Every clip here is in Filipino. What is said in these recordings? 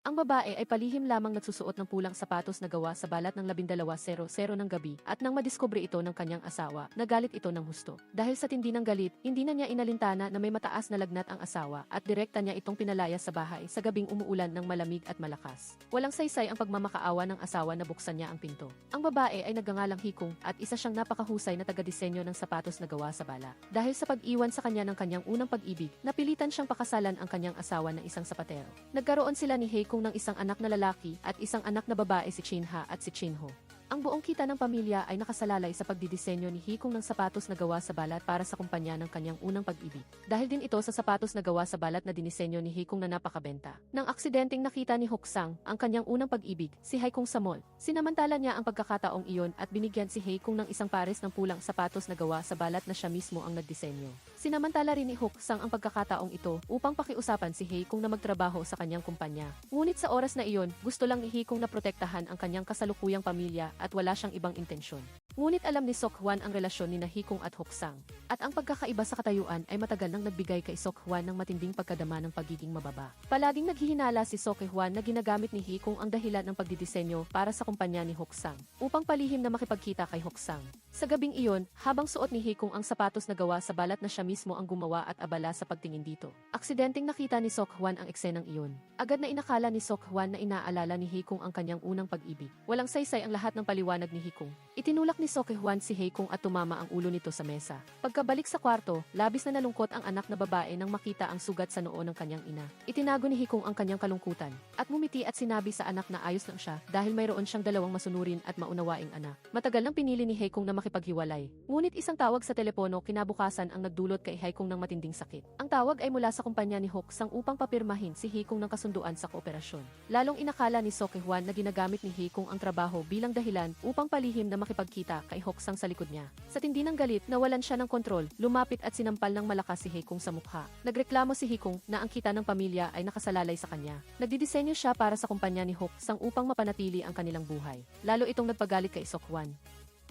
Ang babae ay palihim lamang nagsusuot ng pulang sapatos na gawa sa balat ng 12:00 ng gabi at nang madiskubre ito ng kanyang asawa, nagalit ito ng husto. Dahil sa tindi ng galit, hindi na niya inalintana na may mataas na lagnat ang asawa at direkta niya itong pinalaya sa bahay sa gabing umuulan ng malamig at malakas. Walang saysay ang pagmamakaawa ng asawa na buksan niya ang pinto. Ang babae ay nagngangalang Hikong at isa siyang napakahusay na taga-disenyo ng sapatos na gawa sa bala. Dahil sa pag-iwan sa kanya ng kanyang unang pag-ibig, napilitan siyang pakasalan ang kanyang asawa na isang sapatero. Nagkaroon sila ni Hikong ng isang anak na lalaki at isang anak na babae si Chinha at si Chinho. Ang buong kita ng pamilya ay nakasalalay sa pagdidisenyo ni Hikong ng sapatos na gawa sa balat para sa kumpanya ng kanyang unang pag-ibig. Dahil din ito sa sapatos na gawa sa balat na dinisenyo ni Hikong na napakabenta. Nang aksidenteng nakita ni Hoksang ang kanyang unang pag-ibig, si Haikong sa mall. Sinamantala niya ang pagkakataong iyon at binigyan si Haikong ng isang pares ng pulang sapatos na gawa sa balat na siya mismo ang nagdisenyo. Sinamantala rin ni Hoksang ang pagkakataong ito upang pakiusapan si Haikong na magtrabaho sa kanyang kumpanya. Ngunit sa oras na iyon, gusto lang ni Hikong na protektahan ang kanyang kasalukuyang pamilya at wala siyang ibang intensyon. Ngunit alam ni Sok-hwan ang relasyon ni Hikong at Hoksang. At ang pagkakaiba sa katayuan ay matagal nang nagbigay kay Sok-hwan ng matinding pagkadama ng pagiging mababa. Palaging naghihinala si Sok-hwan na ginagamit ni Hikong ang dahilan ng pagdidisenyo para sa kumpanya ni Hoksang upang palihim na makipagkita kay Hoksang. Sa gabing iyon, habang suot ni Hikong ang sapatos na gawa sa balat na siya mismo ang gumawa at abala sa pagtingin dito. Aksidenteng nakita ni Sok-hwan ang eksenang iyon. Agad na inakala ni Sok-hwan na inaalala ni Hikong ang kanyang unang pag-ibig. Walang saysay ang lahat ng paliwanag ni Hikong. Itinulak ni Sok-hwan si Haikong at tumama ang ulo nito sa mesa. Pagkabalik sa kwarto, labis na nalungkot ang anak na babae nang makita ang sugat sa noo ng kanyang ina. Itinago ni Hikong ang kanyang kalungkutan at ngumiti at sinabi sa anak na ayos lang siya dahil mayroon siyang dalawang masunurin at maunawaing anak. Matagal nang pinili ni Haikong na makipaghiwalay. Ngunit isang tawag sa telepono kinabukasan ang nagdulot kay Haikong ng matinding sakit. Ang tawag ay mula sa kumpanya ni Hoksang upang papirmahin si Haikong ng kasunduan sa kooperasyon. Lalong inakala ni Sok-hwan na ginagamit ni Haikong ang trabaho bilang dahilan upang palihim na makipagkita kay Hoksang sa likod niya. Sa tindi ng galit, nawalan siya ng kontrol, lumapit at sinampal ng malakas si Haikong sa mukha. Nagreklamo si Hikong na ang kita ng pamilya ay nakasalalay sa kanya. Nagdidisenyo siya para sa kumpanya ni Hoksang upang mapanatili ang kanilang buhay. Lalo itong nagpagalit kay Sok-hwan.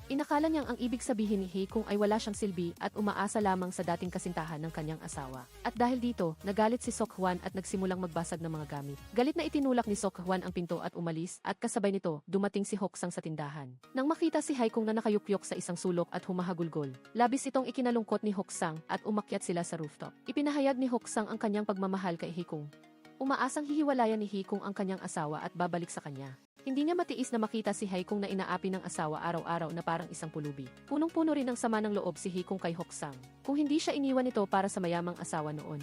Inakala niyang ang ibig sabihin ni Haikong ay wala siyang silbi at umaasa lamang sa dating kasintahan ng kanyang asawa. At dahil dito, nagalit si Sok-hwan at nagsimulang magbasag ng mga gamit. Galit na itinulak ni Sok-hwan ang pinto at umalis at kasabay nito, dumating si Hoksang sa tindahan. Nang makita si Haikong na nakayukyok sa isang sulok at humahagulgol, labis itong ikinalungkot ni Hoksang at umakyat sila sa rooftop. Ipinahayag ni Hoksang ang kanyang pagmamahal kay Haikong. Umaasang hihiwalayan ni Hikong ang kanyang asawa at babalik sa kanya. Hindi niya matiis na makita si Haikong na inaapi ng asawa araw-araw na parang isang pulubi. Punong-puno rin ng sama ng loob si Hikong kay Hoksang. Kung hindi siya iniwan ito para sa mayamang asawa noon,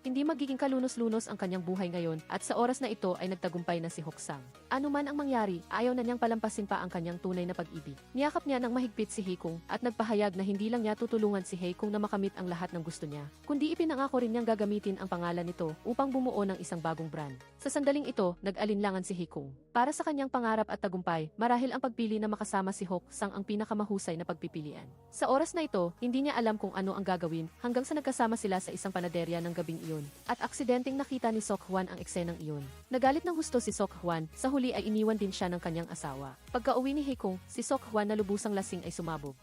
hindi magiging kalunos-lunos ang kanyang buhay ngayon at sa oras na ito ay nagtagumpay na si Hoksang. Ano man ang mangyari, ayaw na niyang palampasin pa ang kanyang tunay na pag-ibig. Niyakap niya ng mahigpit si Hikong at nagpahayag na hindi lang niya tutulungan si Haikong na makamit ang lahat ng gusto niya, kundi ipinangako rin niyang gagamitin ang pangalan nito upang bumuo ng isang bagong brand. Sa sandaling ito, nag-alinlangan si Hikong. Para sa kanyang pangarap at tagumpay, marahil ang pagpili na makasama si Hoksang ang pinakamahusay na pagpipilian. Sa oras na ito, hindi niya alam kung ano ang gagawin hanggang sa nagkasama sila sa isang panaderya ng gabing iyon. At aksidenteng nakita ni Sok-hwan ang eksenang iyon. Nagalit ng husto si Sok-hwan, sa huli ay iniwan din siya ng kanyang asawa. Pagka-uwi ni Hikong, si Sok-hwan na lubusang lasing ay sumabog.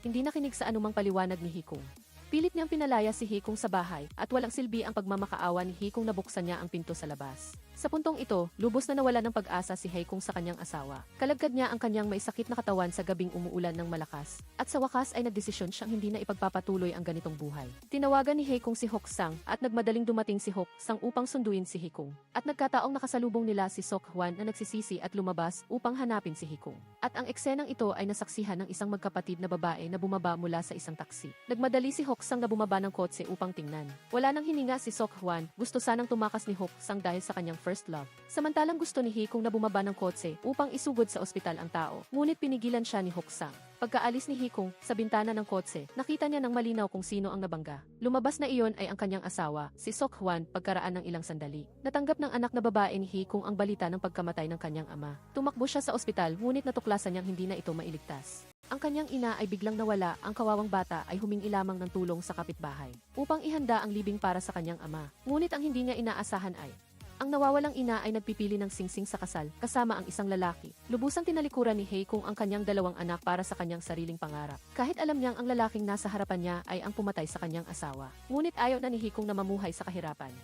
Hindi nakinig sa anumang paliwanag ni Hikong. Pilit niyang pinalaya si Hikong sa bahay at walang silbi ang pagmamakaawa ni Hikong na buksan niya ang pinto sa labas. Sa puntong ito, lubos na nawala ng pag-asa si Haikong sa kanyang asawa. Kalagkad niya ang kanyang may sakit na katawan sa gabing umuulan ng malakas. At sa wakas ay nagdesisyon siyang hindi na ipagpapatuloy ang ganitong buhay. Tinawagan ni Haikong si Hoksang at nagmadaling dumating si Hoksang upang sunduin si Hikong. At nagkataong nakasalubong nila si Sok-hwan na nagsisisi at lumabas upang hanapin si Hikong. At ang eksenang ito ay nasaksihan ng isang magkapatid na babae na bumaba mula sa isang taksi. Nagmadali si Hoksang na bumaba ng kotse upang tingnan. Wala nang hininga si Sok-hwan, gusto sanang tumakas ni Hoksang dahil sa kanyang first love. Samantalang gusto ni Hikong na bumaba ng kotse upang isugod sa ospital ang tao, ngunit pinigilan siya ni Hoksang. Pagkaalis ni Hikong sa bintana ng kotse, nakita niya ng malinaw kung sino ang nabangga. Lumabas na iyon ay ang kanyang asawa, si Sok-hwan, pagkaraan ng ilang sandali. Natanggap ng anak na babae ni Hikong ang balita ng pagkamatay ng kanyang ama. Tumakbo siya sa ospital ngunit natuklasan niyang hindi na ito mailigtas. Ang kanyang ina ay biglang nawala, ang kawawang bata ay humingi lamang ng tulong sa kapitbahay upang ihanda ang libing para sa kanyang ama. Ngunit ang hindi niya inaasahan ay ang nawawalang ina ay nagpipili ng singsing sa kasal, kasama ang isang lalaki. Lubusang tinalikuran ni Haikong ang kanyang dalawang anak para sa kanyang sariling pangarap. Kahit alam niyang ang lalaking nasa harapan niya ay ang pumatay sa kanyang asawa. Ngunit ayaw na ni Hikong na mamuhay sa kahirapan.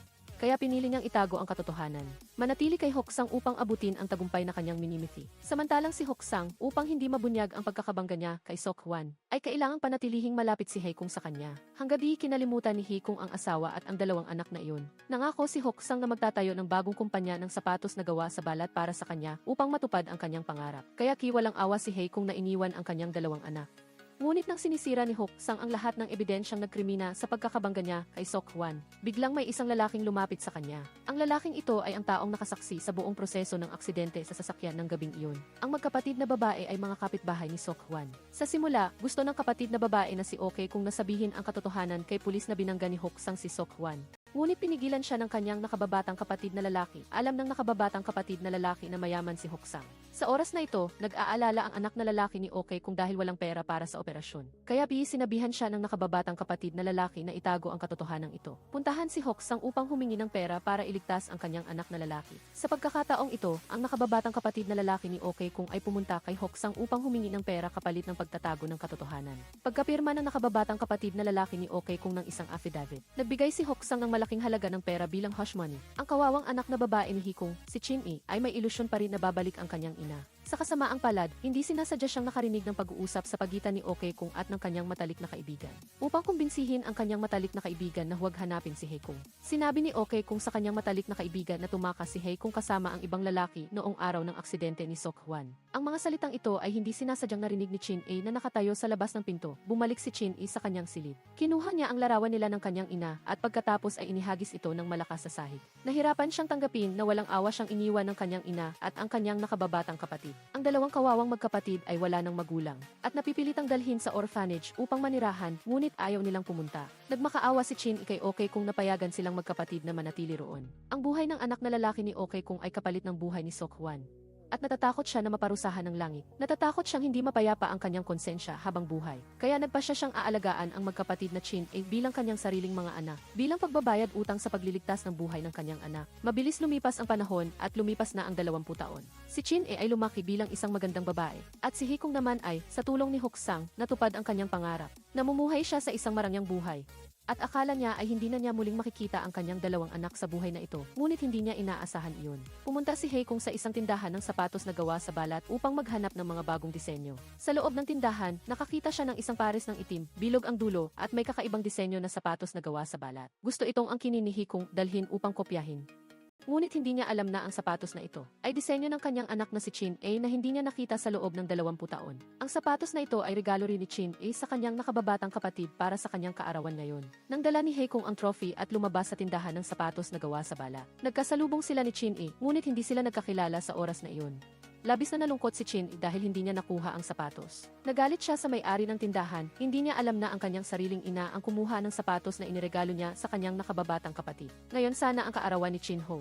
kaya pinili niyang itago ang katotohanan. Manatili kay Hoksang upang abutin ang tagumpay na kanyang minimithi. Samantalang si Hoksang, upang hindi mabunyag ang pagkakabangga niya kay Seok-hwan, ay kailangang panatilihing malapit si Haekung sa kanya. Hanggang di kinalimutan ni Haekung ang asawa at ang dalawang anak na iyon. Nangako si Hoksang na magtatayo ng bagong kumpanya ng sapatos na gawa sa balat para sa kanya upang matupad ang kanyang pangarap. Kaya walang awa si Haekung na iniwan ang kanyang dalawang anak. Ngunit nang sinisira ni Hoksang ang lahat ng ebidensyang nagkrimina sa pagkakabangga niya kay Seok-hwan, biglang may isang lalaking lumapit sa kanya. Ang lalaking ito ay ang taong nakasaksi sa buong proseso ng aksidente sa sasakyan ng gabing iyon. Ang magkapatid na babae ay mga kapitbahay ni Seok-hwan. Sa simula, gusto ng kapatid na babae na si Okay kung nasabihin ang katotohanan kay pulis na binangga ni Hoksang si Seok-hwan. Ngunit pinigilan siya ng kanyang nakababatang kapatid na lalaki. Alam ng nakababatang kapatid na lalaki na mayaman si Hoksang. Sa oras na ito, nag-aalala ang anak na lalaki ni Okay kung dahil walang pera para sa operasyon. Kaya sinabihan siya ng nakababatang kapatid na lalaki na itago ang katotohanan ito. Puntahan si Hoksang upang humingi ng pera para iligtas ang kanyang anak na lalaki. Sa pagkakataong ito, ang nakababatang kapatid na lalaki ni Okay kung ay pumunta kay Hoksang upang humingi ng pera kapalit ng pagtatago ng katotohanan. Pagkapirma ng nakababatang kapatid na lalaki ni Okay kung ng isang affidavit, nagbigay si Hoksang ng malaking halaga ng pera bilang hush money. Ang kawawang anak na babae ni Haekung, si Chin-e, ay may ilusyon pa rin na babalik ang kanyang ina. Sa kasamaang palad, hindi sinasadya siyang nakarinig ng pag-uusap sa pagitan ni Okay kung at ng kanyang matalik na kaibigan. Upang kumbinsihin ang kanyang matalik na kaibigan na huwag hanapin si Haekung. Sinabi ni Okay kung sa kanyang matalik na kaibigan na tumakas si Haekung kasama ang ibang lalaki noong araw ng aksidente ni Seok-hwan. Ang mga salitang ito ay hindi sinasadyang narinig ni Chin-e na nakatayo sa labas ng pinto. Bumalik si Chin-e sa kanyang silid. Kinuha niya ang larawan nila ng kanyang ina at pagkatapos ay inihagis ito ng malakas sa sahig. Nahirapan siyang tanggapin na walang awa siyang iniwan ng kanyang ina at ang kanyang nakababatang kapatid. Ang dalawang kawawang magkapatid ay wala ng magulang at napipilitang dalhin sa orphanage upang manirahan, ngunit ayaw nilang pumunta. Nagmakaawa si Chin-e kay Okay kung napayagan silang magkapatid na manatili roon. Ang buhay ng anak na lalaki ni Okay kung ay kapalit ng buhay ni Seok-hwan. At natatakot siya na maparusahan ng langit. Natatakot siyang hindi mapayapa ang kanyang konsensya habang buhay. Kaya nagpasya siyang aalagaan ang magkapatid na Chin-e bilang kanyang sariling mga anak. Bilang pagbabayad utang sa pagliligtas ng buhay ng kanyang anak. Mabilis lumipas ang panahon at lumipas na ang 20 taon. Si Chin-e ay lumaki bilang isang magandang babae. At si Haekung naman ay, sa tulong ni Hoksang, natupad ang kanyang pangarap. Namumuhay siya sa isang marangyang buhay. At akala niya ay hindi na niya muling makikita ang kanyang dalawang anak sa buhay na ito, ngunit hindi niya inaasahan iyon. Pumunta si Haekung sa isang tindahan ng sapatos na gawa sa balat upang maghanap ng mga bagong disenyo. Sa loob ng tindahan, nakakita siya ng isang pares ng itim, bilog ang dulo, at may kakaibang disenyo na sapatos na gawa sa balat. Gusto itong angkinin ni Haekung dalhin upang kopyahin. Ngunit hindi niya alam na ang sapatos na ito ay disenyo ng kanyang anak na si Chin-e na hindi niya nakita sa loob ng 20 taon. Ang sapatos na ito ay regalo rin ni Chin-e sa kanyang nakababatang kapatid para sa kanyang kaarawan ngayon. Nang dala ni Haekung ang trophy at lumabas sa tindahan ng sapatos na gawa sa bala. Nagkasalubong sila ni Chin-e, ngunit hindi sila nagkakilala sa oras na iyon. Labis na nalungkot si Chin dahil hindi niya nakuha ang sapatos. Nagalit siya sa may-ari ng tindahan, hindi niya alam na ang kanyang sariling ina ang kumuha ng sapatos na iniregalo niya sa kanyang nakababatang kapatid. Ngayon sana ang kaarawan ni Chin-ho.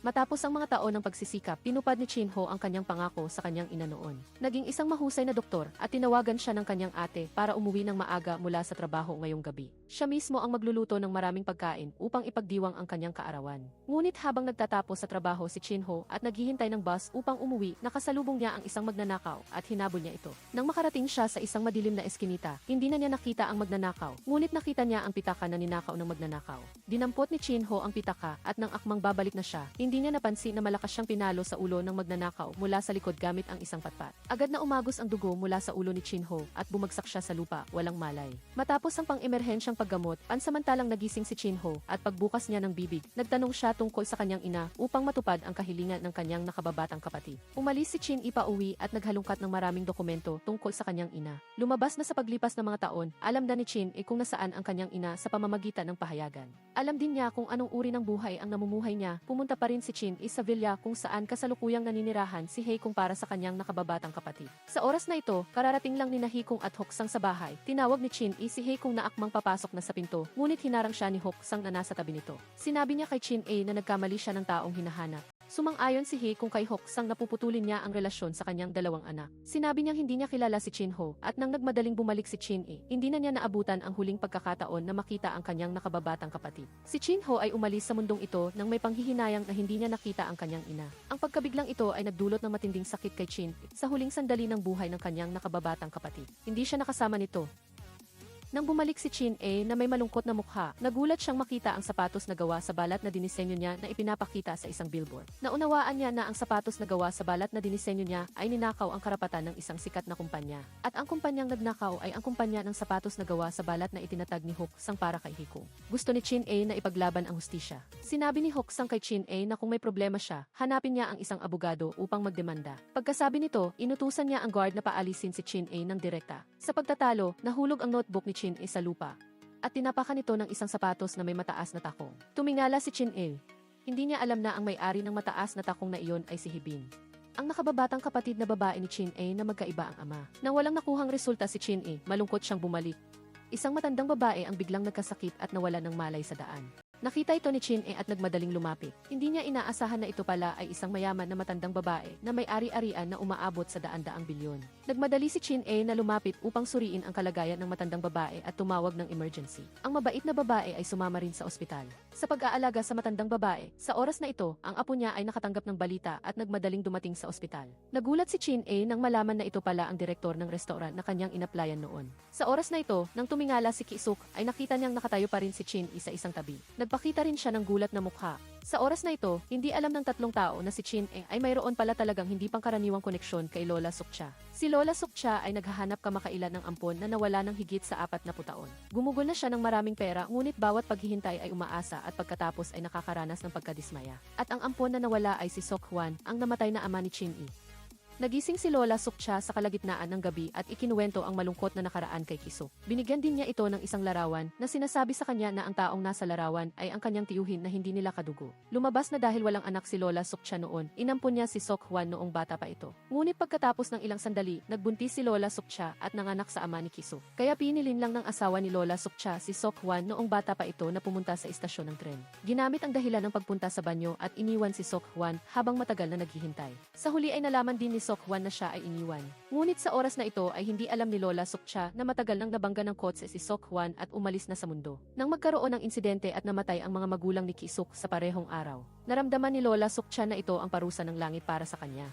Matapos ang mga taon ng pagsisikap, pinupad ni Chin-ho ang kanyang pangako sa kanyang ina noon. Naging isang mahusay na doktor at tinawagan siya ng kanyang ate para umuwi ng maaga mula sa trabaho ngayong gabi. Siya mismo ang magluluto ng maraming pagkain upang ipagdiwang ang kanyang kaarawan. Ngunit habang nagtatapos sa trabaho si Chin-ho at naghihintay ng bus upang umuwi, nakasalubong niya ang isang magnanakaw at hinabol niya ito. Nang makarating siya sa isang madilim na eskinita, hindi na niya nakita ang magnanakaw, ngunit nakita niya ang pitaka na ninakaw ng magnanakaw. Dinampot ni Chin-ho ang pitaka at nang akmang babalik na siya, hindi niya napansin na malakas siyang pinalo sa ulo ng magnanakaw mula sa likod gamit ang isang patpat. Agad na umagos ang dugo mula sa ulo ni Chin-ho at bumagsak siya sa lupa, walang malay. Matapos ang pang-emerhensyang paggamot, pansamantalang nagising si Chin-ho at pagbukas niya ng bibig, nagtanong siya tungkol sa kanyang ina upang matupad ang kahilingan ng kanyang nakababatang kapatid. Umalis si Chin-e pauwi at naghalungkat ng maraming dokumento tungkol sa kanyang ina. Lumabas na sa paglipas ng mga taon, alam na ni Chin-e kung nasaan ang kanyang ina sa pamamagitan ng pahayagan. Alam din niya kung anong uri ng buhay ang namumuhay niya. Pumunta pa rin si Chin-e sa villa kung saan kasalukuyang naninirahan si Haekung para sa kanyang nakababatang kapatid. Sa oras na ito, kararating lang ni Haekung at Hoksang sa bahay. Tinawag ni Chin-e si Haekung na akmang papasok na sa pinto, ngunit hinarang siya ni Hoksang na nasa tabi nito. Sinabi niya kay Chin-e na nagkamali siya ng taong hinahanap. Sumang-ayon si Haekung kay Hoksang na puputulin niya ang relasyon sa kanyang dalawang anak. Sinabi niyang hindi niya kilala si Chin-ho at nang nagmadaling bumalik si Chin-e, hindi na niya naabutan ang huling pagkakataon na makita ang kanyang nakababatang kapatid. Si Chin-ho ay umalis sa mundong ito nang may panghihinayang na hindi niya nakita ang kanyang ina. Ang pagkabiglang ito ay nagdulot ng matinding sakit kay Chin-e sa huling sandali ng buhay ng kanyang nakababatang kapatid. Hindi siya nakasama nito. Nang bumalik si Chin A na may malungkot na mukha, nagulat siyang makita ang sapatos na gawa sa balat na dinisenyo niya na ipinapakita sa isang billboard. Naunawaan niya na ang sapatos na gawa sa balat na dinisenyo niya ay ninakaw ang karapatan ng isang sikat na kumpanya. At ang kumpanyang nagnakaw ay ang kumpanya ng sapatos na gawa sa balat na itinatag ni Hook Sang para kay Hikung. Gusto ni Chin A na ipaglaban ang hustisya. Sinabi ni Hook Sang kay Chin A na kung may problema siya, hanapin niya ang isang abogado upang magdemanda. Pagkasabi nito, inutusan niya ang guard na paalisin si Chin A ng direkta. Sa pagtatalo, nahulog ang notebook ni Chin A sa lupa at tinapakan ito ng isang sapatos na may mataas na takong. Tumingala si Chin A. Hindi niya alam na ang may-ari ng mataas na takong na iyon ay si Hibin, ang nakababatang kapatid na babae ni Chin A na magkaiba ang ama. Nang walang nakuhang resulta si Chin A, malungkot siyang bumalik. Isang matandang babae ang biglang nagkasakit at nawala ng malay sa daan. Nakita ito ni Chin A at nagmadaling lumapit. Hindi niya inaasahan na ito pala ay isang mayaman na matandang babae na may ari-arian na umaabot sa daan-daang bilyon. Nagmadali si Chin A na lumapit upang suriin ang kalagayan ng matandang babae at tumawag ng emergency. Ang mabait na babae ay sumama rin sa ospital. Sa pag-aalaga sa matandang babae, sa oras na ito, ang apo niya ay nakatanggap ng balita at nagmadaling dumating sa ospital. Nagulat si Chin A nang malaman na ito pala ang direktor ng restaurant na kanyang inaplayan noon. Sa oras na ito, nang tumingala si Ki-suk, ay nakita niyang nakatayo pa rin si Chin A sa isang tabi. Nagpakita rin siya ng gulat na mukha. Sa oras na ito, hindi alam ng tatlong tao na si Chin A ay mayroon pala talagang hindi pangkaraniwang koneksyon kay Lola Sukcha. Si Lola Sukcha ay naghahanap kamakailan ng ampon na nawala ng higit sa 40 taon. Gumugol na siya ng maraming pera, ngunit bawat paghihintay ay umaasa at pagkatapos ay nakakaranas ng pagkadismaya. At ang ampon na nawala ay si Sok Hwan, ang namatay na ama ni Chin A. Nagising si Lola Sukcha sa kalagitnaan ng gabi at ikinuwento ang malungkot na nakaraan kay Ki-suk. Binigyan din niya ito ng isang larawan na sinasabi sa kanya na ang taong nasa larawan ay ang kanyang tiyuhin na hindi nila kadugo. Lumabas na dahil walang anak si Lola Sukcha noon, inampun niya si Sok Hwan noong bata pa ito. Ngunit pagkatapos ng ilang sandali, nagbuntis si Lola Sukcha at nanganak sa ama ni Ki-suk. Kaya pinilin lang ng asawa ni Lola Sukcha si Sok Hwan noong bata pa ito na pumunta sa istasyon ng tren. Ginamit ang dahilan ng pagpunta sa banyo at iniwan si Sok Hwan habang matagal na naghihintay. Sa huli ay nalaman din ni Sok Hwan na siya ay iniwan. Ngunit sa oras na ito ay hindi alam ni Lola Sukcha na matagal nang nabangga ng kotse si Sok Hwan at umalis na sa mundo. Nang magkaroon ng insidente at namatay ang mga magulang ni Ki-suk sa parehong araw, naramdaman ni Lola Sukcha na ito ang parusa ng langit para sa kanya.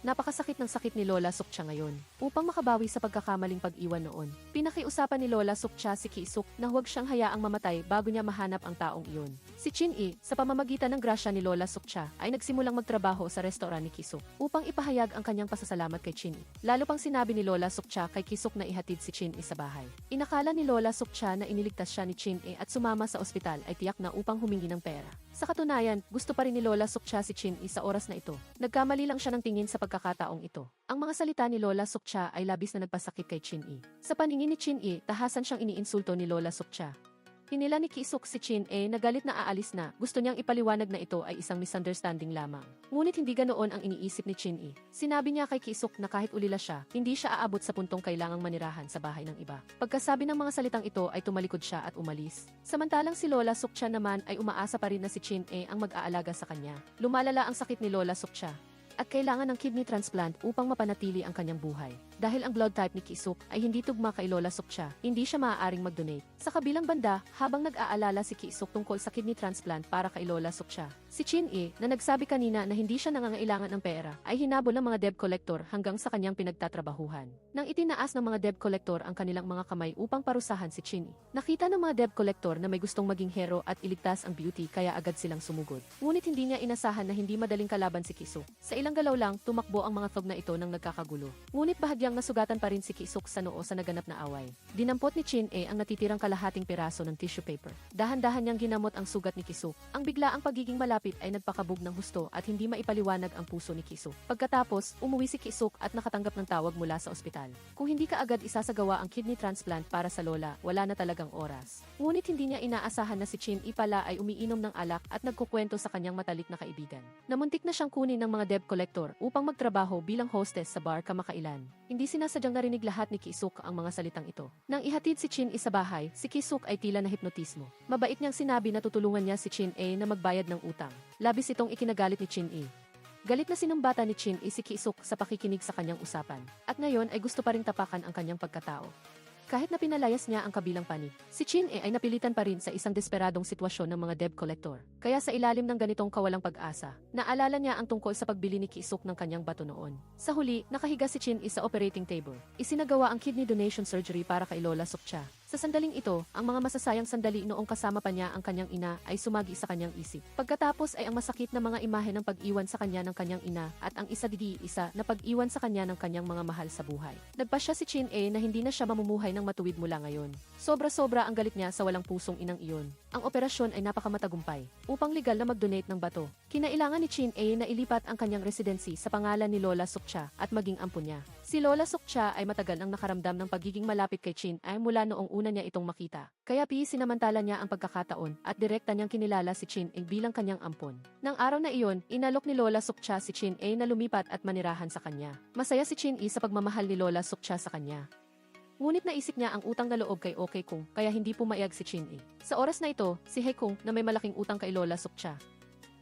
Napakasakit ng sakit ni Lola Sukcha ngayon. Upang makabawi sa pagkakamaling pag-iwan noon, pinakiusapan ni Lola Sukcha si Ki-suk na huwag siyang hayaang mamatay bago niya mahanap ang taong iyon. Si Chin A, sa pamamagitan ng grasya ni Lola Sukcha, ay nagsimulang magtrabaho sa restaurant ni Ki-suk upang ipahayag ang kanyang pasasalamat kay Chin A. Lalo pang sinabi ni Lola Sukcha kay Ki-suk na ihatid si Chin A sa bahay. Inakala ni Lola Sukcha na iniligtas siya ni Chin A at sumama sa ospital ay tiyak na upang humingi ng pera. Sa katunayan, gusto pa rin ni Lola Sukcha si Chin A sa oras na ito. Nagkamali lang siya ng tingin sa pagkakataong ito. Ang mga salita ni Lola Sukcha ay labis na nagpasakit kay Chin A. Sa paningin ni Chin A, tahasan siyang iniinsulto ni Lola Sukcha. Hinila ni Ki-suk si Chin A na galit na aalis na, gusto niyang ipaliwanag na ito ay isang misunderstanding lamang. Ngunit hindi ganoon ang iniisip ni Chin A. Sinabi niya kay Ki-suk na kahit ulila siya, hindi siya aabot sa puntong kailangang manirahan sa bahay ng iba. Pagkasabi ng mga salitang ito ay tumalikod siya at umalis. Samantalang si Lola Sukcha naman ay umaasa pa rin na si Chin A ang mag-aalaga sa kanya. Lumalala ang sakit ni Lola Sukcha at kailangan ng kidney transplant upang mapanatili ang kanyang buhay. Dahil ang blood type ni Ki-suk ay hindi tugma kay Lola Sukcha, hindi siya maaaring mag-donate. Sa kabilang banda, habang nag-aalala si Ki-suk tungkol sa kidney transplant para kay Lola Sukcha, si Chin A, na nagsabi kanina na hindi siya nangangailangan ng pera, ay hinabol ng mga debt collector hanggang sa kanyang pinagtatrabahuhan. Nang itinaas ng mga debt collector ang kanilang mga kamay upang parusahan si Chin A, nakita ng mga debt collector na may gustong maging hero at iligtas ang beauty kaya agad silang sumugod. Ngunit hindi niya inasahan na hindi madaling kalaban si Ki-suk. Sa ilang galaw lang, tumakbo ang mga thug na ito nang nagkakagulo. Ngunit bahagyang nasugatan pa rin si Ki-suk sa noo sa naganap na away. Dinampot ni Chin A ang natitirang kalahating piraso ng tissue paper. Dahan-dahan niyang ginamot ang sugat ni Ki-suk. Ang biglaang pagiging malapit ay nagpakabog ng husto at hindi maipaliwanag ang puso ni Ki-suk. Pagkatapos, umuwi si Ki-suk at nakatanggap ng tawag mula sa ospital. Kung hindi ka agad isasagawa ang kidney transplant para sa lola, wala na talagang oras. Ngunit hindi niya inaasahan na si Chin A pala ay umiinom ng alak at nagkukwento sa kanyang matalik na kaibigan. Namuntik na siyang kunin ng mga debt collector upang magtrabaho bilang hostess sa bar kamakailan. Hindi sinasadyang narinig lahat ni Ki-suk ang mga salitang ito. Nang ihatid si Chin A sa bahay, si Ki-suk ay tila na hipnotismo. Mabait niyang sinabi na tutulungan niya si Chin A na magbayad ng utang. Labis itong ikinagalit ni Chin A. Galit na sinumbata ni Chin A si Ki-suk sa pakikinig sa kanyang usapan. At ngayon ay gusto pa ring tapakan ang kanyang pagkatao. Kahit na pinalayas niya ang kabilang panig, si Chin A ay napilitan pa rin sa isang desperadong sitwasyon ng mga debt collector. Kaya sa ilalim ng ganitong kawalang pag-asa, naalala niya ang tungkol sa pagbili ni Ki-suk ng kanyang bato noon. Sa huli, nakahiga si Chin A sa operating table. Isinagawa ang kidney donation surgery para kay Lola Sukcha. Sa sandaling ito, ang mga masasayang sandali noong kasama pa niya ang kanyang ina ay sumagi sa kanyang isip. Pagkatapos ay ang masakit na mga imahe ng pag-iwan sa kanya ng kanyang ina at ang isa na pag-iwan sa kanya ng kanyang mga mahal sa buhay. Nagpasya si Chin-e na hindi na siya mamumuhay ng matuwid mula ngayon. Sobra-sobra ang galit niya sa walang pusong inang iyon. Ang operasyon ay napakamatagumpay. Upang legal na mag-donate ng bato, kinailangan ni Chin-e na ilipat ang kanyang residency sa pangalan ni Lola Sukcha at maging ampon niya. Si Lola Sukcha ay matagal nang nakaramdam ng pagiging malapit kay Chin-e mula noong una niya itong makita. Kaya sinamantala niya ang pagkakataon at direkta niyang kinilala si Chin-e bilang kanyang ampon. Nang araw na iyon, inalok ni Lola Sukcha si Chin-e na lumipat at manirahan sa kanya. Masaya si Chin-e sa pagmamahal ni Lola Sukcha sa kanya. Ngunit naisip niya ang utang na loob kay Okay Kung kaya hindi pumayag si Chin-e. Sa oras na ito, si Hae Kung na may malaking utang kay Lola Sukcha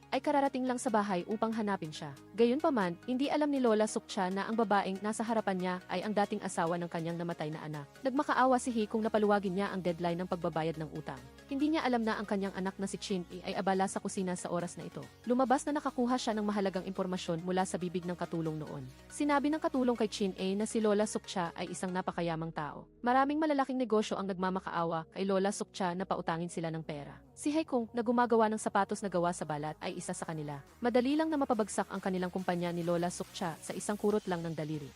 ay kararating lang sa bahay upang hanapin siya. Gayunpaman, hindi alam ni Lola Sukcha na ang babaeng nasa harapan niya ay ang dating asawa ng kanyang namatay na anak. Nagmakaawa si Hae Kung na paluwagin niya ang deadline ng pagbabayad ng utang. Hindi niya alam na ang kanyang anak na si Chin-e ay abala sa kusina sa oras na ito. Lumabas na nakakuha siya ng mahalagang impormasyon mula sa bibig ng katulong noon. Sinabi ng katulong kay Chin-e na si Lola Sukcha ay isang napakayamang tao. Maraming malalaking negosyo ang nagmamakaawa kay Lola Sukcha na pautangin sila ng pera. Si Hae Kung na gumagawa ng sapatos na gawa sa balat ay isa sa kanila. Madali lang na mapabagsak ang kanilang kumpanya ni Lola Sukcha sa isang kurot lang ng daliri.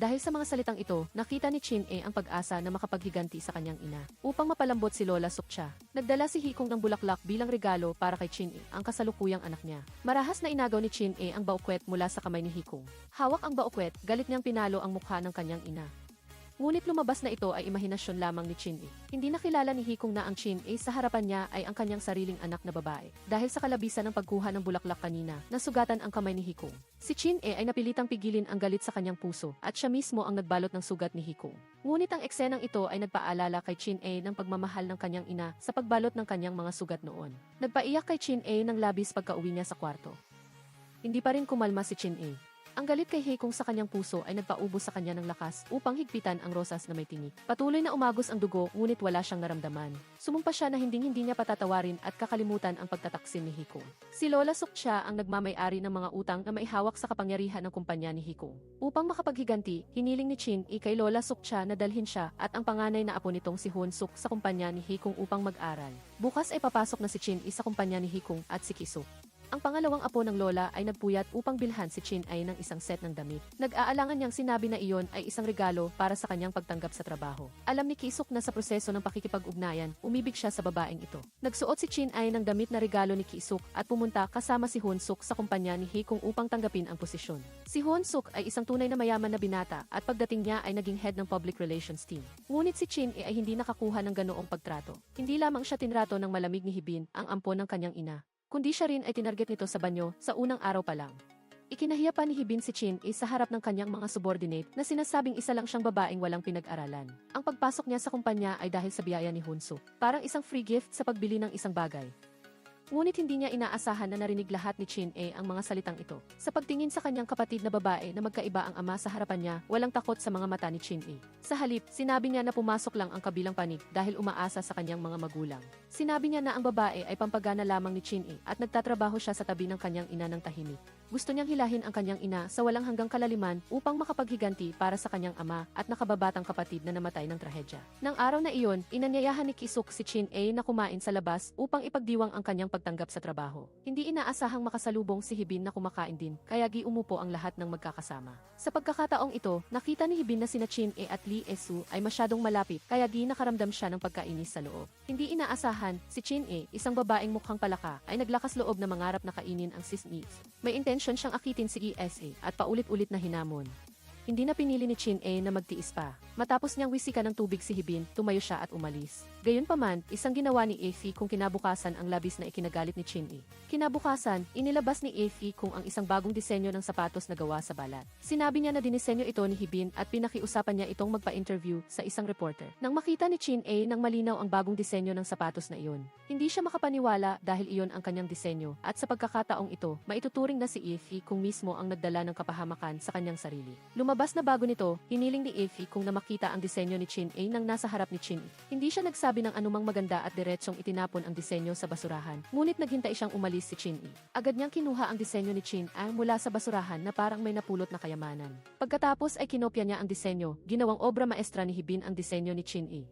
Dahil sa mga salitang ito, nakita ni Chin-e ang pag-asa na makapaghiganti sa kanyang ina. Upang mapalambot si Lola Sukcha, nagdala si Hae Kung ng bulaklak bilang regalo para kay Chin-e, ang kasalukuyang anak niya. Marahas na inagaw ni Chin-e ang baukwet mula sa kamay ni Hae Kung. Hawak ang baukwet, galit niyang pinalo ang mukha ng kanyang ina. Ngunit lumabas na ito ay imahinasyon lamang ni Chin-e. Hindi nakilala ni Hae Kung na ang Chin-e sa harapan niya ay ang kanyang sariling anak na babae. Dahil sa kalabisan ng pagkuha ng bulaklak kanina, nasugatan ang kamay ni Hae Kung. Si Chin-e ay napilitang pigilin ang galit sa kanyang puso at siya mismo ang nagbalot ng sugat ni Hae Kung. Ngunit ang eksenang ito ay nagpaalala kay Chin-e ng pagmamahal ng kanyang ina sa pagbalot ng kanyang mga sugat noon. Nagpaiyak kay Chin-e ng labis pagka-uwi niya sa kwarto. Hindi pa rin kumalma si Chin-e. Ang galit kay Hae Kung sa kanyang puso ay nagpaubos sa kanya ng lakas upang higpitan ang rosas na may tinik. Patuloy na umagos ang dugo ngunit wala siyang naramdaman. Sumumpa siya na hindi niya patatawarin at kakalimutan ang pagtataksil ni Hae Kung. Si Lola Sukcha ang nagmamay-ari ng mga utang na maihawak sa kapangyarihan ng kumpanya ni Hae Kung. Upang makapaghiganti, hiniling ni Chin-e kay Lola Sukcha na dalhin siya at ang panganay na apo nitong si Hoon Suk sa kumpanya ni Hae Kung upang mag-aral. Bukas ay papasok na si Chin-e sa kumpanya ni Hae Kung at si Ki-suk. Ang pangalawang apo ng lola ay nagpuyat upang bilhan si Chin-e ng isang set ng damit. Nag-aalangan niyang sinabi na iyon ay isang regalo para sa kanyang pagtanggap sa trabaho. Alam ni Ki-suk na sa proseso ng pakikipag-ugnayan, umibig siya sa babaeng ito. Nagsuot si Chin-e ng damit na regalo ni Ki-suk at pumunta kasama si Hoon Suk sa kumpanya ni Hae Kung upang tanggapin ang posisyon. Si Hoon Suk ay isang tunay na mayaman na binata at pagdating niya ay naging head ng public relations team. Ngunit si Chin-e ay hindi nakakuha ng ganoong pagtrato. Hindi lamang siya tinrato ng malamig ni Hibin, ang ampon ng kanyang ina, kundi siya rin ay tinarget nito sa banyo sa unang araw pa lang. Ikinahiya pa ni Hibin si Chin-e sa harap ng kanyang mga subordinate na sinasabing isa lang siyang babaeng walang pinag-aralan. Ang pagpasok niya sa kumpanya ay dahil sa biyaya ni Hoon Suk, parang isang free gift sa pagbili ng isang bagay. Ngunit hindi niya inaasahan na narinig lahat ni Chin-e ang mga salitang ito. Sa pagtingin sa kanyang kapatid na babae na magkaiba ang ama sa harapan niya, walang takot sa mga mata ni Chin-e. Sa halip, sinabi niya na pumasok lang ang kabilang panig dahil umaasa sa kanyang mga magulang. Sinabi niya na ang babae ay pampagana lamang ni Chin-e at nagtatrabaho siya sa tabi ng kanyang ina ng tahimik. Gusto niyang hilahin ang kanyang ina sa walang hanggang kalaliman upang makapaghiganti para sa kanyang ama at nakababatang kapatid na namatay ng trahedya. Nang araw na iyon, inanyayahan ni Ki-suk si Chin-e na kumain sa labas upang ipagdiwang ang kanyang pagtanggap sa trabaho. Hindi inaasahang makasalubong si Hibin na kumakain din, kaya umupo ang lahat ng magkakasama. Sa pagkakataong ito, nakita ni Hibin na sina Chin-e at Lee Esu ay masyadong malapit, kaya nakaramdam siya ng pagkainis sa loob. Hindi inaasahan, si Chin-e, isang babaeng mukhang palaka, ay naglakas loob na mangarap na kainin ang sis-meats. May intensyon siyang akitin si ESA at paulit-ulit na hinamon. Hindi na pinili ni Chin-e na magtiis pa. Matapos niyang wisikan ng tubig si Hibin, tumayo siya at umalis. Gayunpaman, isang ginawa ni Efi kung kinabukasan ang labis na ikinagalit ni Chin-e. Kinabukasan, inilabas ni Efi kung ang isang bagong disenyo ng sapatos na gawa sa balat. Sinabi niya na dinisenyo ito ni Hibin at pinakiusapan niya itong magpa-interview sa isang reporter. Nang makita ni Chin-e nang malinaw ang bagong disenyo ng sapatos na iyon, hindi siya makapaniwala dahil iyon ang kanyang disenyo at sa pagkakataong ito, maituturing na si Efi kung mismo ang nagdala ng kapahamakan sa kanyang sarili. Lumabas na bago nito, hiniling ni Efi kung na makita ang disenyo ni Chin-e nang nasa harap ni Chin-e. Hindi siya nagsabi ng anumang maganda at diretsong itinapon ang disenyo sa basurahan, ngunit naghintay siyang umalis si Chin-e. Agad niyang kinuha ang disenyo ni Chin-e mula sa basurahan na parang may napulot na kayamanan. Pagkatapos ay kinopya niya ang disenyo, ginawang obra maestra ni Hibin ang disenyo ni Chin-e.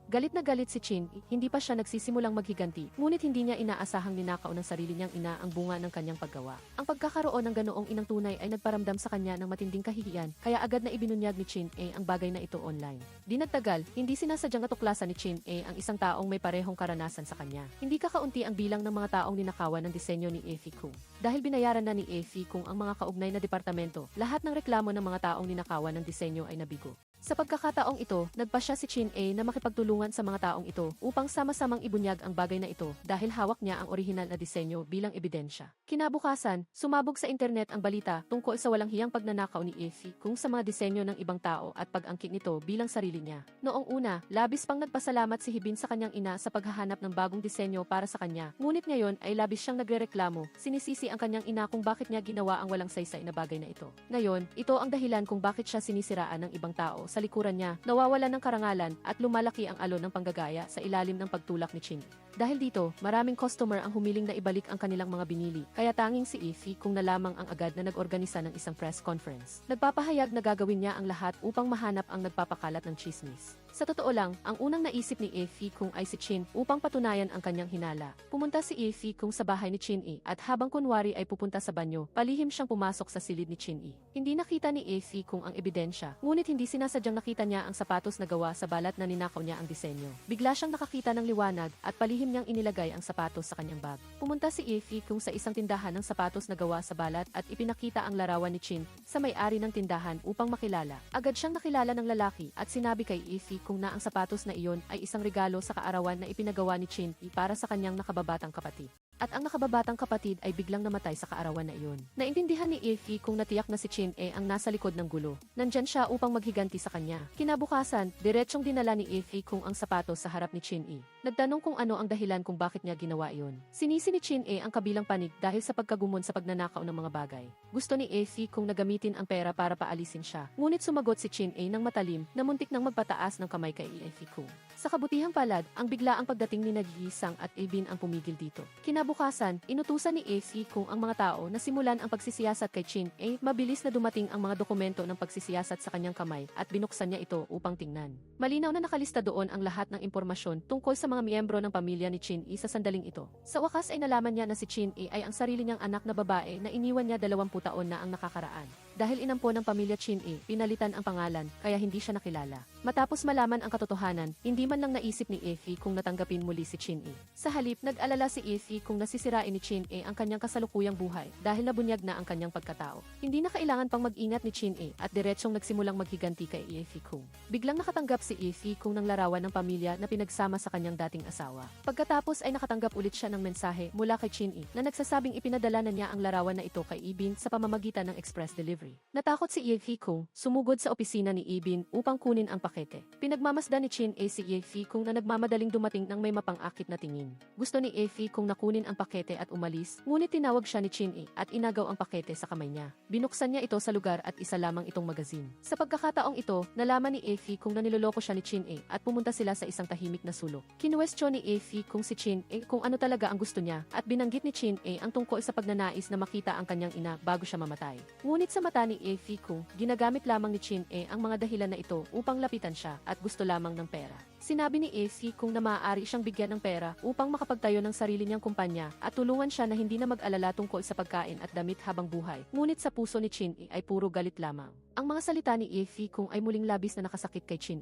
Galit na galit si Chin, hindi pa siya nagsisimulang maghiganti, ngunit hindi niya inaasahang ninakaw ng sarili niyang ina ang bunga ng kanyang paggawa. Ang pagkakaroon ng ganoong inang tunay ay nagparamdam sa kanya ng matinding kahihiyan, kaya agad na ibinunyag ni Chin ang bagay na ito online. Di nagtagal, hindi sinasadyang natuklasan ni Chin ang isang taong may parehong karanasan sa kanya. Hindi kakaunti ang bilang ng mga taong ninakawan ng disenyo ni Effie Kung. Dahil binayaran na ni Effie Kung ang mga kaugnay na departamento, lahat ng reklamo ng mga taong ninakawan ng disenyo ay nabigo. Sa pagkakataong ito, nagpasya si Chin na makipagtulungan sa mga taong ito upang sama-samang ibunyag ang bagay na ito dahil hawak niya ang orihinal na disenyo bilang ebidensya. Kinabukasan, sumabog sa internet ang balita tungkol sa walang hiyang pagnanakaw ni Effie Kung sa mga disenyo ng ibang tao at pag-angkin nito bilang sarili niya. Noong una, labis pang nagpasalamat si Hibin sa kanyang ina sa paghahanap ng bagong disenyo para sa kanya. Ngunit ngayon ay labis siyang nagrereklamo, sinisisi ang kanyang ina kung bakit niya ginawa ang walang saysay na bagay na ito. Ngayon, ito ang dahilan kung bakit siya sinisiraan ng ibang tao sa likuran niya, nawawalan ng karangalan at lumalaki ang alon ng panggagaya sa ilalim ng pagtulak ni Chin. Dahil dito, maraming customer ang humiling na ibalik ang kanilang mga binili, kaya tanging si Effie Kung na lamang ang agad na nag-organisa ng isang press conference. Nagpapahayag na gagawin niya ang lahat upang mahanap ang nagpapakalat ng chismis. Sa totoo lang, ang unang naisip ni Effie Kung ay si Chin upang patunayan ang kanyang hinala. Pumunta si Effie Kung sa bahay ni Chin at habang kunwari ay pupunta sa banyo, palihim siyang pumasok sa silid ni Chin. Hindi nakita ni Effie Kung ang ebidensya, ngunit hindi sinasadyang nakita niya ang sapatos na gawa sa balat na ninakaw niya ang disenyo. Bigla siyang nakakita ng liwanag at palihim niyang inilagay ang sapatos sa kanyang bag. Pumunta si Effie Kung sa isang tindahan ng sapatos na gawa sa balat at ipinakita ang larawan ni Chin sa may-ari ng tindahan upang makilala. Agad siyang nakilala ng lalaki at sinabi kay Effie Kung na ang sapatos na iyon ay isang regalo sa kaarawan na ipinagawa ni Chin para sa kanyang nakababatang kapatid. At ang nakababatang kapatid ay biglang namatay sa kaarawan na iyon. Naintindihan ni Effie Kung natiyak na si Chin ang nasa likod ng gulo. Nandyan siya upang maghiganti sa kanya. Kinabukasan, diretsyong dinala ni Effie Kung ang sapatos sa harap ni Chin. Nagtanong kung ano ang dahilan kung bakit niya ginawa iyon. Sinisi ni Chin ang kabilang panig dahil sa pagkagumon sa pagnanakaw ng mga bagay. Gusto ni Effie Kung na gamitin ang pera para paalisin siya. Ngunit sumagot si Chin ng matalim na muntik nang magpataas ng kamay kay Effie Kung. Sa kabutihang palad, ang biglaang pagdating ni Nagisang at Ibin ang pumigil dito. Kinabukasan, inutusan ni Effie Kung ang mga tao na simulan ang pagsisiyasat kay Chin mabilis na dumating ang mga dokumento ng pagsisiyasat sa kanyang kamay at binuksan niya ito upang tingnan. Malinaw na nakalista doon ang lahat ng impormasyon tungkol sa mga miyembro ng pamilya ni Chin sa sandaling ito. Sa wakas ay nalaman niya na si Chin ay ang sarili niyang anak na babae na iniwan niya 20 taon na ang nakakaraan. Dahil inampo ng pamilya Chin pinalitan ang pangalan kaya hindi siya nakilala. Matapos malaman ang katotohanan, hindi man lang naisip ni Effie Kung natanggapin muli si Chin. Sa halip, nag-alala si Effie Kung nasisirain ni Chin ang kanyang kasalukuyang buhay dahil nabunyag na ang kanyang pagkatao. Hindi na kailangan pang mag-ingat ni Chin at diretsyong nagsimulang maghiganti kay Effie Kung. Biglang nakatanggap si Effie Kung ng larawan ng pamilya na pinagsama sa kanyang dating asawa. Pagkatapos ay nakatanggap ulit siya ng mensahe mula kay Chin na nagsasabing ipinadala na niya ang larawan na ito kay Ibin sa pamamagitan ng express delivery. Natakot si Effie Kung, sumugod sa opisina ni Ibin upang kunin ang pakete. Pinagmamasdan ni Chin si Effie Kung na nagmamadaling dumating ng may mapang-akit na tingin. Gusto ni Effie Kung na kunin ang pakete at umalis, ngunit tinawag siya ni Chin at inagaw ang pakete sa kamay niya. Binuksan niya ito sa lugar at isa lamang itong magazine. Sa pagkakataong ito, nalaman ni Effie Kung na niloloko siya ni Chin at pumunta sila sa isang tahimik na sulok. Kinuwestiyon ni Effie Kung si Chin kung ano talaga ang gusto niya at binanggit ni Chin ang tungkol sa pagnanais na makita ang kanyang ina bago siya mamatay. Ngunit sa mata ni Effie Kung, ginagamit lamang ni Chin ang mga dahilan na ito upang lapitan siya at gusto lamang ng pera. Sinabi ni Effie Kung na maaari siyang bigyan ng pera upang makapagtayo ng sarili niyang kumpanya at tulungan siya na hindi na mag-alala tungkol sa pagkain at damit habang buhay. Ngunit sa puso ni Chin ay puro galit lamang. Ang mga salita ni Effie Kung ay muling labis na nakasakit kay Chin.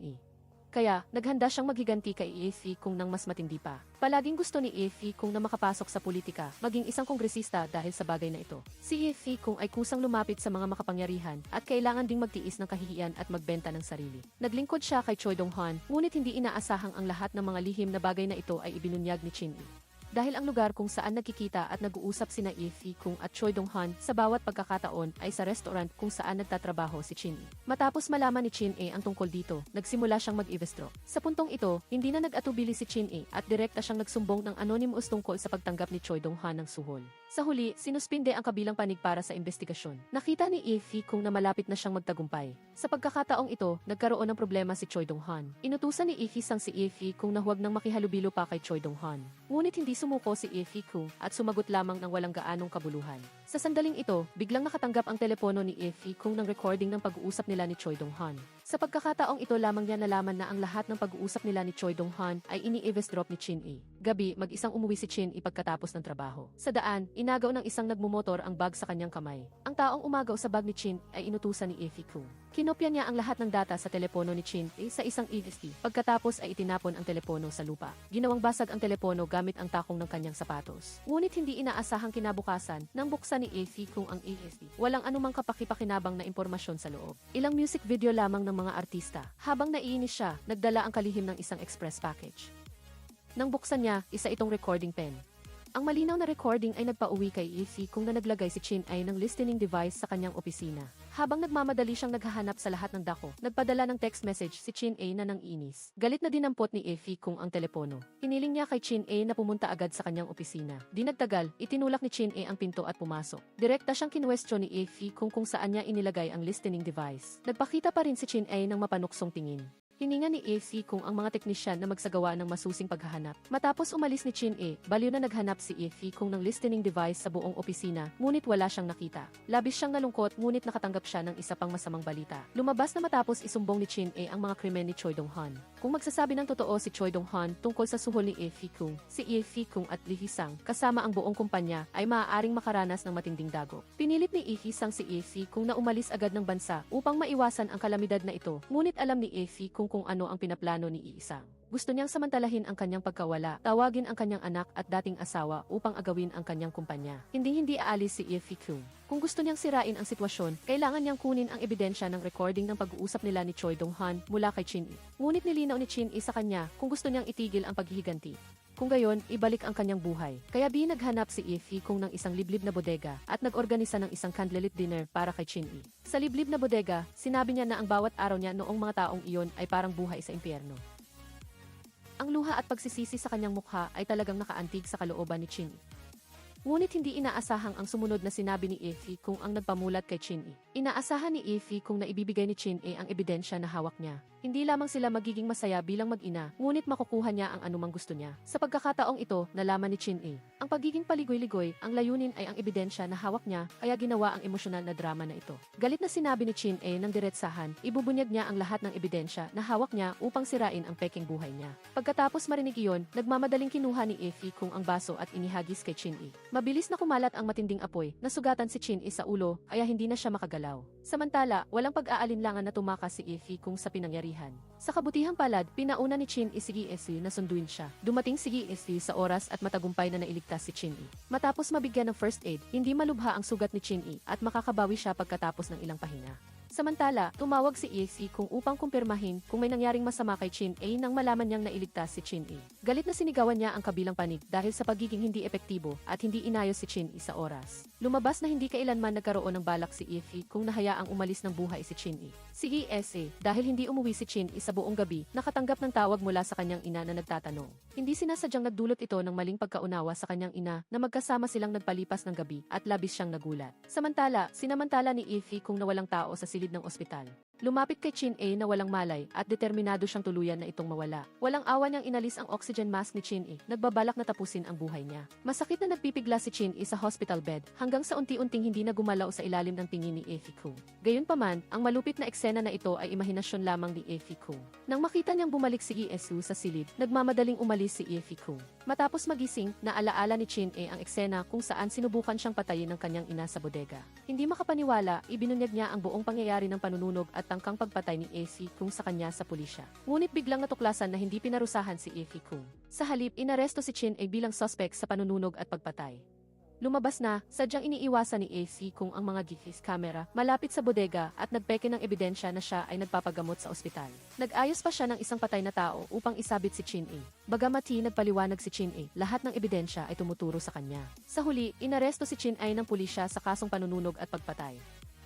Kaya, naghanda siyang maghiganti kay Effie Kung nang mas matindi pa. Palaging gusto ni Effie Kung na makapasok sa politika, maging isang kongresista dahil sa bagay na ito. Si Effie Kung ay kusang lumapit sa mga makapangyarihan at kailangan ding magtiis ng kahihiyan at magbenta ng sarili. Naglingkod siya kay Choi Dong-han, ngunit hindi inaasahang ang lahat ng mga lihim na bagay na ito ay ibinunyag ni Chin. Dahil ang lugar kung saan nagkikita at nag-uusap sina Effie Kung at Choi Dong-han sa bawat pagkakataon ay sa restaurant kung saan nagtatrabaho si Chin. Matapos malaman ni Chin ang tungkol dito, nagsimula siyang mag-eavesdrop. Sa puntong ito, hindi na nag-atubili si Chin at direkta siyang nagsumbong ng anonymous tungkol sa pagtanggap ni Choi Dong-han ng suhol. Sa huli, sinuspinde ang kabilang panig para sa investigasyon. Nakita ni Effie Kung na malapit na siyang magtagumpay. Sa pagkakataong ito, nagkaroon ng problema si Choi Dong-han. Inutusan ni Effie sang si Effie Kung na huwag nang makihalubilo pa kay Choi Dong-han. Ngunit hindi sumuko si Ify Kung at sumagot lamang ng walang gaanong kabuluhan. Sa sandaling ito, biglang nakatanggap ang telepono ni Ify Kung ng recording ng pag-uusap nila ni Choi Dong-han. Sa pagkakataong ito lamang niya nalaman na ang lahat ng pag-uusap nila ni Choi Dong-han ay ini-eavesdrop ni Chin-e. Gabi, mag-isang umuwi si Chin-e pagkatapos ng trabaho. Sa daan, inagaw ng isang nagmumotor ang bag sa kanyang kamay. Ang taong umagaw sa bag ni Chin ay inutusan ni Ify Kung. Kinopya niya ang lahat ng data sa telepono ni Chin-e sa isang ESP. Pagkatapos ay itinapon ang telepono sa lupa. Ginawang basag ang telepono gamit ang takong ng kanyang sapatos. Ngunit hindi inaasahang kinabukasan nang buksan ni Ify Kung ang ESP. Walang anumang kapaki-pakinabang na impormasyon sa loob. Ilang music video lamang ng mga artista. Habang naiinis siya, nagdala ang kalihim ng isang express package. Nang buksan niya, isa itong recording pen. Ang malinaw na recording ay nagpauwi kay Ify Kung na naglagay si Chin-e ng listening device sa kanyang opisina. Habang nagmamadali siyang naghahanap sa lahat ng dako, nagpadala ng text message si Chin-e na nang inis. Galit na dinampot ni Ify Kung ang telepono. Hiniling niya kay Chin-e na pumunta agad sa kanyang opisina. Di nagtagal, itinulak ni Chin-e ang pinto at pumasok. Direkta siyang kinwestiyon ni Ify Kung saan niya inilagay ang listening device. Nagpakita pa rin si Chin-e ng mapanuksong tingin. Hininga ni Ify Kung ang mga teknisyan na magsagawa ng masusing paghahanap. Matapos umalis ni Chin-e, baliw na naghanap si Ify Kung ng listening device sa buong opisina, ngunit wala siyang nakita. Labis siyang nalungkot ngunit nakatanggap siya ng isa pang masamang balita. Lumabas na matapos isumbong ni Chin-e ang mga krimen ni Choi Dong-han. Kung magsasabi ng totoo si Choi Dong-han tungkol sa suhol ni Ify Kung, si Ify Kung at Lee Hee-sang, kasama ang buong kumpanya, ay maaaring makaranas ng matinding dagok. Pinilit ni Lee Hee-sang si Ify Kung na umalis agad ng bansa upang maiwasan ang kalamidad na ito, ngunit alam ni Ify Kung ano ang pinaplano ni Lee-sang. Gusto niyang samantalahin ang kanyang pagkawala, tawagin ang kanyang anak at dating asawa upang agawin ang kanyang kumpanya. Hindi aalis si Ify Kung. Kung gusto niyang sirain ang sitwasyon, kailangan niyang kunin ang ebidensya ng recording ng pag-uusap nila ni Choi Dong-han mula kay Chin-e. Ngunit nilinaw ni Chin-e sa kanya kung gusto niyang itigil ang paghihiganti. Kung gayon, ibalik ang kanyang buhay. Kaya naghanap si Ify Kung ng isang liblib na bodega at nag-organisa ng isang candlelit dinner para kay Chin-e. Sa liblib na bodega, sinabi niya na ang bawat araw niya noong mga taong iyon ay parang buhay sa impyerno. Ang luha at pagsisisi sa kanyang mukha ay talagang nakaantig sa kalooban ni Chin-e. Ngunit hindi inaasahang ang sumunod na sinabi ni Ify Kung ang nagpamulat kay Chin-e. Inaasahan ni Ify Kung na ibibigay ni Chin-e ang ebidensya na hawak niya. Hindi lamang sila magiging masaya bilang mag-ina, ngunit makukuha niya ang anumang gusto niya. Sa pagkakataong ito, nalaman ni Chin-e. Ang pagiging paligoy-ligoy, ang layunin ay ang ebidensya na hawak niya, kaya ginawa ang emosyonal na drama na ito. Galit na sinabi ni Chin-e ng diretsahan, ibubunyag niya ang lahat ng ebidensya na hawak niya upang sirain ang peking buhay niya. Pagkatapos marinig iyon, nagmamadaling kinuha ni Ify Kung ang baso at inihagis kay Chin-e. Mabilis na kumalat ang matinding apoy, nasugatan si Chin-e sa ulo, kaya hindi na siya makagalaw. Samantala, walang pag-aalinlangan na tumakas si Ify Kung sa pinangyarihan. Sa kabutihang palad, pinauna ni Chin-e si Gi-se na sunduin siya. Dumating si Gi-se sa oras at matagumpay na nailigtas si Chin-e. Matapos mabigyan ng first aid, hindi malubha ang sugat ni Chin-e at makakabawi siya pagkatapos ng ilang pahinga. Samantala, tumawag si Ify Kung upang kumpirmahin kung may nangyaring masama kay Chin-e nang malaman niyang nailigtas si Chin-e. Galit na sinigawan niya ang kabilang panig dahil sa pagiging hindi epektibo at hindi inayos si Chin-e sa oras. Lumabas na hindi kailanman nagkaroon ng balak si Ify Kung na hayaang umalis ng buhay si Chin-e. Si Gi-se, dahil hindi umuwi si Chin-e sa buong gabi, nakatanggap ng tawag mula sa kanyang ina na nagtatanong. Hindi sinasadyang nagdulot ito ng maling pagkaunawa sa kanyang ina na magkasama silang nagpalipas ng gabi at labis siyang nagulat. Sinamantala ni Ify Kung na walang tao sa silid ng ospital. Lumapit kay Chin-e na walang malay at determinado siyang tuluyan na itong mawala. Walang awa niyang inalis ang oxygen mask ni Chin-e, nagbabalak na tapusin ang buhay niya. Masakit na nagpipigla si Chin-e sa hospital bed hanggang sa unti-unting hindi na gumalaw sa ilalim ng tingin ni Ify Kung. Gayunpaman, ang malupit na eksena na ito ay imahinasyon lamang ni Ify Kung. Nang makita niyang bumalik si Gi-se sa silid, nagmamadaling umalis si Ify Kung. Matapos magising, naalaala ni Chin-e ang eksena kung saan sinubukan siyang patayin ng kanyang ina sa bodega. Hindi makapaniwala, ibinunyag niya ang buong pangyayari ng panununog at tangkang pagpatay ni Ify Kung sa kanya sa pulisya. Ngunit biglang natuklasan na hindi pinarusahan si Ify Kung. Sa halip, inaresto si Chin-e bilang suspect sa panununog at pagpatay. Lumabas na, sadyang iniiwasan ni Ify Kung ang mga GFS camera malapit sa bodega at nagpeke ng ebidensya na siya ay nagpapagamot sa ospital. Nag-ayos pa siya ng isang patay na tao upang isabit si Chin-e. Bagamat nagpaliwanag si Chin-e, lahat ng ebidensya ay tumuturo sa kanya. Sa huli, inaresto si Chin-e ng pulisya sa kasong panununog at pagpatay.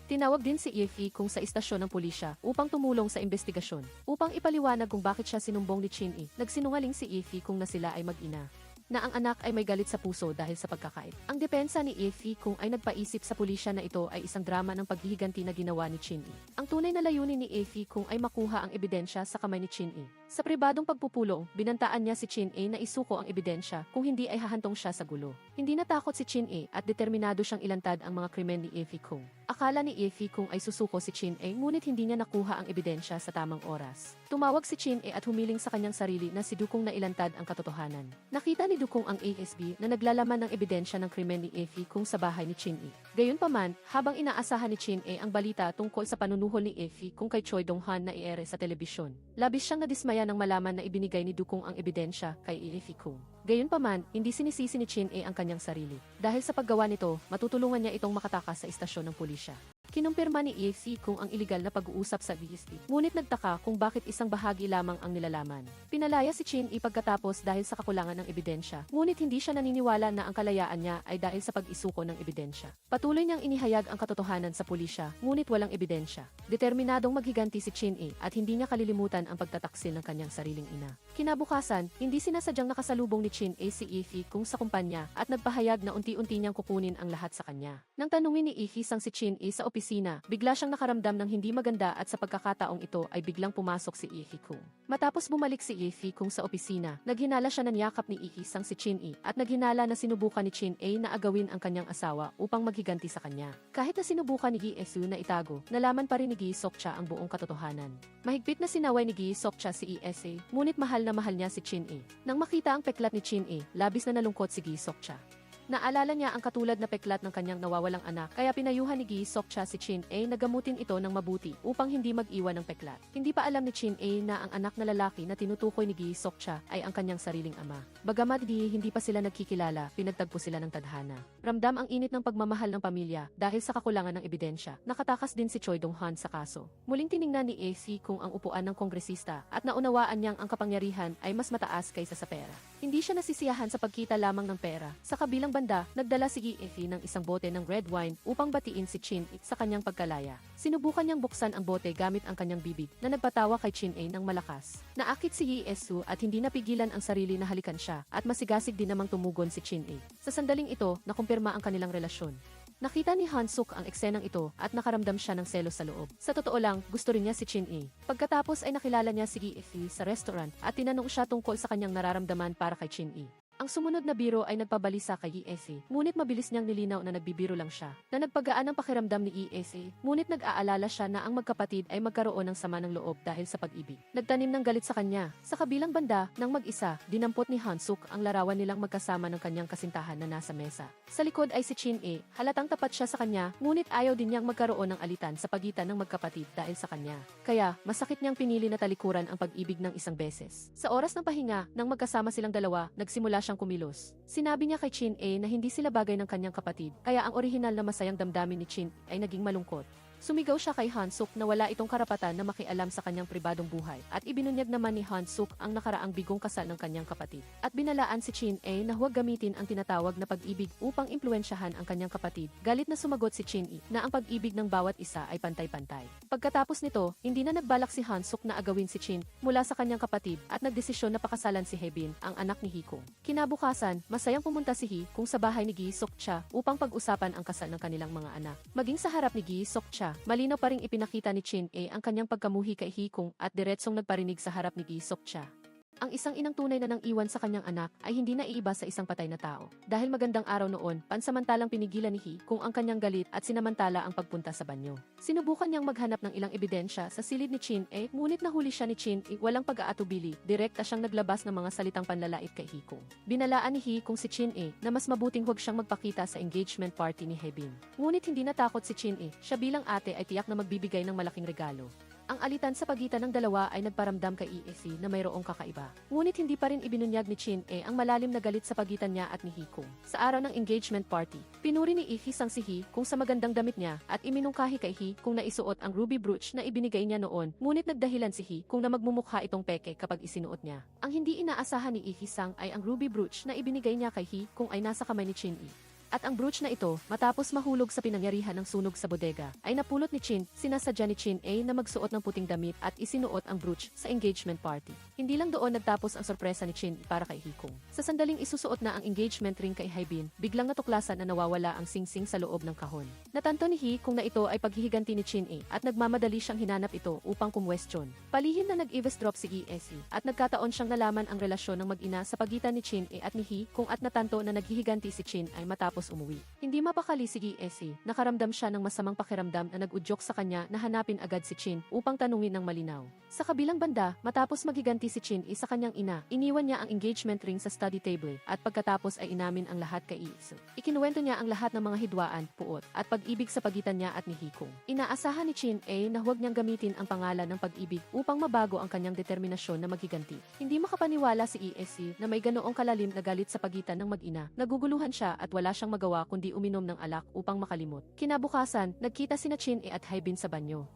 Tinawag din si Ify Kung sa istasyon ng pulisya upang tumulong sa investigasyon. Upang ipaliwanag kung bakit siya sinumbong ni Chin-e, nagsinungaling si Ify Kung na sila ay mag-ina. na ang anak ay may galit sa puso dahil sa pagkakait. Ang depensa ni Effie Kung ay nagpaisip sa pulisya na ito ay isang drama ng paghihiganti na ginawa ni Chin-e. Ang tunay na layunin ni Effie Kung ay makuha ang ebidensya sa kamay ni Chin-e. Sa pribadong pagpupulong, binantaan niya si Chin-e na isuko ang ebidensya kung hindi ay hahantong siya sa gulo. Hindi natakot si Chin-e at determinado siyang ilantad ang mga krimen ni Effie Kung. Akala ni Effie Kung ay susuko si Chin-e ngunit hindi niya nakuha ang ebidensya sa tamang oras. Tumawag si Chin-e at humiling sa kanyang sarili na si Dukong na ilantad ang katotohanan. Nakita ni Dukong ang ASB na naglalaman ng ebidensya ng krimen ni Effie Kung sa bahay ni Chin-e. Gayunpaman, habang inaasahan ni Chin-e ang balita tungkol sa panunuhol ni Effie Kung kay Choi Dong-han na iere sa telebisyon, labis siyang nadismaya nang malaman na ibinigay ni Dukong ang ebidensya kay Effie Kung. Gayunpaman, hindi sinisisi ni Chin-e ang kanyang sarili. Dahil sa paggawa nito, matutulungan niya itong makatakas sa istasyon ng pulisya. Kinumpirma ni Effie Kung ang iligal na pag-uusap sa VSD. Ngunit nagtaka kung bakit isang bahagi lamang ang nilalaman. Pinalaya si Chin-e pagkatapos dahil sa kakulangan ng ebidensya. Ngunit hindi siya naniniwala na ang kalayaan niya ay dahil sa pag-isuko ng ebidensya. Patuloy niyang inihayag ang katotohanan sa pulisya, ngunit walang ebidensya. Determinadong maghiganti si Chin-e at hindi niya kalilimutan ang pagtataksil ng kanyang sariling ina. Kinabukasan, hindi sinasadyang nakasalubong ni Chin-e si Effie Kung sa kumpanya at nagpahayag na unti-unti niyang kukunin ang lahat sa kanya. Nang tanungin ni Effie sang si Chin-e sa opisina, bigla siyang nakaramdam ng hindi maganda at sa pagkakataong ito ay biglang pumasok si Effie Kung. Matapos bumalik si Effie Kung sa opisina, naghinala siya ng yakap ni Effie sang si Chin-e at naghinala na sinubukan ni Chin-e na agawin ang kanyang asawa upang maghiganti sa kanya. Kahit na sinubukan ni Gi-esu na itago, nalaman pa rin ni Gi-sok-cha ang buong katotohanan. Mahigpit na sinaway ni Gi-sok-cha si Esa, ngunit mahal na mahal niya si Chin-e. Nang makita ang peklat ni Chin-e, labis na nalungkot si Gi-sok-cha. Naalala niya ang katulad na peklat ng kanyang nawawalang anak, kaya pinayuhan ni Gi-sok-cha si Chin-e na gamutin ito ng mabuti upang hindi mag-iwan ng peklat. Hindi pa alam ni Chin-e na ang anak na lalaki na tinutukoy ni Gi-sok-cha ay ang kanyang sariling ama. Bagamat hindi pa sila nagkikilala, pinagtagpo sila ng tadhana. Ramdam ang init ng pagmamahal ng pamilya dahil sa kakulangan ng ebidensya. Nakatakas din si Choi Dong-han sa kaso. Muling tiningnan ni Effie Kung ang upuan ng kongresista at naunawaan niyang ang kapangyarihan ay mas mataas kaysa sa pera. Hindi siya nasisiyahan sa pagkita lamang ng pera. Sa kabilang banda, nagdala si Gi-efi ng isang bote ng red wine upang batiin si Chin-e sa kanyang pagkalaya. Sinubukan niyang buksan ang bote gamit ang kanyang bibig na nagpatawa kay Chin-e ng malakas. Naakit si Gi-esu at hindi napigilan ang sarili na halikan siya at masigasig din namang tumugon si Chin-e. Sa sandaling ito, nakumpirma ang kanilang relasyon. Nakita ni Han-suk ang eksenang ito at nakaramdam siya ng selos sa loob. Sa totoo lang, gusto rin niya si Chin-e. Pagkatapos ay nakilala niya si Gi-efi sa restaurant at tinanong siya tungkol sa kanyang nararamdaman para kay Chin-e. Ang sumunod na biro ay nagpabalisa kay Gi-efi, ngunit mabilis niyang nilinaw na nagbibiro lang siya. Na nagpagaan ang pakiramdam ni Gi-efi, ngunit nag-aalala siya na ang magkapatid ay magkaroon ng sama ng loob dahil sa pag-ibig. Nagtanim ng galit sa kanya. Sa kabilang banda, nang mag-isa, dinampot ni Han-suk ang larawan nilang magkasama ng kanyang kasintahan na nasa mesa. Sa likod ay si Chin-e, halatang tapat siya sa kanya, ngunit ayaw din niyang magkaroon ng alitan sa pagitan ng magkapatid dahil sa kanya. Kaya, masakit niyang pinili na talikuran ang pag-ibig ng isang beses. Sa oras ng pahinga, nang magkasama silang dalawa, nagsimula siyang kumilos. Sinabi niya kay Chin-e na hindi sila bagay ng kanyang kapatid, kaya ang orihinal na masayang damdamin ni Chin ay naging malungkot. Sumigaw siya kay Han-suk na wala itong karapatan na makialam sa kanyang pribadong buhay at ibinunyag naman ni Han-suk ang nakaraang bigong kasal ng kanyang kapatid. At binalaan si Chin-e na huwag gamitin ang tinatawag na pag-ibig upang impluwensyahan ang kanyang kapatid. Galit na sumagot si Chin-e na ang pag-ibig ng bawat isa ay pantay-pantay. Pagkatapos nito, hindi na nagbalak si Han-suk na agawin si Chin mula sa kanyang kapatid at nagdesisyon na pakasalan si Haebin, ang anak ni Hee-kung. Kinabukasan, masayang pumunta si Hee-kung sa bahay ni Gi-sok-cha upang pag-usapan ang kasal ng kanilang mga anak. Maging sa harap ni Gi-sok-cha, malinaw pa ring ipinakita ni Chin-e ang kanyang pagkamuhi kay Hee-kung at diretsong nagparinig sa harap ni Gi-sok-cha. Ang isang inang tunay na nang iwan sa kanyang anak ay hindi naiiba sa isang patay na tao. Dahil magandang araw noon, pansamantalang pinigilan ni Hee-kung ang kanyang galit at sinamantala ang pagpunta sa banyo. Sinubukan niyang maghanap ng ilang ebidensya sa silid ni Chin-e, ngunit nahuli siya ni Chin-e, walang pag-aatubili, direkta siyang naglabas ng mga salitang panlalait kay Hee-kung. Binalaan ni Hee-kung si Chin-e na mas mabuting huwag siyang magpakita sa engagement party ni Haebin. Ngunit hindi natakot si Chin-e, siya bilang ate ay tiyak na magbibigay ng malaking regalo. Ang alitan sa pagitan ng dalawa ay nagparamdam kay Effie na mayroong kakaiba. Ngunit hindi pa rin ibinunyag ni Chin-e ang malalim na galit sa pagitan niya at ni Hee-kung. Sa araw ng engagement party, pinuri ni Effie sang si Hee-kung sa magandang damit niya at iminungkahi kay Hee-kung na isuot ang ruby brooch na ibinigay niya noon, ngunit nagdahilan si Hee-kung na magmumukha itong peke kapag isinuot niya. Ang hindi inaasahan ni Effie sang ay ang ruby brooch na ibinigay niya kay Hee-kung ay nasa kamay ni Chin-e. At ang brooch na ito, matapos mahulog sa pinangyarihan ng sunog sa bodega, ay napulot ni Chin, sinasadya ni Chin A na magsuot ng puting damit at isinuot ang brooch sa engagement party. Hindi lang doon nagtapos ang sorpresa ni Chin para kay Hee Kung. Sa sandaling isusuot na ang engagement ring kay Haibin, biglang natuklasan na nawawala ang singsing sa loob ng kahon. Natanto ni Hee Kung na ito ay paghihiganti ni Chin A at nagmamadali siyang hinanap ito upang kumwestiyon. Palihim na nag-eavesdrop si ESE at nagkataon siyang nalaman ang relasyon ng mag-ina sa pagitan ni Chin A at ni Hee Kung at natanto na naghihiganti si Chin ay matapos umuwi. Hindi mapakali si ESE, nakaramdam siya ng masamang pakiramdam na nag-udyok sa kanya na hanapin agad si Chin upang tanungin ng malinaw. Sa kabilang banda, matapos maghiganti si Chin A sa kanyang ina, iniwan niya ang engagement ring sa study table at pagkatapos ay inamin ang lahat kay ESE. Ikinuwento niya ang lahat ng mga hidwaan, puot, at pag-ibig sa pagitan niya at ni Hee Kung. Inaasahan ni Chin A na huwag niyang gamitin ang pangalan ng pag-ibig upang mabago ang kanyang determinasyon na maghiganti. Hindi makapaniwala si ESE na may ganoong kalalim na galit sa pagitan ng mag-ina. Naguguluhan siya at wala siyang magawa kundi uminom ng alak upang makalimot. Kinabukasan, nagkita sina Chin A at Haibin sa banyo.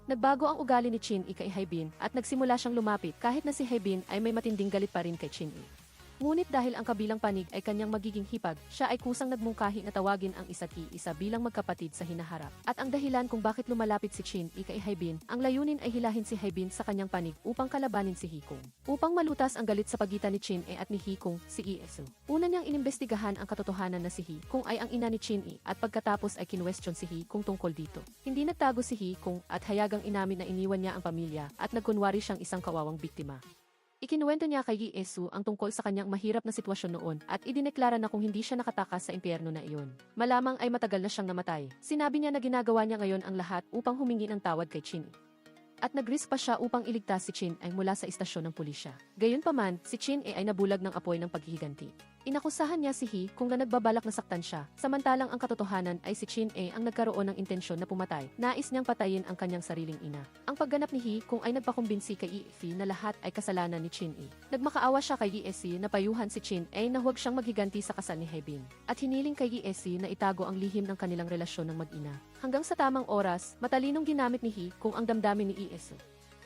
Nagbago ang ugali ni Chin A kay Haibin at nagsimula siyang lumapit kahit na si Haibin ay may matinding galit pa rin kay Chin A. Ngunit dahil ang kabilang panig ay kanyang magiging hipag, siya ay kusang nagmungkahi na tawagin ang isa't isa bilang magkapatid sa hinaharap. At ang dahilan kung bakit lumalapit si Chin A kay Haibin, ang layunin ay hilahin si Haibin sa kanyang panig upang kalabanin si Hee Kung. Upang malutas ang galit sa pagitan ni Chin A at ni Hee Kung, si ESE. Una niyang inimbestigahan ang katotohanan na si Hee Kung ay ang ina ni Chin A at pagkatapos ay kinwestiyon si Hee Kung tungkol dito. Hindi nagtago si Hee Kung at hayagang inamin na iniwan niya ang pamilya at nagkunwari siyang isang kawawang biktima. Ikinuwento niya kay Yesu ang tungkol sa kanyang mahirap na sitwasyon noon at idineklara na kung hindi siya nakatakas sa impyerno na iyon, malamang ay matagal na siyang namatay. Sinabi niya na ginagawa niya ngayon ang lahat upang humingi ng tawad kay Chin. At nag-risk pa siya upang iligtas si Chin ay mula sa istasyon ng pulisya. Gayunpaman, si Chin ay nabulag ng apoy ng paghihiganti. Inakusahan niya si Hee Kung na nagbabalak na saktan siya, samantalang ang katotohanan ay si Chin A ang nagkaroon ng intensyon na pumatay. Nais niyang patayin ang kanyang sariling ina. Ang pagganap ni Hee Kung ay nagpakumbinsi kay ESE na lahat ay kasalanan ni Chin A. Nagmakaawa siya kay ESE na payuhan si Chin A na huwag siyang maghiganti sa kasal ni Haibin. At hiniling kay ESE na itago ang lihim ng kanilang relasyon ng mag-ina. Hanggang sa tamang oras, matalinong ginamit ni Hee Kung ang damdamin ni ESE.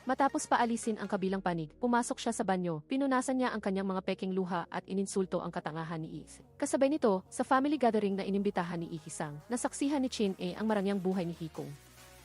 Matapos paalisin ang kabilang panig, pumasok siya sa banyo, pinunasan niya ang kanyang mga peking luha at ininsulto ang katangahan ni ESE. Kasabay nito, sa family gathering na inimbitahan ni Ihisang, nasaksihan ni Chin A ang marangyang buhay ni Hee Kung.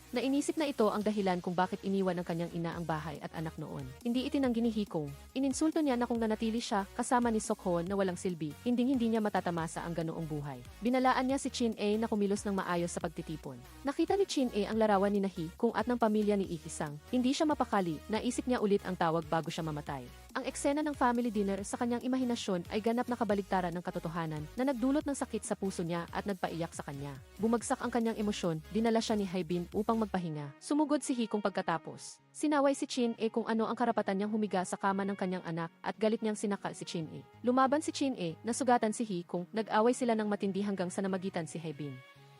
Nainisip na ito ang dahilan kung bakit iniwan ng kanyang ina ang bahay at anak noon. Hindi itinanggi ni Hee Kung. Ininsulto niya na kung nanatili siya kasama ni Sok-hoon na walang silbi, hindi niya matatamasa ang ganoong buhay. Binalaan niya si Chin A na kumilos ng maayos sa pagtitipon. Nakita ni Chin A ang larawan ni Hee Kung at ng pamilya ni Ihisang. Hindi siya mapakali, naisip niya ulit ang tawag bago siya mamatay. Ang eksena ng family dinner sa kanyang imahinasyon ay ganap na kabaligtaran ng katotohanan na nagdulot ng sakit sa puso niya at nagpaiyak sa kanya. Bumagsak ang kanyang emosyon, dinala siya ni Haibin upang magpahinga. Sumugod si Hee Kung pagkatapos. Sinaway si Chin A kung ano ang karapatan niyang humiga sa kama ng kanyang anak at galit niyang sinakal si Chin A. Lumaban si Chin A, nasugatan si Hee Kung, nag-away sila ng matindi hanggang sa namagitan si Haibin.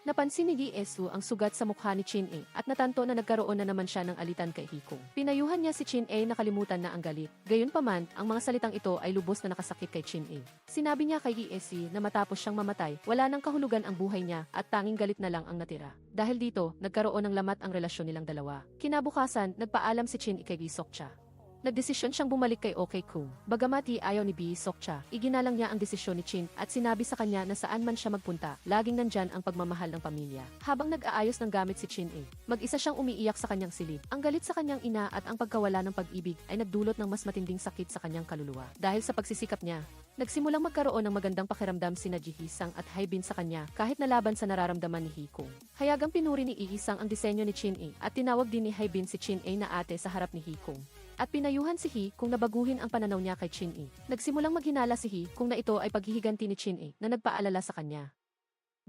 Napansin ni Yesu ang sugat sa mukha ni Chin A at natanto na nagkaroon na naman siya ng alitan kay Hee Kung. Pinayuhan niya si Chin A na kalimutan na ang galit. Gayunpaman, ang mga salitang ito ay lubos na nakasakit kay Chin A. Sinabi niya kay Yesu na matapos siyang mamatay, wala nang kahulugan ang buhay niya at tanging galit na lang ang natira. Dahil dito, nagkaroon ng lamat ang relasyon nilang dalawa. Kinabukasan, nagpaalam si Chin A kay Lee Sok-cha. Nagdesisyon siyang bumalik kay OK Kung. Bagamat ayaw ni Lee Sok-cha, iginalang niya ang desisyon ni Chin at sinabi sa kanya na saan man siya magpunta, laging nandyan ang pagmamahal ng pamilya. Habang nag-aayos ng gamit si Chin A, mag-isa siyang umiiyak sa kanyang silid. Ang galit sa kanyang ina at ang pagkawala ng pag-ibig ay nagdulot ng mas matinding sakit sa kanyang kaluluwa. Dahil sa pagsisikap niya, nagsimulang magkaroon ng magandang pakiramdam sina Ji-hisang at Haibin sa kanya kahit nalaban sa nararamdaman ni Hee Kung. Hayagang pinuri ni Ihisang ang disenyo ni Chin A at tinawag din ni Haibin si Chin A na ate sa harap ni Hee Kung. At pinayuhan si Hee Kung na baguhin ang pananaw niya kay Chin A. Nagsimulang maghinala si Hee Kung na ito ay paghihiganti ni Chin A na nagpaalala sa kanya.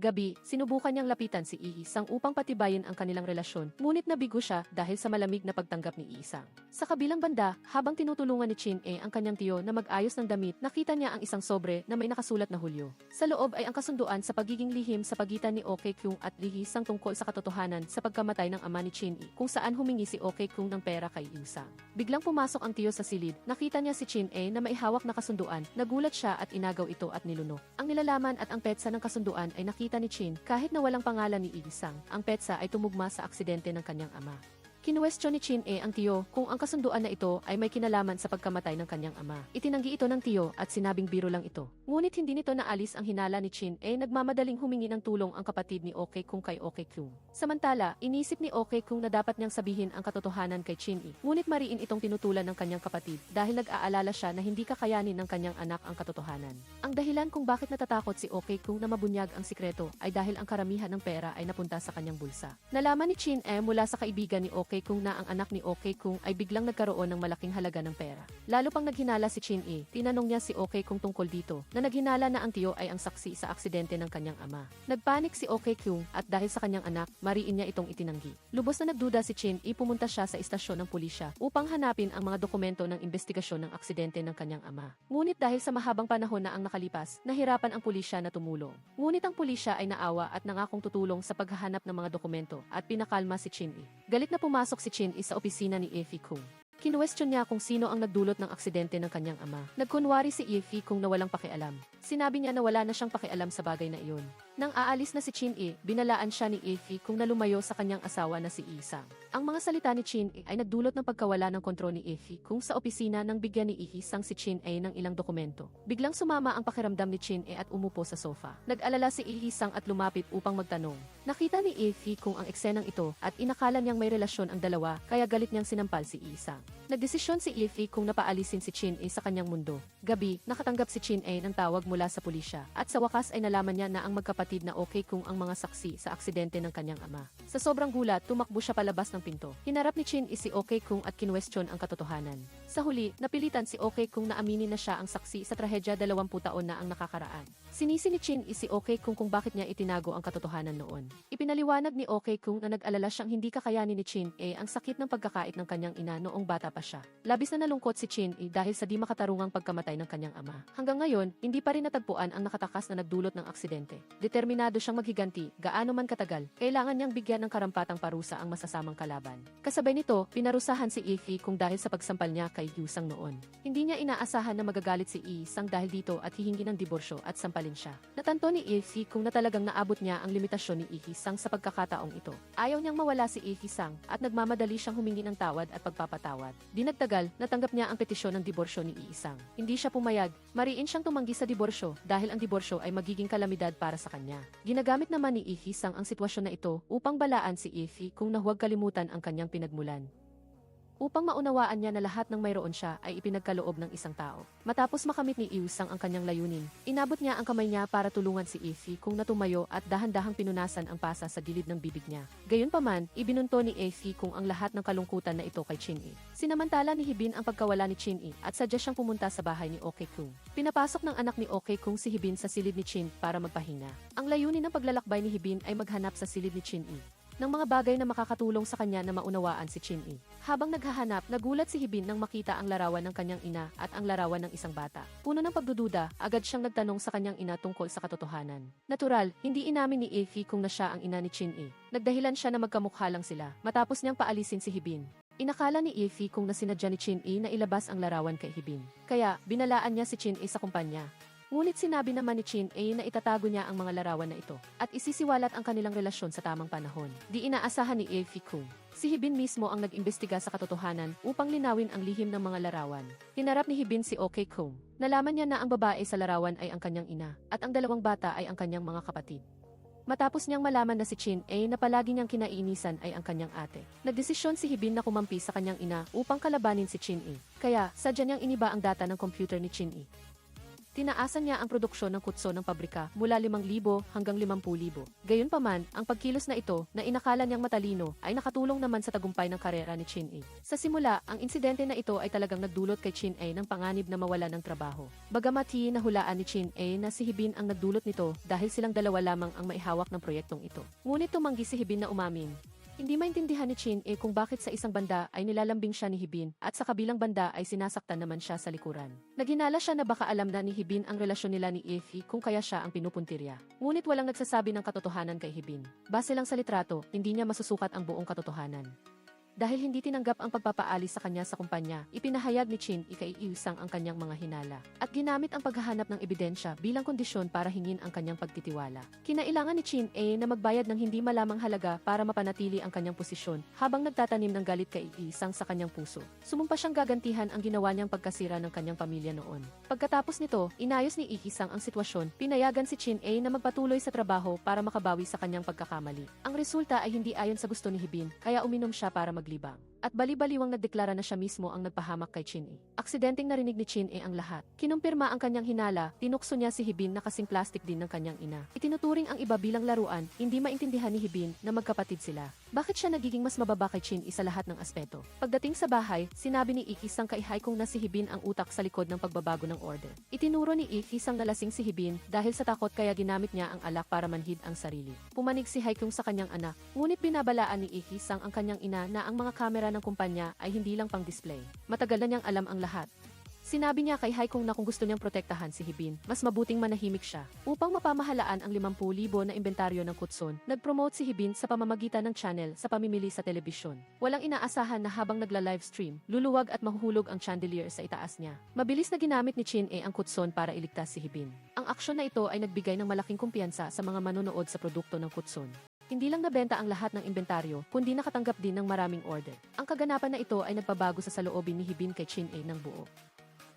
Gabi, sinubukan niyang lapitan si Ihisang upang patibayin ang kanilang relasyon, ngunit nabigo siya dahil sa malamig na pagtanggap ni Ihisang. Sa kabilang banda, habang tinutulungan ni Chin A ang kanyang tiyo na mag-ayos ng damit, nakita niya ang isang sobre na may nakasulat na Hulyo. Sa loob ay ang kasunduan sa pagiging lihim sa pagitan ni OK Kung at Ihisang tungkol sa katotohanan sa pagkamatay ng ama ni Chin A, kung saan humingi si OK Kung ng pera kay Ihisang. Biglang pumasok ang tiyo sa silid, nakita niya si Chin A na may hawak na kasunduan, nagulat siya at inagaw ito at nilunok. Ang nilalaman at ang petsa ng kasunduan ay nakita ni Chin, kahit na walang pangalan ni Ihisang, ang petsa ay tumugma sa aksidente ng kanyang ama. Kinuwestiyon ni Chin ang tiyo kung ang kasunduan na ito ay may kinalaman sa pagkamatay ng kanyang ama. Itinanggi ito ng tiyo at sinabing biro lang ito. Ngunit hindi nito naalis ang hinala ni Chin nagmamadaling humingi ng tulong ang kapatid ni Okay Kung kay Okay Kung. Samantala, inisip ni Okay Kung na dapat niyang sabihin ang katotohanan kay Chin Ngunit mariin itong tinutulan ng kanyang kapatid dahil nag-aalala siya na hindi kakayanin ng kanyang anak ang katotohanan. Ang dahilan kung bakit natatakot si Okay Kung na mabunyag ang sikreto ay dahil ang karamihan ng pera ay napunta sa kanyang bulsa. Nalaman ni Chin mula sa kaibigan ni Okay Kung na ang anak ni Okay Kung ay biglang nagkaroon ng malaking halaga ng pera. Lalo pang naghinala si Chin tinanong niya si Okay Kung tungkol dito na naghinala na ang tiyo ay ang saksi sa aksidente ng kanyang ama. Nagpanik si Okay Kung at dahil sa kanyang anak, mariin niya itong itinanggi. Lubos na nagduda si Chin pumunta siya sa istasyon ng pulisya upang hanapin ang mga dokumento ng investigasyon ng aksidente ng kanyang ama. Ngunit dahil sa mahabang panahon na ang nakalipas, nahirapan ang pulisya na tumulong. Ngunit ang pulisya ay naawa at nangakong tutulong sa paghahanap ng mga dokumento at pinakalma si Chin Galit na pumasok si Chin sa opisina ni Effie Kung. Kinuwestiyon niya kung sino ang nagdulot ng aksidente ng kanyang ama. Nagkunwari si Effie kung na walang pakialam. Sinabi niya na wala na siyang pakialam sa bagay na iyon. Nang aalis na si Chin binalaan siya ni Effie kung na lumayo sa kanyang asawa na si Isang. Ang mga salita ni Chin ay nagdulot ng pagkawala ng kontrol ni Effie kung sa opisina nang bigyan ni Isang si Chin ng ilang dokumento. Biglang sumama ang pakiramdam ni Chin at umupo sa sofa. Nag-alala si Isang at lumapit upang magtanong. Nakita ni Effie kung ang eksenang ito at inakala niyang may relasyon ang dalawa kaya galit niyang sinampal si Isang. Nagdesisyon si Effie kung napaalisin si Chin sa kanyang mundo. Gabi, nakatanggap si Chin ng tawag mula sa pulisya at sa wakas ay nalaman niya na ang magkapatid na Okay Kung ang mga saksi sa aksidente ng kanyang ama. Sa sobrang gulat, tumakbo siya palabas ng pinto. Hinarap ni Chin si Okay Kung at kinwestiyon ang katotohanan. Sa huli, napilitan si Okay Kung na aminin na siya ang saksi sa trahedya 20 taon na ang nakakaraan. Sinisi ni Chin si Okay Kung bakit niya itinago ang katotohanan noon. Ipinaliwanag ni Okay Kung na nag-alala siyang hindi kakayanin ni Chin ang sakit ng pagkakait ng kanyang ina noong bata pa siya. Labis na nalungkot si Chin dahil sa di makatarungang pagkamatay ng kanyang ama. Hanggang ngayon, hindi pa rin natagpuan ang nakatakas na nagdulot ng aksidente. Determinado siyang maghiganti, gaano man katagal, kailangan niyang bigyan ng karampatang parusa ang masasamang kalaban. Kasabay nito, pinarusahan si Effie kung dahil sa pagsampal niya kay Yusang noon. Hindi niya inaasahan na magagalit si Isang dahil dito at hihingi ng diborsyo at sampalin siya. Natanto ni Effie kung na talagang naabot niya ang limitasyon ni Isang sa pagkakataong ito. Ayaw niyang mawala si Isang at nagmamadali siyang humingi ng tawad at pagpapatawad. Di nagtagal, natanggap niya ang petisyon ng diborsyo ni Isang. Hindi siya pumayag, mariin siyang tumanggi sa diborsyo dahil ang diborsyo ay magiging kalamidad para sa kanya. Ginagamit naman ni Isang ang sitwasyon na ito upang balaan si Effie kung na huwag kalimutan ang kanyang pinagmulan. Upang maunawaan niya na lahat ng mayroon siya ay ipinagkaloob ng isang tao. Matapos makamit ni Isang ang kanyang layunin, inabot niya ang kamay niya para tulungan si Effie kung natumayo at dahan-dahang pinunasan ang pasa sa gilid ng bibig niya. Gayunpaman, ibinunto ni Effie kung ang lahat ng kalungkutan na ito kay Chin Sinamantala ni Hibin ang pagkawala ni Chin at sadya siyang pumunta sa bahay ni Okay Kung. Pinapasok ng anak ni Okay Kung si Hibin sa silid ni Chin para magpahinga. Ang layunin ng paglalakbay ni Hibin ay maghanap sa silid ni Chin ng mga bagay na makakatulong sa kanya na maunawaan si Chin Habang naghahanap, nagulat si Hibin nang makita ang larawan ng kanyang ina at ang larawan ng isang bata. Puno ng pagdududa, agad siyang nagtanong sa kanyang ina tungkol sa katotohanan. Natural, hindi inamin ni Effie kung na siya ang ina ni Chin Nagdahilan siya na magkamukha lang sila, matapos niyang paalisin si Hibin. Inakala ni Effie kung na sinadya ni Chin na ilabas ang larawan kay Hibin. Kaya, binalaan niya si Chin sa kumpanya. Ngunit sinabi naman ni Chin na itatago niya ang mga larawan na ito at isisiwalat ang kanilang relasyon sa tamang panahon. Di inaasahan ni Effie Kung. Si Hibin mismo ang nag-imbestiga sa katotohanan upang linawin ang lihim ng mga larawan. Hinarap ni Hibin si Okay Kung. Nalaman niya na ang babae sa larawan ay ang kanyang ina at ang dalawang bata ay ang kanyang mga kapatid. Matapos niyang malaman na si Chin na palagi niyang kinaiinisan ay ang kanyang ate. Nagdesisyon si Hibin na kumampi sa kanyang ina upang kalabanin si Chin Kaya, sadya niyang iniba ang data ng computer ni Chin Tinaasan niya ang produksyon ng kutso ng pabrika mula 5,000 hanggang 50,000. Gayunpaman, ang pagkilos na ito na inakala niyang matalino ay nakatulong naman sa tagumpay ng karera ni Chin Sa simula, ang insidente na ito ay talagang nagdulot kay Chin ng panganib na mawala ng trabaho. Bagamat nahulaan ni Chin na si Hibin ang nagdulot nito dahil silang dalawa lamang ang maihawak ng proyektong ito. Ngunit tumanggi si Hibin na umamin. Hindi maintindihan ni Chin kung bakit sa isang banda ay nilalambing siya ni Hibin at sa kabilang banda ay sinasaktan naman siya sa likuran. Naghinala siya na baka alam na ni Hibin ang relasyon nila ni Effie kung kaya siya ang pinupuntirya. Ngunit walang nagsasabi ng katotohanan kay Hibin. Base lang sa litrato, hindi niya masusukat ang buong katotohanan. Dahil hindi tinanggap ang pagpapaalis sa kanya sa kumpanya, ipinahayag ni Chin E kay Isang ang kanyang mga hinala at ginamit ang paghahanap ng ebidensya bilang kondisyon para hingin ang kanyang pagtitiwala. Kinailangan ni Chin E na magbayad ng hindi malamang halaga para mapanatili ang kanyang posisyon habang nagtatanim ng galit kay Isang sa kanyang puso. Sumumpa siyang gagantihan ang ginawa niyang pagkasira ng kanyang pamilya noon. Pagkatapos nito, inayos ni Isang ang sitwasyon, pinayagan si Chin E na magpatuloy sa trabaho para makabawi sa kanyang pagkakamali. Ang resulta ay hindi ayon sa gusto ni Hibin, kaya uminom siya para maglibang. At bali-baliwang nagdeklara na siya mismo ang nagpahamak kay Chin E. Aksidenteng narinig ni Chin E ang lahat. Kinumpirma ang kanyang hinala, tinukso niya si Hibin na kasing plastic din ng kanyang ina. Itinuturing ang iba bilang laruan, hindi maintindihan ni Hibin na magkapatid sila. Bakit siya nagiging mas mababa kay Chin E sa lahat ng aspeto? Pagdating sa bahay, sinabi ni Ikisang kay Haikong na si Hibin ang utak sa likod ng pagbabago ng order. Itinuro ni Ikisang na lasing si Hibin dahil sa takot kaya ginamit niya ang alak para manhid ang sarili. Pumanig si Haikong sa kanyang anak, ngunit binabalaan ni Ikisang ang kanyang ina na ang mga kamera ng kumpanya ay hindi lang pang-display. Matagal na niyang alam ang lahat. Sinabi niya kay Haikong na kung gusto niyang protektahan si Hibin, mas mabuting manahimik siya. Upang mapamahalaan ang 50,000 na inventaryo ng Kutson, nag-promote si Hibin sa pamamagitan ng channel sa pamimili sa telebisyon. Walang inaasahan na habang nagla-livestream, luluwag at mahuhulog ang chandelier sa itaas niya. Mabilis na ginamit ni Chin E ang Kutson para iligtas si Hibin. Ang aksyon na ito ay nagbigay ng malaking kumpiyansa sa mga manonood sa produkto ng Kutson. Hindi lang nabenta ang lahat ng inventaryo, kundi nakatanggap din ng maraming order. Ang kaganapan na ito ay nagpabago sa saloobin ni Hibin kay Chin E ng buo.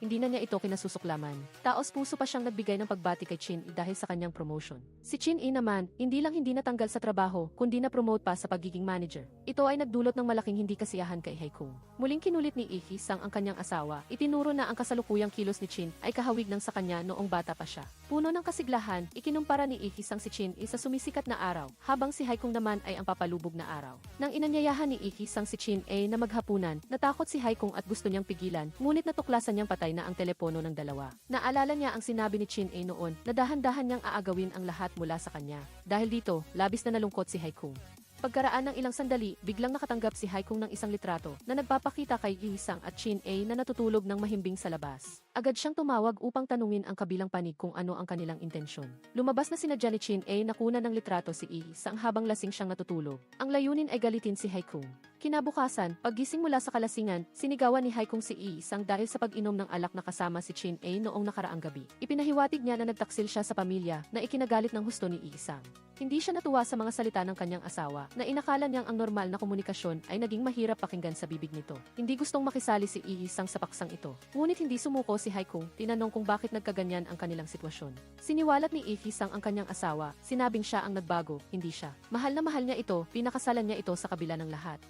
Hindi na niya ito kinasusuklaman. Taos puso pa siyang nagbigay ng pagbati kay Chin E dahil sa kanyang promotion. Si Chin E naman, hindi lang hindi natanggal sa trabaho, kundi na-promote pa sa pagiging manager. Ito ay nagdulot ng malaking hindi kasiyahan kay Haikong. Muling kinulit ni Ikisang ang kanyang asawa, itinuro na ang kasalukuyang kilos ni Chin ay kahawig ng sa kanya noong bata pa siya. Puno ng kasiglahan, ikinumpara ni Ikisang si Chin E sa sumisikat na araw, habang si Haikong naman ay ang papalubog na araw. Nang inanyayahan ni Ikisang si Chin E na maghapunan, natakot si Haikong at gusto niyang pigilan, ngunit natuklasan niyang patay na ang telepono ng dalawa. Naalala niya ang sinabi ni Chin E noon na dahan-dahan niyang aagawin ang lahat mula sa kanya. Dahil dito, labis na nalungkot si Haikong. Pagkaraan ng ilang sandali, biglang nakatanggap si Haikong ng isang litrato na nagpapakita kay Isang at Chin E na natutulog ng mahimbing sa labas. Agad siyang tumawag upang tanungin ang kabilang panig kung ano ang kanilang intensyon. Lumabas na sinadya ni Chin E na kunan ng litrato si Isang habang lasing siyang natutulog. Ang layunin ay galitin si Haikong. Kinabukasan, paggising mula sa kalasingan, sinigawan ni Haikong si Isang dahil sa pag-inom ng alak na kasama si Chin E noong nakaraang gabi. Ipinahiwatig niya na nagtaksil siya sa pamilya na ikinagalit ng husto ni Isang. Hindi siya natuwa sa mga salita ng kanyang asawa na inakala niyang ang normal na komunikasyon ay naging mahirap pakinggan sa bibig nito. Hindi gustong makisali si Isang sa paksang ito. Ngunit hindi sumuko si Haikong, tinanong kung bakit nagkaganyan ang kanilang sitwasyon. Siniwalat ni Isang ang kanyang asawa, sinabing siya ang nagbago, hindi siya. Mahal na mahal niya ito, pinakasalan niya ito sa kabila ng lahat.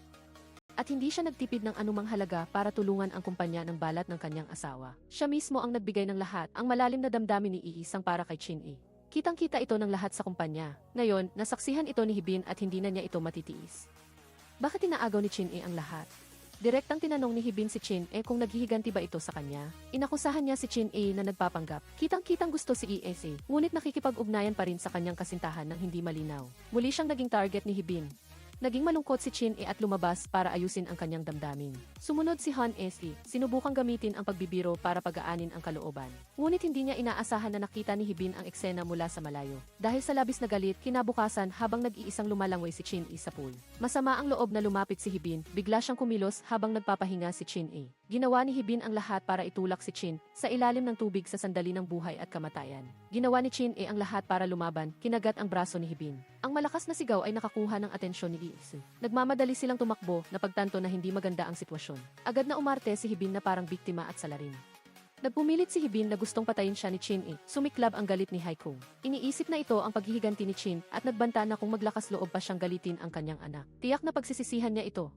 At hindi siya nagtipid ng anumang halaga para tulungan ang kumpanya ng balat ng kanyang asawa. Siya mismo ang nagbigay ng lahat, ang malalim na damdamin ni Isang para kay Chin E. Kitang-kita ito ng lahat sa kumpanya. Ngayon, nasaksihan ito ni Hibin at hindi na niya ito matitiis. Bakit inaagaw ni Chin E ang lahat? Direktang tinanong ni Hibin si Chin E kung naghihiganti ba ito sa kanya. Inakusahan niya si Chin E na nagpapanggap. Kitang-kitang gusto si ESA, ngunit nakikipag-ugnayan pa rin sa kanyang kasintahan ng hindi malinaw. Muli siyang naging target ni Hibin. Naging malungkot si Chin E at lumabas para ayusin ang kanyang damdamin. Sumunod si Han Esli, sinubukang gamitin ang pagbibiro para pagaanin ang kalooban. Ngunit hindi niya inaasahan na nakita ni Hibin ang eksena mula sa malayo. Dahil sa labis na galit, kinabukasan habang nag-iisang lumalangoy si Chin E sa pool. Masama ang loob na lumapit si Hibin, bigla siyang kumilos habang nagpapahinga si Chin E. Ginawa ni Hibin ang lahat para itulak si Chin sa ilalim ng tubig sa sandali ng buhay at kamatayan. Ginawa ni Chin E ang lahat para lumaban, kinagat ang braso ni Hibin. Ang malakas na sigaw ay nakakuha ng atensyon ni Isay. Nagmamadali silang tumakbo na pagtanto na hindi maganda ang sitwasyon. Agad na umarte si Hibin na parang biktima at salarin. Nagpumilit si Hibin na gustong patayin siya ni Chin E. Sumiklab ang galit ni Haikong. Iniisip na ito ang paghihiganti ni Chin at nagbanta na kung maglakas loob pa siyang galitin ang kanyang anak. Tiyak na pagsisisihan niya ito.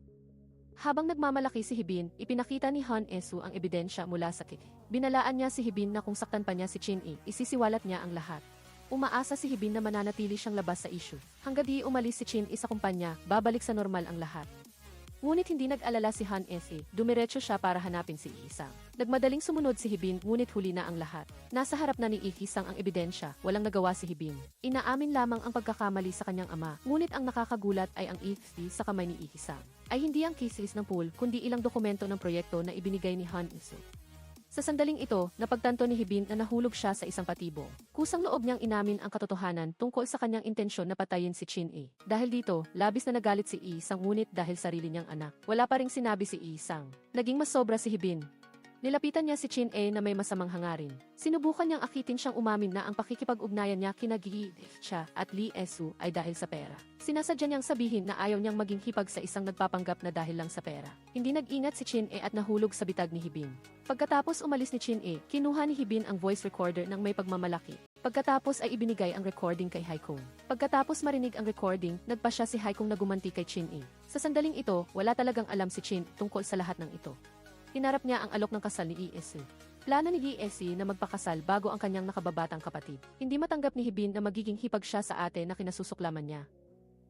Habang nagmamalaki si Hibin, ipinakita ni Han Esu ang ebidensya mula sa kik. Binalaan niya si Hibin na kung saktan pa niya si Chin E, isisiwalat niya ang lahat. Umaasa si Hibin na mananatili siyang labas sa issue. Hanggang di umalis si Chin E sa kumpanya, babalik sa normal ang lahat. Ngunit hindi nag-alala si Han Esli, dumiretso siya para hanapin si Isang. Nagmadaling sumunod si Hibin, ngunit huli na ang lahat. Nasa harap na ni Isang ang ebidensya, walang nagawa si Hibin. Inaamin lamang ang pagkakamali sa kanyang ama, ngunit ang nakakagulat ay ang EFC sa kamay ni Isang. Ay hindi ang kisis ng pool, kundi ilang dokumento ng proyekto na ibinigay ni Han Isu. Sa sandaling ito, napagtanto ni Hibin na nahulog siya sa isang patibo. Kusang loob niyang inamin ang katotohanan tungkol sa kanyang intensyon na patayin si Chin-e. Dahil dito, labis na nagalit si Yi-sang ngunit dahil sarili niyang anak. Wala pa ring sinabi si Yi-sang. Naging mas sobra si Hibin. Nilapitan niya si Chin-e na may masamang hangarin. Sinubukan niyang akitin siyang umamin na ang pakikipag-ugnayan niya kina Gi-siya at Lee Esu ay dahil sa pera. Sinasadya niyang sabihin na ayaw niyang maging hipag sa isang nagpapanggap na dahil lang sa pera. Hindi nag-ingat si Chin-e at nahulog sa bitag ni Hibin. Pagkatapos umalis ni Chin-e, kinuha ni Hibin ang voice recorder ng may pagmamalaki. Pagkatapos ay ibinigay ang recording kay Haikong. Pagkatapos marinig ang recording, nagpa siya si Haikong na gumanti kay Chin-e. Sa sandaling ito, wala talagang alam si Chin tungkol sa lahat ng ito. Hinarap niya ang alok ng kasal ni Iesu. Plano ni Iesu na magpakasal bago ang kanyang nakababatang kapatid. Hindi matanggap ni Hibin na magiging hipag siya sa ate na kinasusuklaman niya.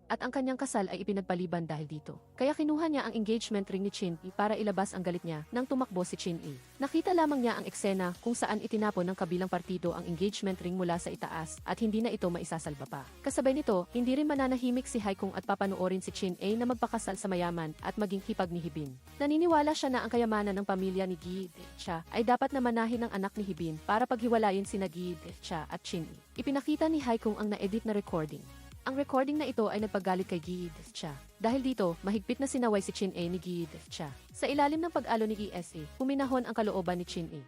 At ang kanyang kasal ay ipinagpaliban dahil dito. Kaya kinuha niya ang engagement ring ni Chin-e para ilabas ang galit niya nang tumakbo si Chin-e. Nakita lamang niya ang eksena kung saan itinapon ng kabilang partido ang engagement ring mula sa itaas at hindi na ito maisasalba pa. Kasabay nito, hindi rin mananahimik si Haikong at papanoorin si Chin-e na magpakasal sa mayaman at maging hipag ni Hibin. Naniniwala siya na ang kayamanan ng pamilya ni Gi-siya ay dapat na manahin ng anak ni Hibin para paghiwalayin sina Gi-siya at Chin-e. Ipinakita ni Haikong ang na-edit na recording. Ang recording na ito ay nagpagalit kay Gi-siya. Dahil dito, mahigpit na sinaway si Chin-e ni Gi-siya. Sa ilalim ng pag-alo ni Esa, huminahon ang kalooban ni Chin-e.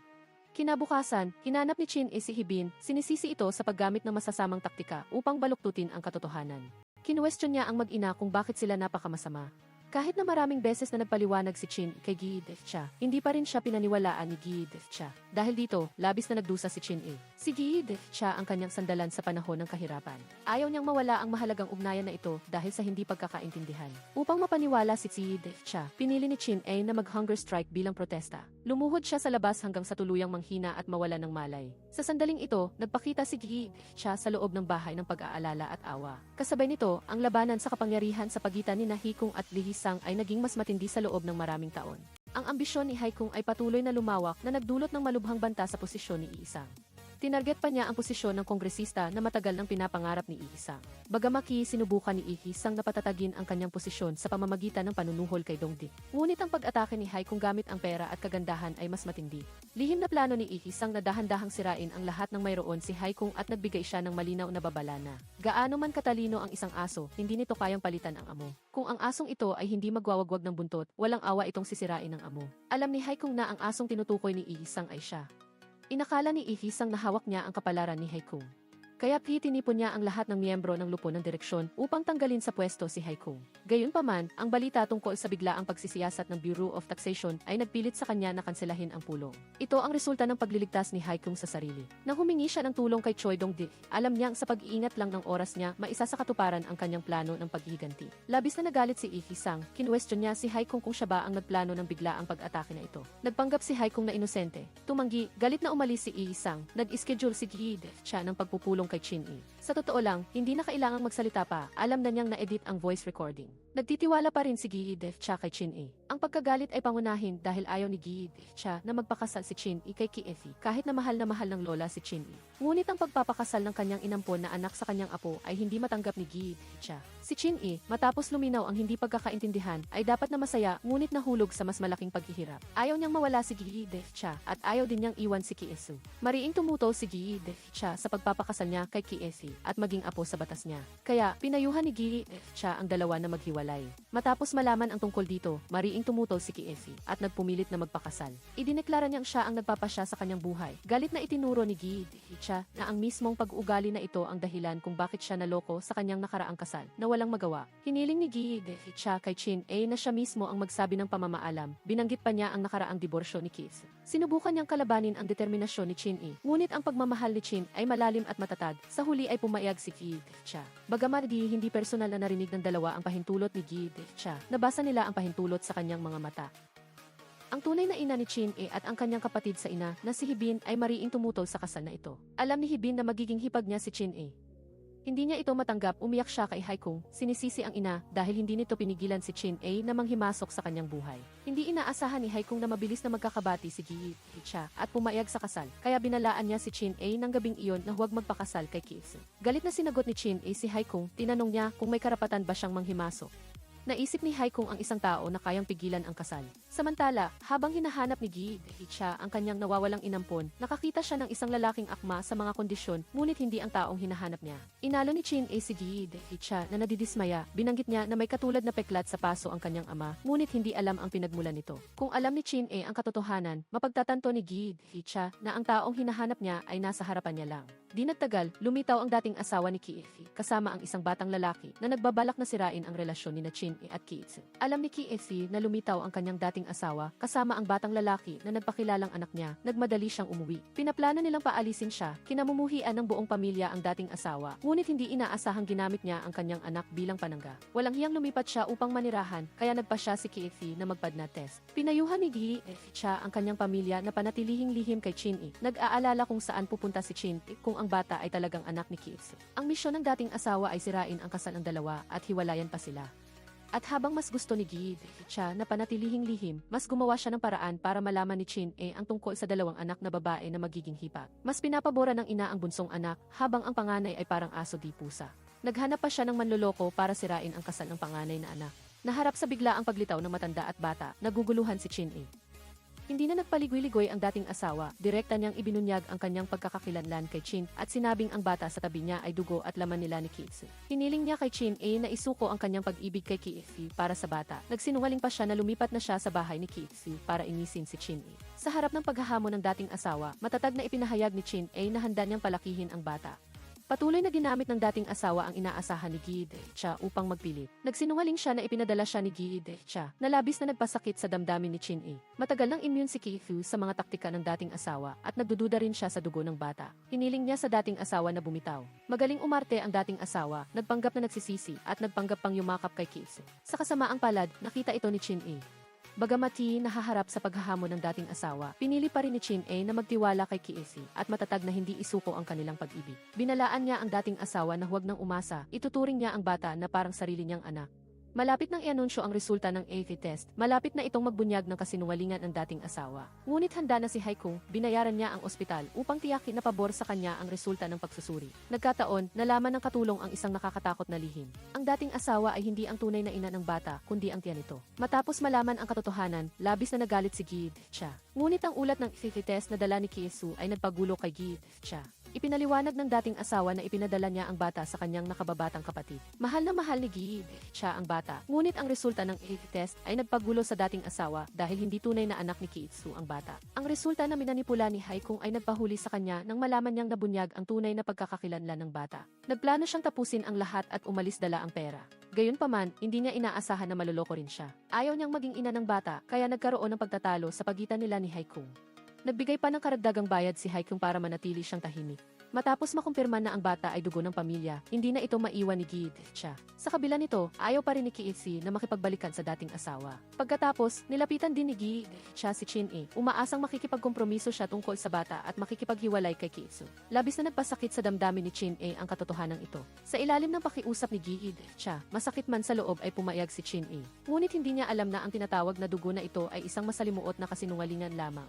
Kinabukasan, hinanap ni Chin-e si Hibin, sinisisi ito sa paggamit ng masasamang taktika upang baluktutin ang katotohanan. Kinuwestiyon niya ang mag-ina kung bakit sila napakamasama. Kahit na maraming beses na nagpaliwanag si Chin kay Gi-siya, hindi pa rin siya pinaniwalaan ni Gi-siya. Dahil dito, labis na nagdusa si Chin-e. Si Gi-siya ang kanyang sandalan sa panahon ng kahirapan. Ayaw niyang mawala ang mahalagang ugnayan na ito dahil sa hindi pagkakaintindihan. Upang mapaniwala si Gi-siya, pinili ni Chin-e na mag-hunger strike bilang protesta. Lumuhod siya sa labas hanggang sa tuluyang manghina at mawala ng malay. Sa sandaling ito, nagpakita si Gi-siya sa loob ng bahay ng pag-aalala at awa. Kasabay nito, ang labanan sa kapangyarihan sa pagitan ni Haikong at Lee ay naging mas matindi sa loob ng maraming taon. Ang ambisyon ni Haikong ay patuloy na lumawak na nagdulot ng malubhang banta sa posisyon ni Isang. Tinarget pa niya ang posisyon ng kongresista na matagal nang pinapangarap ni Isang. Bagamaki, sinubukan ni Isang na patatagin ang kanyang posisyon sa pamamagitan ng panunuhol kay Dongdik. Ngunit ang pag-atake ni Haikong gamit ang pera at kagandahan ay mas matindi. Lihim na plano ni Isang na dahan-dahang sirain ang lahat ng mayroon si Haikong at nagbigay siya ng malinaw na babala na gaano man katalino ang isang aso, hindi nito kayang palitan ang amo. Kung ang asong ito ay hindi magwawagwag ng buntot, walang awa itong sisirain ng amo. Alam ni Haikong na ang asong tinutukoy ni Isang ay siya. Inakala ni Isang na hawak niya ang kapalaran ni Haikong. Kaya tinipon niya ang lahat ng miyembro ng lupon ng direksyon upang tanggalin sa pwesto si Haikong. Gayunpaman, ang balita tungkol sa biglaang pagsisiyasat ng Bureau of Taxation ay nagpilit sa kanya na kanselahin ang pulong. Ito ang resulta ng pagliligtas ni Haikong sa sarili. Nang humingi siya ng tulong kay Choi Dong-dik, alam niyang sa pag-iingat lang ng oras niya, maisasakatuparan ang kanyang plano ng paghihiganti. Labis na nagalit si Isang, kinwestiyon niya si Haikong kung siya ba ang nagplano ng biglaang pag-atake na ito. Nagpanggap si Haikong na inosente. Tumanggi, galit na umalis si Isang, nag-schedule si Gi-siya ng pagpupulong kay Chin-e. Sa totoo lang, hindi na kailangang magsalita pa, alam na niyang na-edit ang voice recording. Nagtitiwala pa rin si Gi-siya kay Chin-e. Ang pagkagalit ay pangunahin dahil ayaw ni Gi-siya na magpakasal si Chin-e kay Kiefi kahit na mahal ng lola si Chin-e. Ngunit ang pagpapakasal ng kanyang inampon na anak sa kanyang apo ay hindi matanggap ni Gi-siya. Si Chin-e, matapos luminaw ang hindi pagkakaintindihan, ay dapat na masaya ngunit nahulog sa mas malaking paghihirap. Ayaw niyang mawala si Gi-siya at ayaw din niyang iwan si Kiesu. Mariing tumutol si Gi-siya sa pagpapakasal niya kay Kiefi at maging apo sa batas niya. Kaya, pinayuhan ni Gi-siya ang dalawa na maghiwalay. Matapos malaman ang tungkol dito, mariing tumutol si Kiefi at nagpumilit na magpakasal. Idineklara niyang siya ang nagpapasya sa kanyang buhay. Galit na itinuro ni Gi-siya na ang mismong pag-uugali na ito ang dahilan kung bakit siya naloko sa kanyang nakaraang kasal na walang magawa. Hiniling ni Gi-siya kay Chin-e na siya mismo ang magsabi ng pamamaalam. Binanggit pa niya ang nakaraang diborsyo ni Kis. Sinubukan niyang kalabanin ang determinasyon ni Chin-e. Ngunit ang pagmamahal ni Chin ay malalim at matatag. Sa huli ay pumayag si Gi-siya. Bagamat hindi personal na narinig ng dalawa ang pahintulot ni Gi-siya, nabasa nila ang pahintulot sa kanyang mga mata. Ang tunay na ina ni Chin-e at ang kanyang kapatid sa ina na si Hibin ay mariing tumutol sa kasal na ito. Alam ni Hibin na magiging hipag niya si Chin-e. Hindi niya ito matanggap, umiyak siya kay Haikong, sinisisi ang ina dahil hindi nito pinigilan si Chin-e na manghimasok sa kanyang buhay. Hindi inaasahan ni Haikong na mabilis na magkakabati si Gi-siya at pumayag sa kasal, kaya binalaan niya si Chin-e ng gabing iyon na huwag magpakasal kay Kis. Galit na sinagot ni Chin-e si Haikong, tinanong niya kung may karapatan ba siyang manghimasok. Naisip ni Haikung ang isang tao na kayang pigilan ang kasal. Samantala, habang hinahanap ni Gi Dehcha ang kanyang nawawalang inampon, nakakita siya ng isang lalaking akma sa mga kondisyon, ngunit hindi ang taong hinahanap niya. Inalo ni Chin A si Gi Dehcha na nadidismaya, binanggit niya na may katulad na peklat sa paso ang kanyang ama, ngunit hindi alam ang pinagmulan nito. Kung alam ni Chin A ang katotohanan, mapagtatanto ni Gi Dehcha na ang taong hinahanap niya ay nasa harapan niya lang. Di nagtagal, lumitaw ang dating asawa ni Ki-efi kasama ang isang batang lalaki na nagbabalak na sirain ang relasyon ni Chin E at Ki-efi. Alam ni Ki-efi na lumitaw ang kanyang dating asawa kasama ang batang lalaki na nagpakilalang anak niya, nagmadali siyang umuwi. Pinaplano nilang paalisin siya, kinamumuhian ng buong pamilya ang dating asawa, ngunit hindi inaasahang ginamit niya ang kanyang anak bilang panangga. Walang hiyang lumipat siya upang manirahan, kaya nagpa siya si Ki-efi na magpadna test. Pinayuhan ni Gi-efi siya ang kanyang pamilya na panatilihing lihim kay Chin E. Nag-aalala kung saan pupunta si Chin E kung ang bata ay talagang anak ni Ki-efi. Ang misyon ng dating asawa ay sirain ang kasal ng dalawa at hiwalayan pa sila. At habang mas gusto ni Gi Dehcha na panatilihing lihim, mas gumawa siya ng paraan para malaman ni Chin E ang tungkol sa dalawang anak na babae na magiging hipak. Mas pinapabora ng ina ang bunsong anak, habang ang panganay ay parang aso di pusa. Naghanap pa siya ng manloloko para sirain ang kasal ng panganay na anak. Naharap sa biglaang paglitaw ng matanda at bata, naguguluhan si Chin E. Hindi na nagpaligoy-ligoy ang dating asawa, direkta niyang ibinunyag ang kanyang pagkakakilanlan kay Chin at sinabing ang bata sa tabi niya ay dugo at laman nila ni Ki-efi. Hiniling niya kay Chin A na isuko ang kanyang pag-ibig kay Ki-efi para sa bata. Nagsinungaling pa siya na lumipat na siya sa bahay ni Ki-efi para inisin si Chin A. Sa harap ng paghahamon ng dating asawa, matatag na ipinahayag ni Chin A na handa niyang palakihin ang bata. Patuloy na ginamit ng dating asawa ang inaasahan ni Gi Dehcha upang magpilit. Nagsinungaling siya na ipinadala siya ni Gi Dehcha na labis na nagpasakit sa damdamin ni Chin A. Matagal nang immune si Ki-efi sa mga taktika ng dating asawa at nagdududa rin siya sa dugo ng bata. Hiniling niya sa dating asawa na bumitaw. Magaling umarte ang dating asawa, nagpanggap na nagsisisi at nagpanggap pang yumakap kay Ki-efi. Sa kasamaang palad, nakita ito ni Chin A. Bagamat nahaharap sa paghahamon ng dating asawa, pinili pa rin ni Chin A na magtiwala kay Ki-efi at matatag na hindi isuko ang kanilang pag-ibig. Binalaan niya ang dating asawa na huwag nang umasa, ituturing niya ang bata na parang sarili niyang anak. Malapit nang ianunsyo ang resulta ng AFI test, malapit na itong magbunyag ng kasinungalingan ng dating asawa. Ngunit handa na si Haikung, binayaran niya ang ospital upang tiyakin na pabor sa kanya ang resulta ng pagsusuri. Nagkataon, nalaman ng katulong ang isang nakakatakot na lihim. Ang dating asawa ay hindi ang tunay na ina ng bata, kundi ang tiyan nito. Matapos malaman ang katotohanan, labis na nagalit si Gi Dehcha. Ngunit ang ulat ng AFI test na dala ni Ki-efi ay nagpagulo kay Gi Dehcha. Ipinaliwanag ng dating asawa na ipinadala niya ang bata sa kanyang nakababatang kapatid. Mahal na mahal ni Gi Dehcha ang bata, ngunit ang resulta ng AFI test ay nagpagulo sa dating asawa dahil hindi tunay na anak ni Ki-efi ang bata. Ang resulta na minanipula ni Haikung ay nagpahuli sa kanya nang malaman niyang nabunyag ang tunay na pagkakakilanlan ng bata. Nagplano siyang tapusin ang lahat at umalis dala ang pera. Gayunpaman, hindi niya inaasahan na maloloko rin siya. Ayaw niyang maging ina ng bata, kaya nagkaroon ng pagtatalo sa pagitan nila ni Haikung. Nagbigay pa ng karagdagang bayad si Haikung para manatili siyang tahimik. Matapos makumpirma na ang bata ay dugo ng pamilya, hindi na ito maiwan ni Gi Dehcha. Sa kabila nito, ayaw pa rin ni Ki-efi na makipagbalikan sa dating asawa. Pagkatapos, nilapitan din ni Gi Dehcha si Chin A. Umaasang makikipagkompromiso siya tungkol sa bata at makikipaghiwalay kay Ki-efi. Labis na nagpasakit sa damdamin ni Chin A ang katotohanan ito. Sa ilalim ng pakiusap ni Gi Dehcha, masakit man sa loob ay pumayag si Chin A. Ngunit hindi niya alam na ang tinatawag na dugo na ito ay isang masalimuot na kasinungalingan lamang.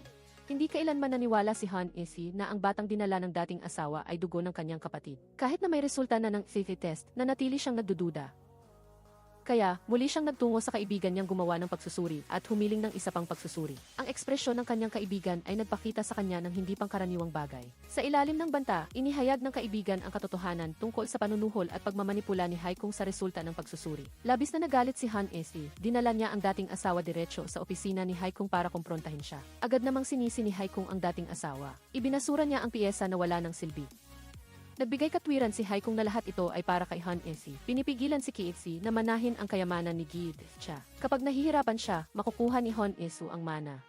Hindi kailanman naniwala si Han Esi na ang batang dinala ng dating asawa ay dugo ng kanyang kapatid. Kahit na may resulta na ng AFI test, nanatili siyang nagdududa. Kaya, muli siyang nagtungo sa kaibigan niyang gumawa ng pagsusuri at humiling ng isa pang pagsusuri. Ang ekspresyon ng kanyang kaibigan ay nagpakita sa kanya ng hindi pangkaraniwang bagay. Sa ilalim ng banta, inihayag ng kaibigan ang katotohanan tungkol sa panunuhol at pagmamanipula ni Haikung sa resulta ng pagsusuri. Labis na nagalit si Han Esi, dinala niya ang dating asawa diretso sa opisina ni Haikung para kumprontahin siya. Agad namang sinisi ni Haikung ang dating asawa. Ibinasura niya ang piyesa na wala ng silbi. Nagbigay katwiran si Haikung na lahat ito ay para kay Han Esi. Pinipigilan si Ki-efi na manahin ang kayamanan ni Gi Dehcha. Kapag nahihirapan siya, makukuha ni Han Esi ang mana.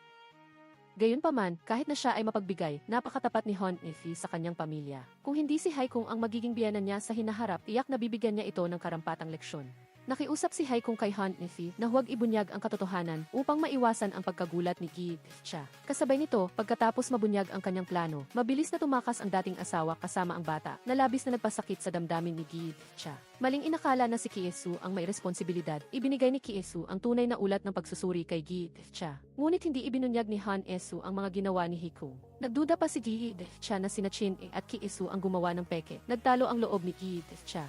Gayunpaman, kahit na siya ay mapagbigay, napakatapat ni Han Esi sa kanyang pamilya. Kung hindi si Haikung ang magiging biyanan niya sa hinaharap, tiyak na bibigyan niya ito ng karampatang leksyon. Nakiusap si Haikung kay Han Esi na huwag ibunyag ang katotohanan upang maiwasan ang pagkagulat ni Gi Dehcha. Kasabay nito, pagkatapos mabunyag ang kanyang plano, mabilis na tumakas ang dating asawa kasama ang bata na labis na nagpasakit sa damdamin ni Gi Dehcha. Maling inakala na si Ki-efi ang may responsibilidad, ibinigay ni Ki-efi ang tunay na ulat ng pagsusuri kay Gi Dehcha. Ngunit hindi ibinunyag ni Han Esi ang mga ginawa ni Haikung. Nagduda pa si Gi Dehcha na sina Chin A at Ki-efi ang gumawa ng peke. Nagtalo ang loob ni Gi Dehcha.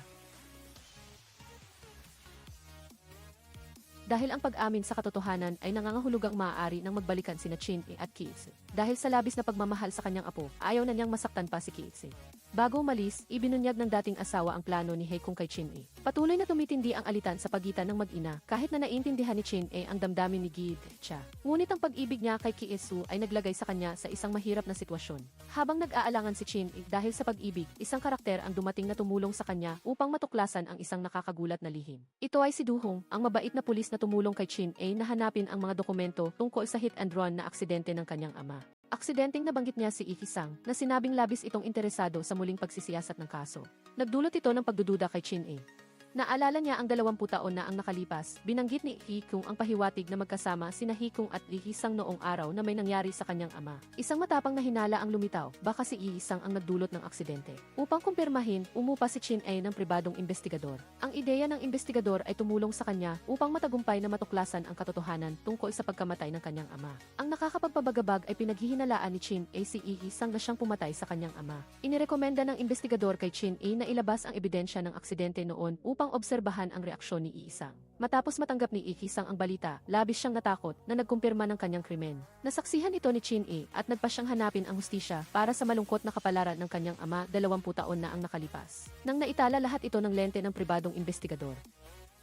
Dahil ang pag-amin sa katotohanan ay nangangahulugang maaari nang magbalikan sina Chin-e at Ki-se. Dahil sa labis na pagmamahal sa kanyang apo, ayaw na niyang masaktan pa si Ki-se. Bago umalis, ibinunyag ng dating asawa ang plano ni Haekung kay Chin-e. Patuloy na tumitindi ang alitan sa pagitan ng mag-ina kahit na naiintindihan ni Chin-e ang damdamin ni Gi-cha. Ngunit ang pag-ibig niya kay Ki-su ay naglagay sa kanya sa isang mahirap na sitwasyon. Habang nag-aalangan si Chin-e dahil sa pag-ibig, isang karakter ang dumating na tumulong sa kanya upang matuklasan ang isang nakakagulat na lihim. Ito ay si Do-hong, ang mabait na pulis na tumulong kay Chin-e na hanapin ang mga dokumento tungkol sa hit and run na aksidente ng kanyang ama. Aksidenteng nabanggit niya si Iki-sang na sinabing labis itong interesado sa muling pagsisiyasat ng kaso. Nagdulot ito ng pagdududa kay Chin-e. Naalala niya ang 20 taon na ang nakalipas, binanggit ni Haekung ang pahiwatig na magkasama sina Haekung at Lee-sang noong araw na may nangyari sa kanyang ama. Isang matapang na hinala ang lumitaw, baka si Lee-sang ang nagdulot ng aksidente. Upang kumpirmahin, umupa si Chin-e ng pribadong investigador. Ang ideya ng investigador ay tumulong sa kanya upang matagumpay na matuklasan ang katotohanan tungkol sa pagkamatay ng kanyang ama. Ang nakakapagpabagabag ay pinaghihinalaan ni Chin-e si Lee-sang na siyang pumatay sa kanyang ama. Inirekomenda ng investigador kay Chin-e na ilabas ang ebidensya ng aksidente noon upang obserbahan ang reaksyon ni Lee-sang. Matapos matanggap ni Lee-sang ang balita, labis siyang natakot na nagkumpirma ng kanyang krimen. Nasaksihan ito ni Chin-e at nagpa siyang hanapin ang hustisya para sa malungkot na kapalaran ng kanyang ama 20 taon na ang nakalipas. Nang naitala lahat ito ng lente ng pribadong investigador.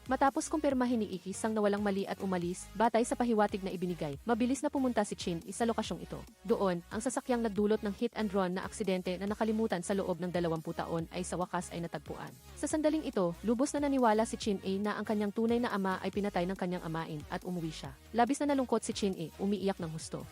Matapos kumpirmahin ni Lee-sang na walang mali at umalis, batay sa pahiwatig na ibinigay, mabilis na pumunta si Chin-e sa lokasyong ito. Doon, ang sasakyang nagdulot ng hit and run na aksidente na nakalimutan sa loob ng 20 taon ay sa wakas ay natagpuan. Sa sandaling ito, lubos na naniwala si Chin-e na ang kanyang tunay na ama ay pinatay ng kanyang amain at umuwi siya. Labis na nalungkot si Chin-e, umiiyak ng husto.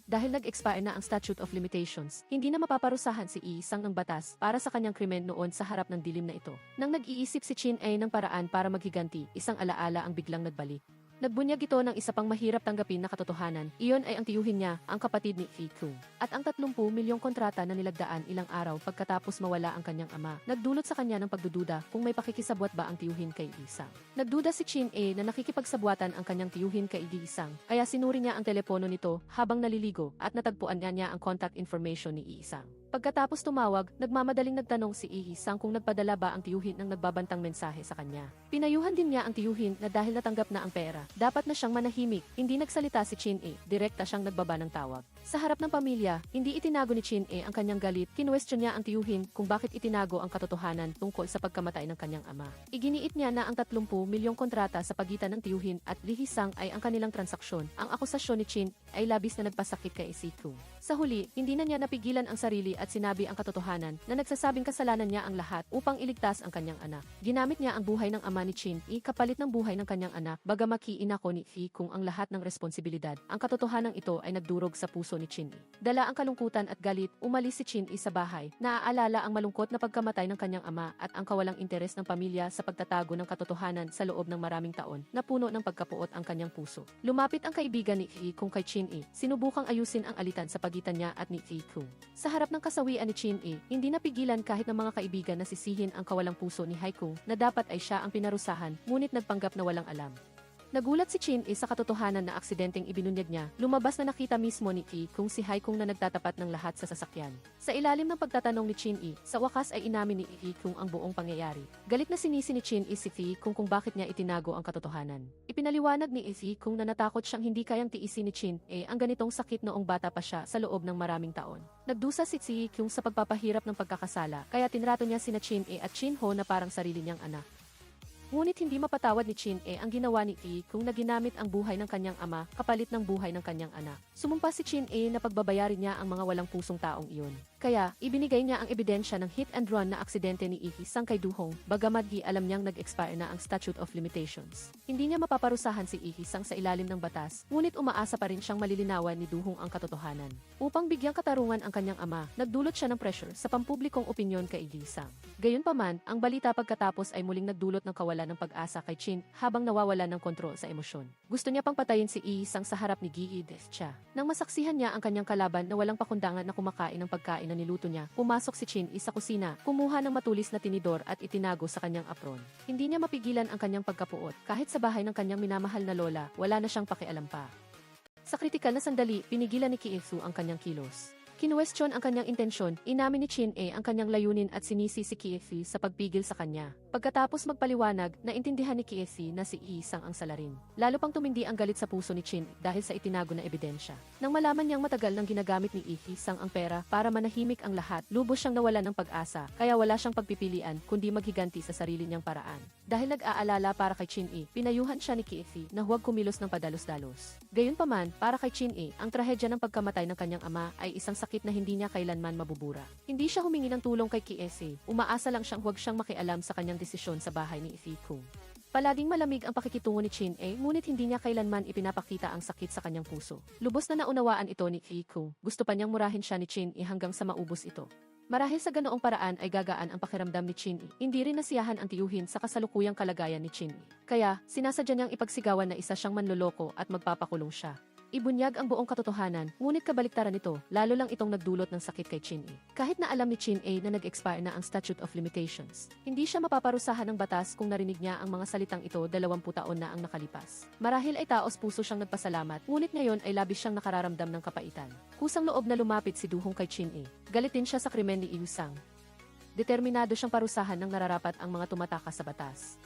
Dahil nag-expire na ang Statute of Limitations, hindi na mapaparusahan si Lee-sang ng batas para sa kanyang krimen noon sa harap ng dilim na ito. Nang nag-iisip si Chin-e ng paraan para maghiganti, isang alaala ang biglang nagbalik. Nagbunyag ito ng isa pang mahirap tanggapin na katotohanan, iyon ay ang tiyuhin niya, ang kapatid ni Haekung. At ang 30 milyong kontrata na nilagdaan ilang araw pagkatapos mawala ang kanyang ama, nagdulot sa kanya ng pagdududa kung may pakikisabwat ba ang tiyuhin kay Lee-sang. Nagduda si Chin-e na nakikipagsabwatan ang kanyang tiyuhin kay Lee-sang, kaya sinuri niya ang telepono nito habang naliligo at natagpuan niya ang contact information ni Lee-sang. Pagkatapos tumawag, nagmamadaling nagtanong si Lee-sang kung nagpadala ba ang tiyuhin ng nagbabantang mensahe sa kanya. Pinayuhan din niya ang tiyuhin na dahil natanggap na ang pera, dapat na siyang manahimik. Hindi nagsalita si Chin-e, direkta siyang nagbaba ng tawag. Sa harap ng pamilya, hindi itinago ni Chin-e ang kanyang galit. Kinwestiyon niya ang tiyuhin kung bakit itinago ang katotohanan tungkol sa pagkamatay ng kanyang ama. Iginiit niya na ang 30 milyong kontrata sa pagitan ng tiyuhin at Lee-sang ay ang kanilang transaksyon. Ang akusasyon ni Chin ay labis na nagpasakit kay Haekung. Sa huli, hindi na niya napigilan ang sarili at sinabi ang katotohanan na nagsasabing kasalanan niya ang lahat upang iligtas ang kanyang anak. Ginamit niya ang buhay ng ama ni Chin-e kapalit ng buhay ng kanyang anak, bagamat inako ni Haekung ang lahat ng responsibilidad. Ang katotohanan ito ay nagdurog sa puso ni Chin-e. Dala ang kalungkutan at galit, umalis si Chin-e sa bahay. Naaalala ang malungkot na pagkamatay ng kanyang ama at ang kawalang interes ng pamilya sa pagtatago ng katotohanan sa loob ng maraming taon, na puno ng pagkapuot ang kanyang puso. Lumapit ang kaibigan ni Haekung kay Chin-e, sinubukang ayusin ang alitan sa pagitan niya at ni Haekung. Sa harap ng kasawian ni Chin-e, hindi napigilan kahit ng mga kaibigan na sisihin ang kawalang puso ni Haekung na dapat ay siya ang pinarusahan, ngunit nagpanggap na walang alam. Nagulat si Chin-e sa katotohanan na aksidenteng ibinunyag niya, lumabas na nakita mismo ni Haekung si Haekung na nagtatapat ng lahat sa sasakyan. Sa ilalim ng pagtatanong ni Chin-e, sa wakas ay inamin ni Haekung ang buong pangyayari. Galit na sinisi ni Chin-e si Haekung kung bakit niya itinago ang katotohanan. Ipinaliwanag ni Haekung na natakot siyang hindi kayang tiisin ni Chin-e ang ganitong sakit noong bata pa siya sa loob ng maraming taon. Nagdusa si Haekung sa pagpapahirap ng pagkakasala, kaya tinrato niya sina Chin-e at Chin-ho na parang sarili niyang anak. Ngunit hindi mapatawad ni Chin-e ang ginawa ni Haekung na ginamit ang buhay ng kanyang ama kapalit ng buhay ng kanyang anak. Sumumpa si Chin-e na pagbabayarin niya ang mga walang pusong taong iyon. Kaya, ibinigay niya ang ebidensya ng hit and run na aksidente ni Lee-sang kay Do-hong, bagamat alam niyang nag-expire na ang Statute of Limitations. Hindi niya mapaparusahan si Lee-sang sa ilalim ng batas, ngunit umaasa pa rin siyang malilinawan ni Do-hong ang katotohanan. Upang bigyang katarungan ang kanyang ama, nagdulot siya ng pressure sa pampublikong opinyon kay Lee-sang. Gayunpaman, ang balita pagkatapos ay muling nagdulot ng kawalan ng pag-asa kay Chin habang nawawala ng kontrol sa emosyon. Gusto niya pang patayin si Lee-sang sa harap ni Gi-cha. Nang masaksihan niya ang kanyang kalaban na walang pakundangan na kumakain ng pagkain na niluto niya, pumasok si Chin-e sa kusina, kumuha ng matulis na tinidor at itinago sa kanyang apron. Hindi niya mapigilan ang kanyang pagkapuot. Kahit sa bahay ng kanyang minamahal na lola, wala na siyang pakialam pa. Sa kritikal na sandali, pinigilan ni Ki-su ang kanyang kilos. Kinuwestiyon ang kanyang intensyon, inamin ni Chin-e ang kanyang layunin at sinisi si Kiefi sa pagpigil sa kanya. Pagkatapos magpaliwanag, naintindihan ni Kiefi na si Isang ang salarin. Lalo pang tumindi ang galit sa puso ni Chin dahil sa itinago na ebidensya. Nang malaman niyang matagal nang ginagamit ni Isang ang pera para manahimik ang lahat, lubos siyang nawalan ng pag-asa, kaya wala siyang pagpipilian kundi maghiganti sa sarili niyang paraan. Dahil nag-aalala para kay Chin-e, pinayuhan siya ni Kiefi na huwag kumilos ng padalos-dalos. Gayunpaman, para kay Chin-e, ang trahedya ng pagkamatay ng kanyang ama ay isang sakit na hindi niya kailanman mabubura. Hindi siya humingi ng tulong kay Kiefi, umaasa lang siyang huwag siyang makialam sa kanyang desisyon sa bahay ni Ifi-kun. Palaging malamig ang pakikitungo ni Chin-e, ngunit hindi niya kailanman ipinapakita ang sakit sa kanyang puso. Lubos na naunawaan ito ni Ifi-kun, gusto pa niyang murahin siya ni Chin-e hanggang sa maubos ito. Marahil sa ganoong paraan ay gagaan ang pakiramdam ni Chin-e. Hindi rin nasiyahan ang tiyuhin sa kasalukuyang kalagayan ni Chin-e. Kaya, sinasadya niyang ipagsigawan na isa siyang manloloko at magpapakulong siya. Ibunyag ang buong katotohanan, ngunit kabaliktaran nito, lalo lang itong nagdulot ng sakit kay Chin-e. Kahit na alam ni Chin-e na nag-expire na ang Statute of Limitations, hindi siya mapaparusahan ng batas kung narinig niya ang mga salitang ito 20 taon na ang nakalipas. Marahil ay taos puso siyang nagpasalamat, ngunit ngayon ay labis siyang nakararamdam ng kapaitan. Kusang loob na lumapit si Duhong kay Chin-e. Galitin siya sa krimen ni Iusang. Determinado siyang parusahan ng nararapat ang mga tumatakas sa batas.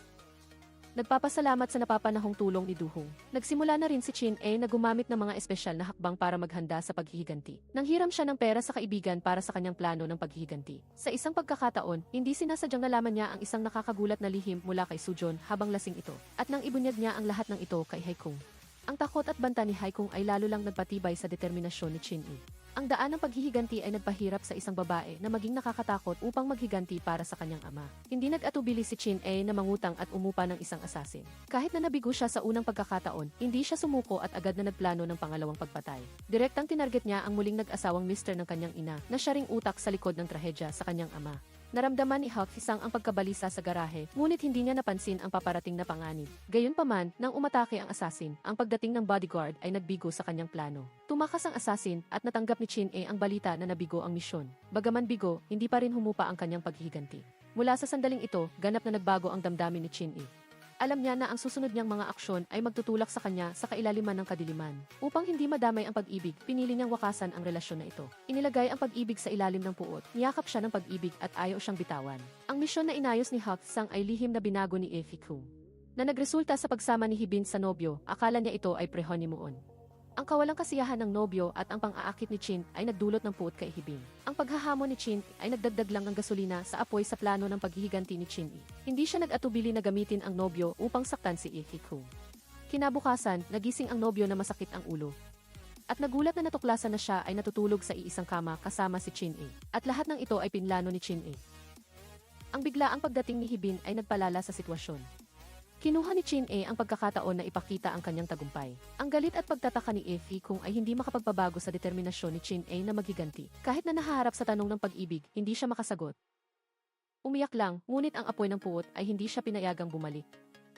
Nagpapasalamat sa napapanahong tulong ni Duhong. Nagsimula na rin si Chin-e na gumamit ng mga espesyal na hakbang para maghanda sa paghihiganti. Nanghiram siya ng pera sa kaibigan para sa kanyang plano ng paghihiganti. Sa isang pagkakataon, hindi sinasadyang nalaman niya ang isang nakakagulat na lihim mula kay Sujon habang lasing ito, at nang ibunyag niya ang lahat ng ito kay Haikung. Ang takot at banta ni Haikung ay lalo lang nagpatibay sa determinasyon ni Chin-e. Ang daan ng paghihiganti ay nagpahirap sa isang babae na maging nakakatakot upang maghiganti para sa kanyang ama. Hindi nag-atubili si Chin-e na mangutang at umupa ng isang asasin. Kahit na nabigo siya sa unang pagkakataon, hindi siya sumuko at agad na nagplano ng pangalawang pagpatay. Direktang tinarget niya ang muling nag-asawang mister ng kanyang ina na siya ring utak sa likod ng trahedya sa kanyang ama. Naramdaman ni Hulk Isang ang pagkabalisa sa garahe, ngunit hindi niya napansin ang paparating na panganib. Gayunpaman, nang umatake ang asasin, ang pagdating ng bodyguard ay nagbigo sa kanyang plano. Tumakas ang asasin at natanggap ni Chin-e ang balita na nabigo ang misyon. Bagaman bigo, hindi pa rin humupa ang kanyang paghihiganti. Mula sa sandaling ito, ganap na nagbago ang damdamin ni Chin-e. Alam niya na ang susunod niyang mga aksyon ay magtutulak sa kanya sa kailaliman ng kadiliman. Upang hindi madamay ang pag-ibig, pinili niyang wakasan ang relasyon na ito. Inilagay ang pag-ibig sa ilalim ng puot, niyakap siya ng pag-ibig at ayaw siyang bitawan. Ang misyon na inayos ni Hulk Isang ay lihim na binago ni Ifi-kun, na nagresulta sa pagsama ni Hibin sa nobyo. Akala niya ito ay pre-honeymoon. Ang kawalang kasiyahan ng nobyo at ang pang-aakit ni Chin ay nagdulot ng puot kay Hibin. Ang paghahamon ni Chin ay nagdagdag lang ng gasolina sa apoy sa plano ng paghihiganti ni Chin-e. Hindi siya nag-atubili na gamitin ang nobyo upang saktan si Ifi-kun. Kinabukasan, nagising ang nobyo na masakit ang ulo. At nagulat na natuklasan na siya ay natutulog sa iisang kama kasama si Chin-e. At lahat ng ito ay pinlano ni Chin-e. Ang biglaang pagdating ni Hibin ay nagpalala sa sitwasyon. Kinuha ni Chin-e ang pagkakataon na ipakita ang kanyang tagumpay. Ang galit at pagtataka ni Ifi-kun ay hindi makapagpabago sa determinasyon ni Chin-e na maghiganti. Kahit na nahaharap sa tanong ng pag-ibig, hindi siya makasagot. Umiyak lang, ngunit ang apoy ng puot ay hindi siya pinayagang bumalik.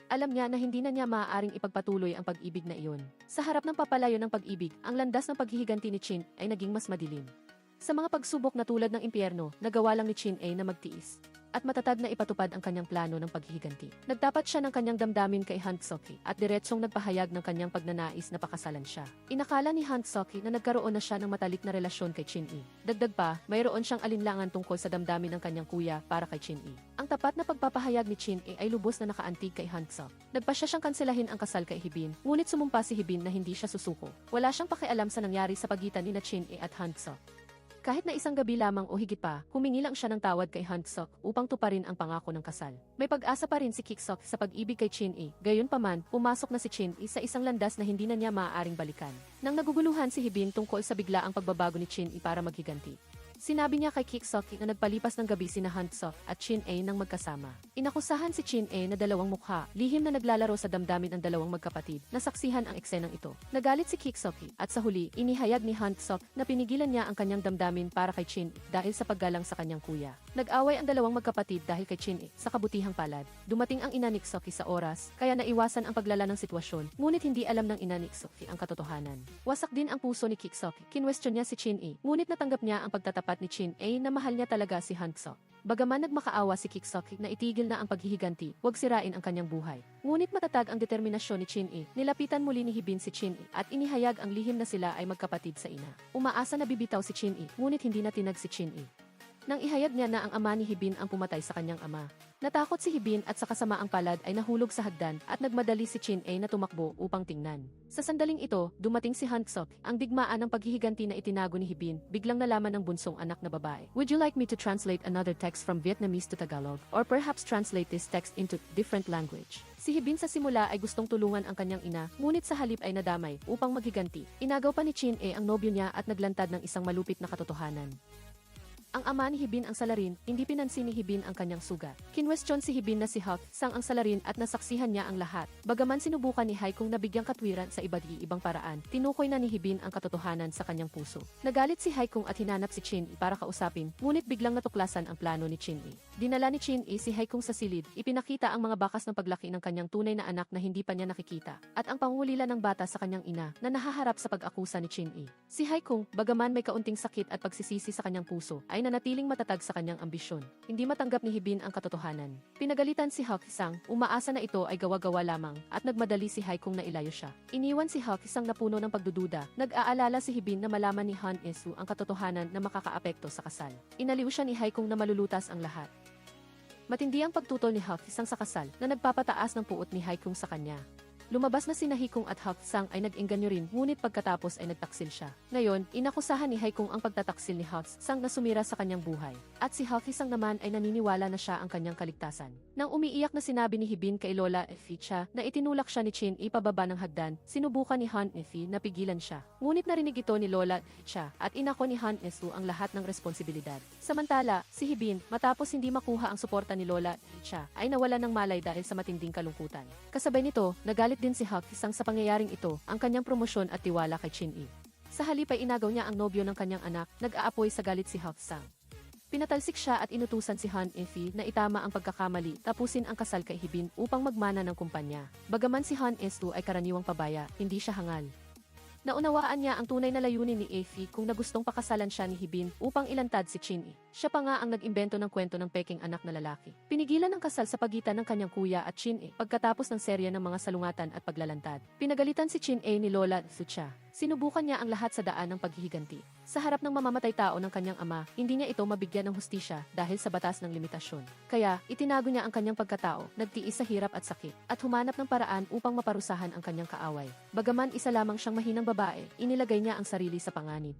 Alam niya na hindi na niya maaaring ipagpatuloy ang pag-ibig na iyon. Sa harap ng papalayo ng pag-ibig, ang landas ng paghihiganti ni Chin ay naging mas madilim. Sa mga pagsubok na tulad ng impyerno, nagawa lang ni Chin-e na magtiis at matatag na ipatupad ang kanyang plano ng paghihiganti. Nagtapat siya ng kanyang damdamin kay Hansoki at diretsong nagpahayag ng kanyang pagnanais na pakasalan siya. Inakala ni Hansoki na nagkaroon na siya ng matalik na relasyon kay Chin-e. Dagdag pa, mayroon siyang alinlangan tungkol sa damdamin ng kanyang kuya para kay Chin-e. Ang tapat na pagpapahayag ni Chin-e ay lubos na nakaantig kay Hansok. Nagpasya siyang kanselahin ang kasal kay Hibin, ngunit sumumpa si Hibin na hindi siya susuko. Wala siyang pakialam sa nangyari sa pagitan ni Chin-e at Hansok. Kahit na isang gabi lamang o higit pa, humingi lang siya ng tawad kay Hansok upang tuparin ang pangako ng kasal. May pag-asa pa rin si Kiksok sa pag-ibig kay Chin-e. Gayunpaman, pumasok na si Chin-e sa isang landas na hindi na niya maaaring balikan. Nang naguguluhan si Hibin tungkol sa biglaang pagbabago ni Chin-e para maghiganti, sinabi niya kay Kiksok na nagpalipas ng gabi sina Hansok at Chin-e nang magkasama. Inakusahan si Chin-e na dalawang mukha, lihim na naglalaro sa damdamin ang dalawang magkapatid, na saksihan ang eksenang ito. Nagalit si Kiksok at sa huli, inihayag ni Hansok na pinigilan niya ang kanyang damdamin para kay Chin-e dahil sa paggalang sa kanyang kuya. Nag-away ang dalawang magkapatid dahil kay Chin-e sa kabutihang palad. Dumating ang ina ni Kiksok sa oras, kaya naiwasan ang paglala ng sitwasyon, ngunit hindi alam ng ina ni Kiksok ang katotohanan. Wasak din ang puso ni Kiksok. Kinwestiyon niya si Chin-e, ngunit natanggap niya ang pagtatapat ni Chin-e na mahal niya talaga si Hansok. Bagaman nagmakaawa si Kiksok na itigil na ang paghihiganti, huwag sirain ang kanyang buhay. Ngunit matatag ang determinasyon ni Chin-e. Nilapitan muli ni Hibin si Chin-e at inihayag ang lihim na sila ay magkapatid sa ina. Umaasa na bibitaw si Chin-e, ngunit hindi na tinag si Chin-e. Nang ihayag niya na ang ama ni Hibin ang pumatay sa kanyang ama. Natakot si Hibin at sa kasamaang palad ay nahulog sa hagdan at nagmadali si Chin-e na tumakbo upang tingnan. Sa sandaling ito, dumating si Hansok, ang digmaan ng paghihiganti na itinago ni Hibin, biglang nalaman ng bunsong anak na babae. Would you like me to translate another text from Vietnamese to Tagalog, or perhaps translate this text into different language? Si Hibin sa simula ay gustong tulungan ang kanyang ina, ngunit sa halip ay nadamay upang maghiganti. Inagaw pa ni Chin-e ang nobyo niya at naglantad ng isang malupit na katotohanan. Ang ama ni Hibin ang salarin, hindi pinansin ni Hibin ang kanyang sugat. Kinwestiyon si Hibin na si Hawk sang ang salarin at nasaksihan niya ang lahat. Bagaman sinubukan ni Hai kung nabigyang katwiran sa iba't ibang paraan, tinukoy na ni Hibin ang katotohanan sa kanyang puso. Nagalit si Hai kung at hinanap si Chin-e para kausapin, ngunit biglang natuklasan ang plano ni Chin-e. Dinala ni Chin-e si Hai kung sa silid, ipinakita ang mga bakas ng paglaki ng kanyang tunay na anak na hindi pa niya nakikita, at ang pangungulila ng bata sa kanyang ina na nahaharap sa pag-akusa ni Chin-e. Si Hai kung, bagaman may kaunting sakit at pagsisisi sa kanyang puso, ay nanatiling matatag sa kanyang ambisyon. Hindi matanggap ni Hibin ang katotohanan. Pinagalitan si Hawk Sang, umaasa na ito ay gawa-gawa lamang, at nagmadali si Hai kung na ilayo siya. Iniwan si Hawk Sang na puno ng pagdududa, nag-aalala si Hibin na malaman ni Han Esu ang katotohanan na makakaapekto sa kasal. Inaliw siya ni Hai kung na malulutas ang lahat. Matindi ang pagtutol ni Hawk Sang sa kasal na nagpapataas ng puot ni Hai kung sa kanya. Lumabas na sina Hikong at Hawk Sang ay nag-engganyo rin, ngunit pagkatapos ay nagtaksil siya. Ngayon, inakusahan ni Haikong ang pagtataksil ni Hawk Sang na sumira sa kanyang buhay. At si Hawk Sang naman ay naniniwala na siya ang kanyang kaligtasan. Nang umiiyak na sinabi ni Hibin kay Lola Eficha na itinulak siya ni Chin-e pababa ng hagdan, sinubukan ni Han Efi na pigilan siya. Ngunit narinig ito ni Lola Eficha at inako ni Han Esu ang lahat ng responsibilidad. Samantala, si Hibin, matapos hindi makuha ang suporta ni Lola Eficha, ay nawalan ng malay dahil sa matinding kalungkutan. Kasabay nito, nagalit din si Hawk Sang sa pangyayaring ito, ang kanyang promosyon at tiwala kay Chin-e. Sa halip ay inagaw niya ang nobyo ng kanyang anak, nag-aapoy sa galit si Hawk Sang. Pinatalsik siya at inutusan si Han Efi na itama ang pagkakamali, tapusin ang kasal kay Hibin upang magmana ng kumpanya. Bagaman si Han Esu ay karaniwang pabaya, hindi siya hangal. Naunawaan niya ang tunay na layunin ni Efi kung na gustong pakasalan siya ni Hibin upang ilantad si Chin-e. Siya pa nga ang nag-imbento ng kwento ng peking anak na lalaki. Pinigilan ang kasal sa pagitan ng kanyang kuya at Chin-e pagkatapos ng serya ng mga salungatan at paglalantad. Pinagalitan si Chin-e ni Lola Sucha. Sinubukan niya ang lahat sa daan ng paghihiganti. Sa harap ng mamamatay tao ng kanyang ama, hindi niya ito mabigyan ng hustisya dahil sa batas ng limitasyon. Kaya, itinago niya ang kanyang pagkatao, nagtiis sa hirap at sakit, at humanap ng paraan upang maparusahan ang kanyang kaaway. Bagaman isa lamang siyang mahinang babae, inilagay niya ang sarili sa panganib.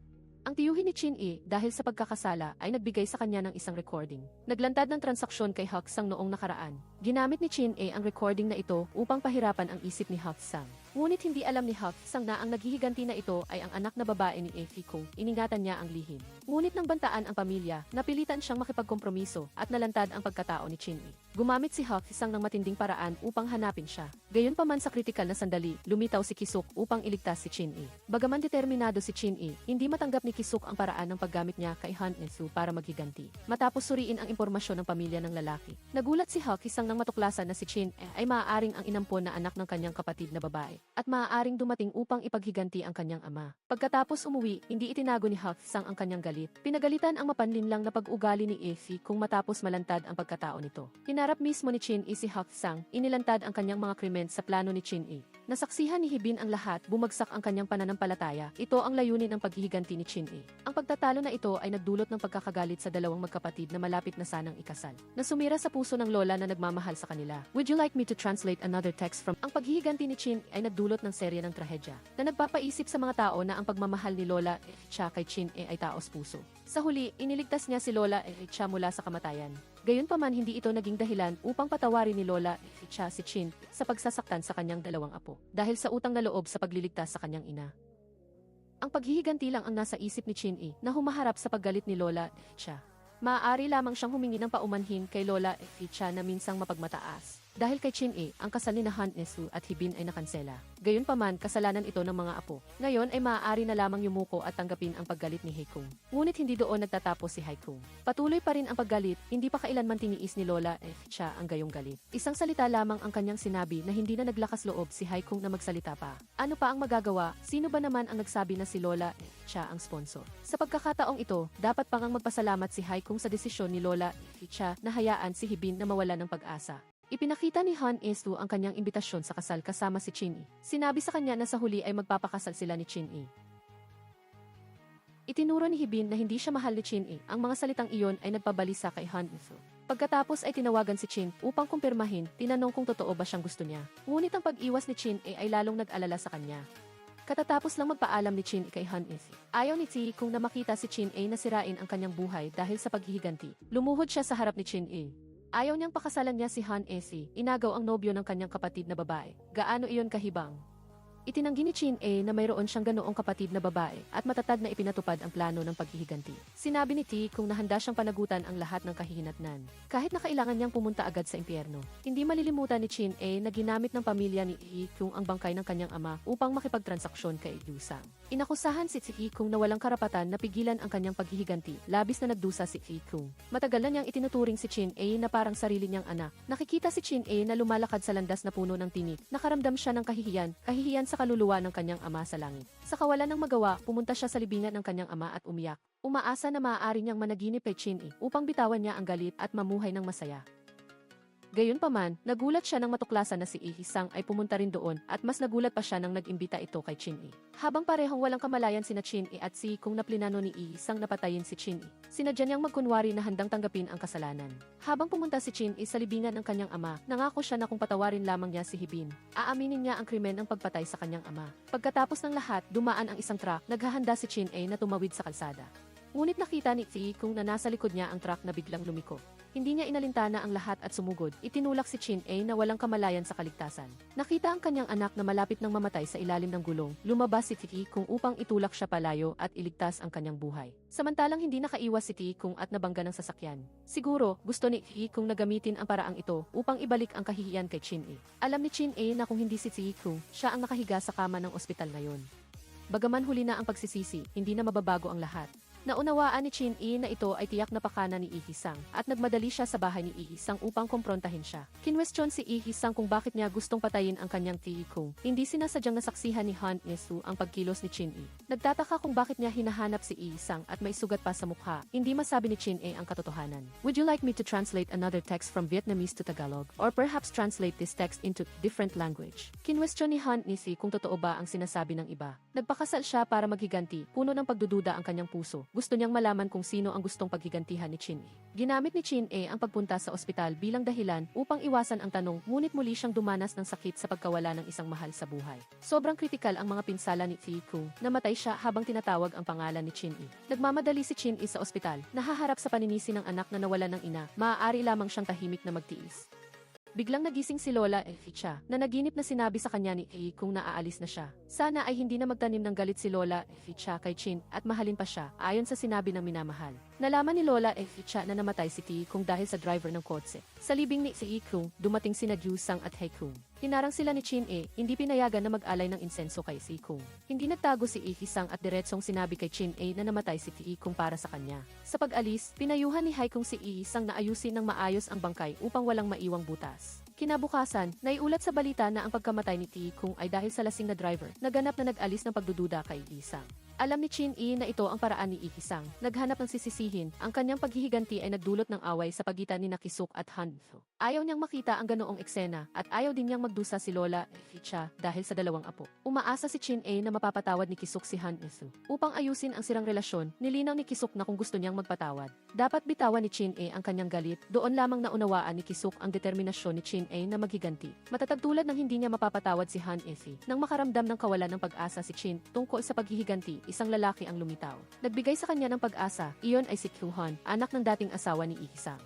Ang tiyuhin ni Chin-e dahil sa pagkakasala ay nagbigay sa kanya ng isang recording. Naglantad ng transaksyon kay Hawk Sang noong nakaraan. Ginamit ni Chin-e ang recording na ito upang pahirapan ang isip ni Hawk Sang. Ngunit hindi alam ni Hawk Sang na ang naghihiganti na ito ay ang anak na babae ni Efi Kong. Iningatan niya ang lihim. Ngunit nang bantaan ang pamilya, napilitan siyang makipagkompromiso at nalantad ang pagkatao ni Chin-e. Gumamit si Hawk Sang ng matinding paraan upang hanapin siya. Gayunpaman sa kritikal na sandali, lumitaw si Kisuk upang iligtas si Chin-e. Bagaman determinado si Chin-e, hindi matanggap ni Kisuk ang paraan ng paggamit niya kay Han Esu para maghiganti. Matapos suriin ang impormasyon ng pamilya ng lalaki, nagulat si Hawk Sang nang matuklasan na si Chin-e ay maaaring ang inampon na anak ng kanyang kapatid na babae, at maaaring dumating upang ipaghiganti ang kanyang ama. Pagkatapos umuwi, hindi itinago ni Hawk Sang ang kanyang galit. Pinagalitan ang mapanlinlang na pag-ugali ni Efi kung matapos malantad ang pagkatao nito. Hinarap mismo ni Chin-e si Hawk Sang, inilantad ang kanyang mga krimen sa plano ni Chin-e. Nasaksihan ni Hibin ang lahat, bumagsak ang kanyang pananampalataya. Ito ang layunin ng paghihiganti ni Chin-e. Ang pagtatalo na ito ay nagdulot ng pagkakagalit sa dalawang magkapatid na malapit na sanang ikasal, na sumira sa puso ng lola na nagmamahal sa kanila. Would you like me to translate another text from? Ang paghihiganti ni Chin ay nagdulot ng serya ng trahedya, na nagpapaisip sa mga tao na ang pagmamahal ni Lola Echa kay Chin-e ay taos puso. Sa huli, iniligtas niya si Lola Echa mula sa kamatayan. Gayunpaman hindi ito naging dahilan upang patawarin ni Lola Echa si Chin sa pagsasaktan sa kanyang dalawang apo, dahil sa utang na loob sa pagliligtas sa kanyang ina. Ang paghihiganti lang ang nasa isip ni Chin-e na humaharap sa paggalit ni Lola Echa. Maaari lamang siyang humingi ng paumanhin kay Lola Echa na minsang mapagmataas. Dahil kay Chin-e, ang kasal ni na Han Esu at Hibin ay nakansela. Gayunpaman, kasalanan ito ng mga apo. Ngayon ay maaari na lamang yumuko at tanggapin ang paggalit ni Haekung. Ngunit hindi doon nagtatapos si Haekung. Patuloy pa rin ang paggalit, hindi pa kailanman tiniis ni Lola siya ang gayong galit. Isang salita lamang ang kanyang sinabi na hindi na naglakas loob si Haekung na magsalita pa. Ano pa ang magagawa? Sino ba naman ang nagsabi na si Lola siya ang sponsor? Sa pagkakataong ito, dapat pang magpasalamat si Haekung sa desisyon ni Lola siya na hayaan si Hibin na mawala ng pag-asa. Ipinakita ni Han Esu ang kanyang imbitasyon sa kasal kasama si Chin-e. Sinabi sa kanya na sa huli ay magpapakasal sila ni Chin-e. Itinuro ni Hibin na hindi siya mahal ni Chin-e. Ang mga salitang iyon ay nagpabalisa kay Han Esu. Pagkatapos ay tinawagan si Chin upang kumpirmahin, tinanong kung totoo ba siyang gusto niya. Ngunit ang pag-iwas ni Chin-e ay lalong nag-alala sa kanya. Katatapos lang magpaalam ni Chin-e kay Han Esu. Ayaw ni Haekung na makita si Chin-e na sirain ang kanyang buhay dahil sa paghihiganti. Lumuhod siya sa harap ni Chin-e. Ayaw niyang pakasalan niya si Han Esu, inagaw ang nobyo ng kanyang kapatid na babae. Gaano iyon kahibang? Itinanggi ni Chin-e na mayroon siyang ganoong kapatid na babae at matatag na ipinatupad ang plano ng paghihiganti. Sinabi ni Haekung na handa siyang panagutan ang lahat ng kahihinatnan. Kahit na kailangan niyang pumunta agad sa impyerno. Hindi malilimutan ni Chin-e na ginamit ng pamilya ni Haekung ang bangkay ng kanyang ama upang makipagtransaksyon kay Yusang. Inakusahan si Haekung na walang karapatan na pigilan ang kanyang paghihiganti, labis na nagdusa si Haekung. Matagal na niyang itinuturing si Chin-e na parang sarili niyang anak. Nakikita si Chin-e na lumalakad sa landas na puno ng tinik. Nakaramdam siya ng kahihiyan sa kaluluwa ng kanyang ama sa langit. Sa kawalan ng magawa, pumunta siya sa libingan ng kanyang ama at umiyak. Umaasa na maaari niyang managinip kay Chin-e upang bitawan niya ang galit at mamuhay ng masaya. Gayunpaman, nagulat siya nang matuklasan na si Ihisang ay pumunta rin doon at mas nagulat pa siya nang nag-imbita ito kay Chin-e. Habang parehong walang kamalayan sina Chin-e at si Haekung na plinano ni Ihisang na patayin si Chin-e, sinadya niyang magkunwari na handang tanggapin ang kasalanan. Habang pumunta si Chin-e sa libingan ng kanyang ama, nangako siya na kung patawarin lamang niya si Hibin, aaminin niya ang krimen ng pagpatay sa kanyang ama. Pagkatapos ng lahat, dumaan ang isang truck, naghahanda si Chin-e na tumawid sa kalsada. Ngunit nakita ni Haekung na nasa likod niya ang truck na biglang lumiko. Hindi niya inalintana ang lahat at sumugod. Itinulak si Chin-e na walang kamalayan sa kaligtasan. Nakita ang kanyang anak na malapit nang mamatay sa ilalim ng gulong. Lumabas si Haekung upang itulak siya palayo at iligtas ang kanyang buhay. Samantalang hindi nakaiwas si Haekung at nabangga ng sasakyan. Siguro, gusto ni Haekung na gamitin ang paraang ito upang ibalik ang kahihiyan kay Chin-e. Alam ni Chin-e na kung hindi si Haekung, siya ang nakahiga sa kama ng ospital ngayon. Bagaman huli na ang pagsisisi, hindi na mababago ang lahat. Naunawaan ni Chin-e na ito ay tiyak na pakana ni Ihisang at nagmadali siya sa bahay ni Ihisang upang kumprontahin siya. Kinwestiyon si Ihisang kung bakit niya gustong patayin ang kanyang Haekung. Hindi sinasadyang nasaksihan ni Han Esu ang pagkilos ni Chin-e. Nagtataka kung bakit niya hinahanap si Ihisang at may sugat pa sa mukha. Hindi masabi ni Chin-e ang katotohanan. Would you like me to translate another text from Vietnamese to Tagalog or perhaps translate this text into different language? Kinwestiyon ni Han Esu kung totoo ba ang sinasabi ng iba. Nagpakasal siya para maghiganti, puno ng pagdududa ang kanyang puso. Gusto niyang malaman kung sino ang gustong paghigantihan ni Chin-e. Ginamit ni Chin-e ang pagpunta sa ospital bilang dahilan upang iwasan ang tanong, ngunit muli siyang dumanas ng sakit sa pagkawala ng isang mahal sa buhay. Sobrang kritikal ang mga pinsala ni Haekung. Namatay siya habang tinatawag ang pangalan ni Chin-e. Nagmamadali si Chin-e sa ospital, nahaharap sa paninisi ng anak na nawalan ng ina. Maaari lamang siyang tahimik na magtiis. Biglang nagising si Lola Ficha na naginip na sinabi sa kanya ni Haekung na aalis na siya. Sana ay hindi na magtanim ng galit si Lola Ficha kay Chin at mahalin pa siya ayon sa sinabi ng minamahal. Nalaman ni Lola Ficha na namatay si Haekung dahil sa driver ng kotse. Sa libing ni Haekung, dumating sina Yusang at Haekung. Hinarang sila ni Chin-e, hindi pinayagan na mag-alay ng insenso kay Haekung. Hindi nagtago si Ihisang at diretsong sinabi kay Chin-e na namatay si Haekung para sa kanya. Sa pag-alis, pinayuhan ni Haekung si Ihisang na ayusin ng maayos ang bangkay upang walang maiwang butas. Kinabukasan, naiulat sa balita na ang pagkamatay ni Haekung ay dahil sa lasing na driver, naganap na nag-alis ng pagdududa kay Ihisang. Alam ni Chin-e na ito ang paraan ni Ihisang. Naghanap ng sisisihin, ang kanyang paghihiganti ay nagdulot ng away sa pagitan ni Kisuk at Hanfu. Ayaw niyang makita ang ganoong eksena at ayaw din niyang magdusa si Lola Ficha dahil sa dalawang apo. Umaasa si Chin-e na mapapatawad ni Kisuk si Han Esu. Upang ayusin ang sirang relasyon, nilinaw ni Kisuk na kung gusto niyang magpatawad, dapat bitawan ni Chin-e ang kanyang galit. Doon lamang naunawaan ni Kisuk ang determinasyon ni Chin-e na maghiganti. Matatag tulad ng hindi niya mapapatawad si Han Esu. Nang makaramdam ng kawalan ng pag-asa si Chin tungkol sa paghihiganti, isang lalaki ang lumitaw. Nagbigay sa kanya ng pag-asa, iyon ay si Kyu-han, anak ng dating asawa ni Ihisang.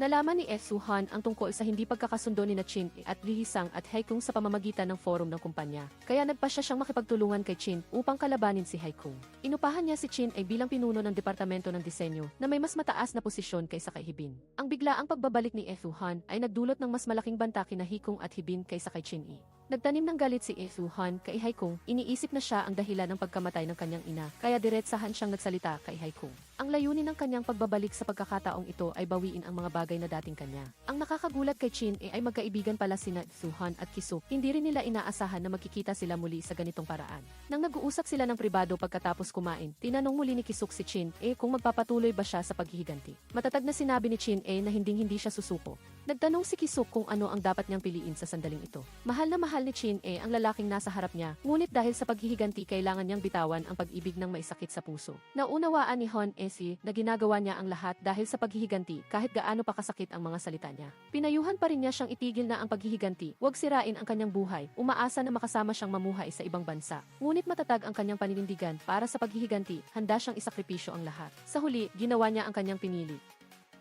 Nalaman ni Esuhan ang tungkol sa hindi pagkakasundo ni Chin at Lihisang at Haikung sa pamamagitan ng forum ng kumpanya. Kaya nagpasya siyang makipagtulungan kay Chin upang kalabanin si Haikung. Inupahan niya si Chin ay bilang pinuno ng Departamento ng Disenyo na may mas mataas na posisyon kaysa kay Hibin. Ang biglaang pagbabalik ni Esuhan ay nagdulot ng mas malaking banta kina Hikung at Hibin kaysa kay Chin. Nagtanim ng galit si Esuhan kay Haikung, iniisip na siya ang dahilan ng pagkamatay ng kanyang ina, kaya diretsahan siyang nagsalita kay Haikung. Ang layunin ng kanyang pagbabalik sa pagkakataong ito ay bawiin ang mga bagay na dating kanya. Ang nakakagulat kay Chin ay magkaibigan pala sina Esuhan at Kisuk. Hindi rin nila inaasahan na magkikita sila muli sa ganitong paraan. Nang nag-uusap sila ng pribado pagkatapos kumain, tinanong muli ni Kisuk si Chin kung magpapatuloy ba siya sa paghihiganti. Matatag na sinabi ni Chin na hindi siya susuko. Nagtanong si Kisuk kung ano ang dapat niyang piliin sa sandaling ito. Mahal na mahal ni Chin ang lalaking nasa harap niya, ngunit dahil sa paghihiganti kailangan niyang bitawan ang pag-ibig ng maisakit sa puso. Naunawaan ni Hon Si na ginagawa niya ang lahat dahil sa paghihiganti kahit gaano pa kasakit ang mga salita niya. Pinayuhan pa rin niya siyang itigil na ang paghihiganti, huwag sirain ang kanyang buhay, umaasa na makasama siyang mamuhay sa ibang bansa. Ngunit matatag ang kanyang paninindigan para sa paghihiganti, handa siyang isakripisyo ang lahat. Sa huli, ginawa niya ang kanyang pinili.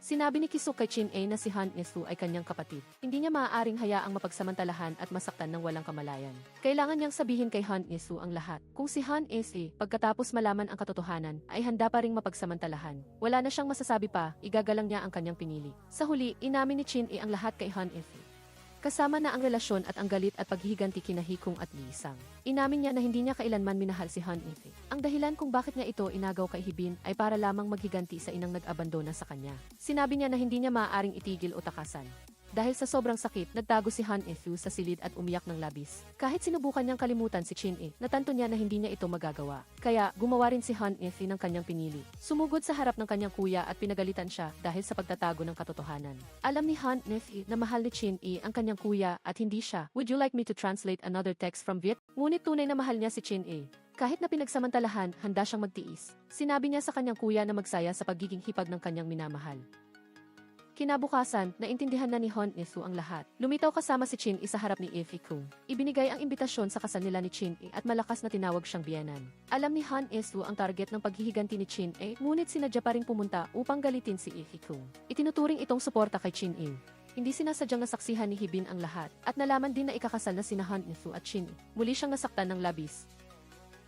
Sinabi ni Kisuk kay Chin na si Han Esu ay kanyang kapatid. Hindi niya maaaring hayaang mapagsamantalahan at masaktan ng walang kamalayan. Kailangan niyang sabihin kay Han Esu ang lahat. Kung si Han Esu, pagkatapos malaman ang katotohanan, ay handa pa ring mapagsamantalahan. Wala na siyang masasabi pa, igagalang niya ang kanyang pinili. Sa huli, inamin ni Chin ang lahat kay Han Esu. Kasama na ang relasyon at ang galit at paghihiganti kina Hikung at Lisang. Inamin niya na hindi niya kailanman minahal si Han Efe. Ang dahilan kung bakit niya ito inagaw kay Hibin ay para lamang maghiganti sa inang nag-abandona sa kanya. Sinabi niya na hindi niya maaaring itigil o takasan. Dahil sa sobrang sakit, nagtago si Han Efu sa silid at umiyak ng labis. Kahit sinubukan niyang kalimutan si Chin natanto niya na hindi niya ito magagawa. Kaya, gumawa rin si Han Efu ng kanyang pinili. Sumugod sa harap ng kanyang kuya at pinagalitan siya dahil sa pagtatago ng katotohanan. Alam ni Han Efu na mahal ni Chin ang kanyang kuya at hindi siya. Would you like me to translate another text from Viet? Ngunit tunay na mahal niya si Chin Kahit na pinagsamantalahan, handa siyang magtiis. Sinabi niya sa kanyang kuya na magsaya sa pagiging hipag ng kanyang minamahal. Kinabukasan, naintindihan na ni Hon Esu ang lahat. Lumitaw kasama si Chin sa harap ni Efi Kung. Ibinigay ang imbitasyon sa kasal nila ni Chin at malakas na tinawag siyang biyenan. Alam ni Han Esu ang target ng paghihiganti ni Chin ngunit sinadya pa ring pumunta upang galitin si Efi Kung. Itinuturing itong suporta kay Chin Hindi sinasadyang nasaksihan ni Hibin ang lahat at nalaman din na ikakasal na sina Han Esu at Chin Muli siyang nasaktan ng labis.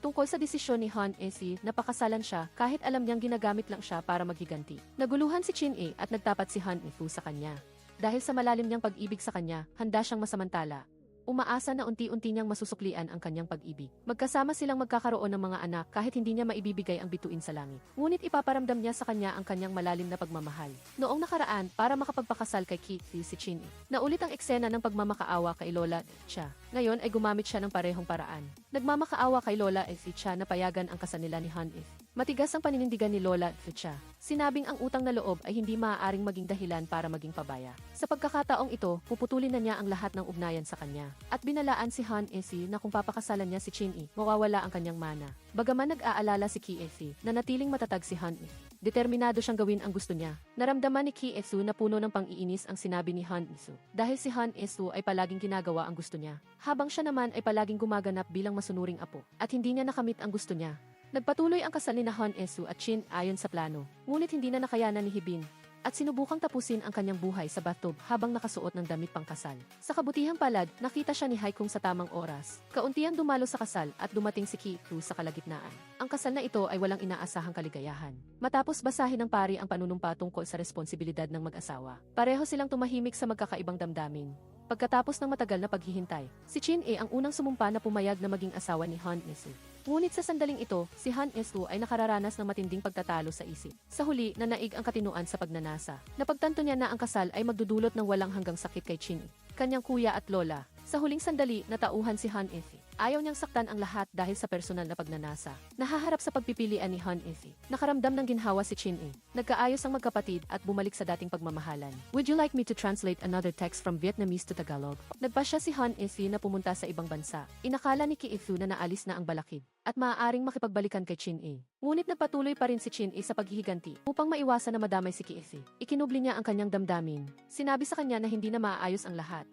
Tungkol sa desisyon ni Han Si, napakasalan siya kahit alam niyang ginagamit lang siya para maghiganti. Naguluhan si Chin at nagtapat si Han Fu sa kanya. Dahil sa malalim niyang pag-ibig sa kanya, handa siyang masamantala. Umaasa na unti-unti niyang masusuklian ang kanyang pag-ibig. Magkasama silang magkakaroon ng mga anak kahit hindi niya maibibigay ang bituin sa langit. Ngunit ipaparamdam niya sa kanya ang kanyang malalim na pagmamahal. Noong nakaraan, para makapagpakasal kay Ki si Chin naulit ang eksena ng pagmamakaawa kay Lola Cha. Ngayon ay gumamit siya ng parehong paraan. Nagmamakaawa kay Lola Cha na payagan ang kasal nila ni Han Matigas ang paninindigan ni Lola Cha. Sinabing ang utang na loob ay hindi maaaring maging dahilan para maging pabaya. Sa pagkakataong ito, puputulin na niya ang lahat ng ugnayan sa kanya. At binalaan si Han Si na kung papakasalan niya si Chin mawawala ang kanyang mana. Bagaman nag-aalala si Ki Si na natiling matatag si Han determinado siyang gawin ang gusto niya. Naramdaman ni Ki Su na puno ng pang-iinis ang sinabi ni Han Su. Dahil si Han Su ay palaging ginagawa ang gusto niya. Habang siya naman ay palaging gumaganap bilang masunuring apo. At hindi niya nakamit ang gusto niya. Nagpatuloy ang kasal ni Han Su at Chin ayon sa plano. Ngunit hindi na nakayanan ni Hibin. At sinubukang tapusin ang kanyang buhay sa bathtub habang nakasuot ng damit pangkasal. Sa kabutihang palad, nakita siya ni Haikung sa tamang oras. Kauntiang dumalo sa kasal at dumating si Ki sa kalagitnaan. Ang kasal na ito ay walang inaasahang kaligayahan. Matapos basahin ng pari ang panunumpa tungkol sa responsibilidad ng mag-asawa, pareho silang tumahimik sa magkakaibang damdamin. Pagkatapos ng matagal na paghihintay, si Chin ang unang sumumpa na pumayag na maging asawa ni Han Su. Ngunit sa sandaling ito, si Han Su ay nakararanas ng matinding pagtatalo sa isip. Sa huli, nanaig ang katinuan sa pagnanasa. Napagtanto niya na ang kasal ay magdudulot ng walang hanggang sakit kay Chin, kanyang kuya at lola. Sa huling sandali, natauhan si Han Efi. Ayaw niyang saktan ang lahat dahil sa personal na pagnanasa. Nahaharap sa pagpipilian ni Han Efi. Nakaramdam ng ginhawa si Chin Nagkaayos ang magkapatid at bumalik sa dating pagmamahalan. Would you like me to translate another text from Vietnamese to Tagalog? Nagpasya si Han Efi na pumunta sa ibang bansa. Inakala ni Ki Fu na naalis na ang balakid at maaaring makipagbalikan kay Chin Ngunit nagpatuloy pa rin si Chin sa paghihiganti upang maiwasan na madamay si Ki Fu. Ikinubli niya ang kanyang damdamin. Sinabi sa kanya na hindi na maaayos ang lahat.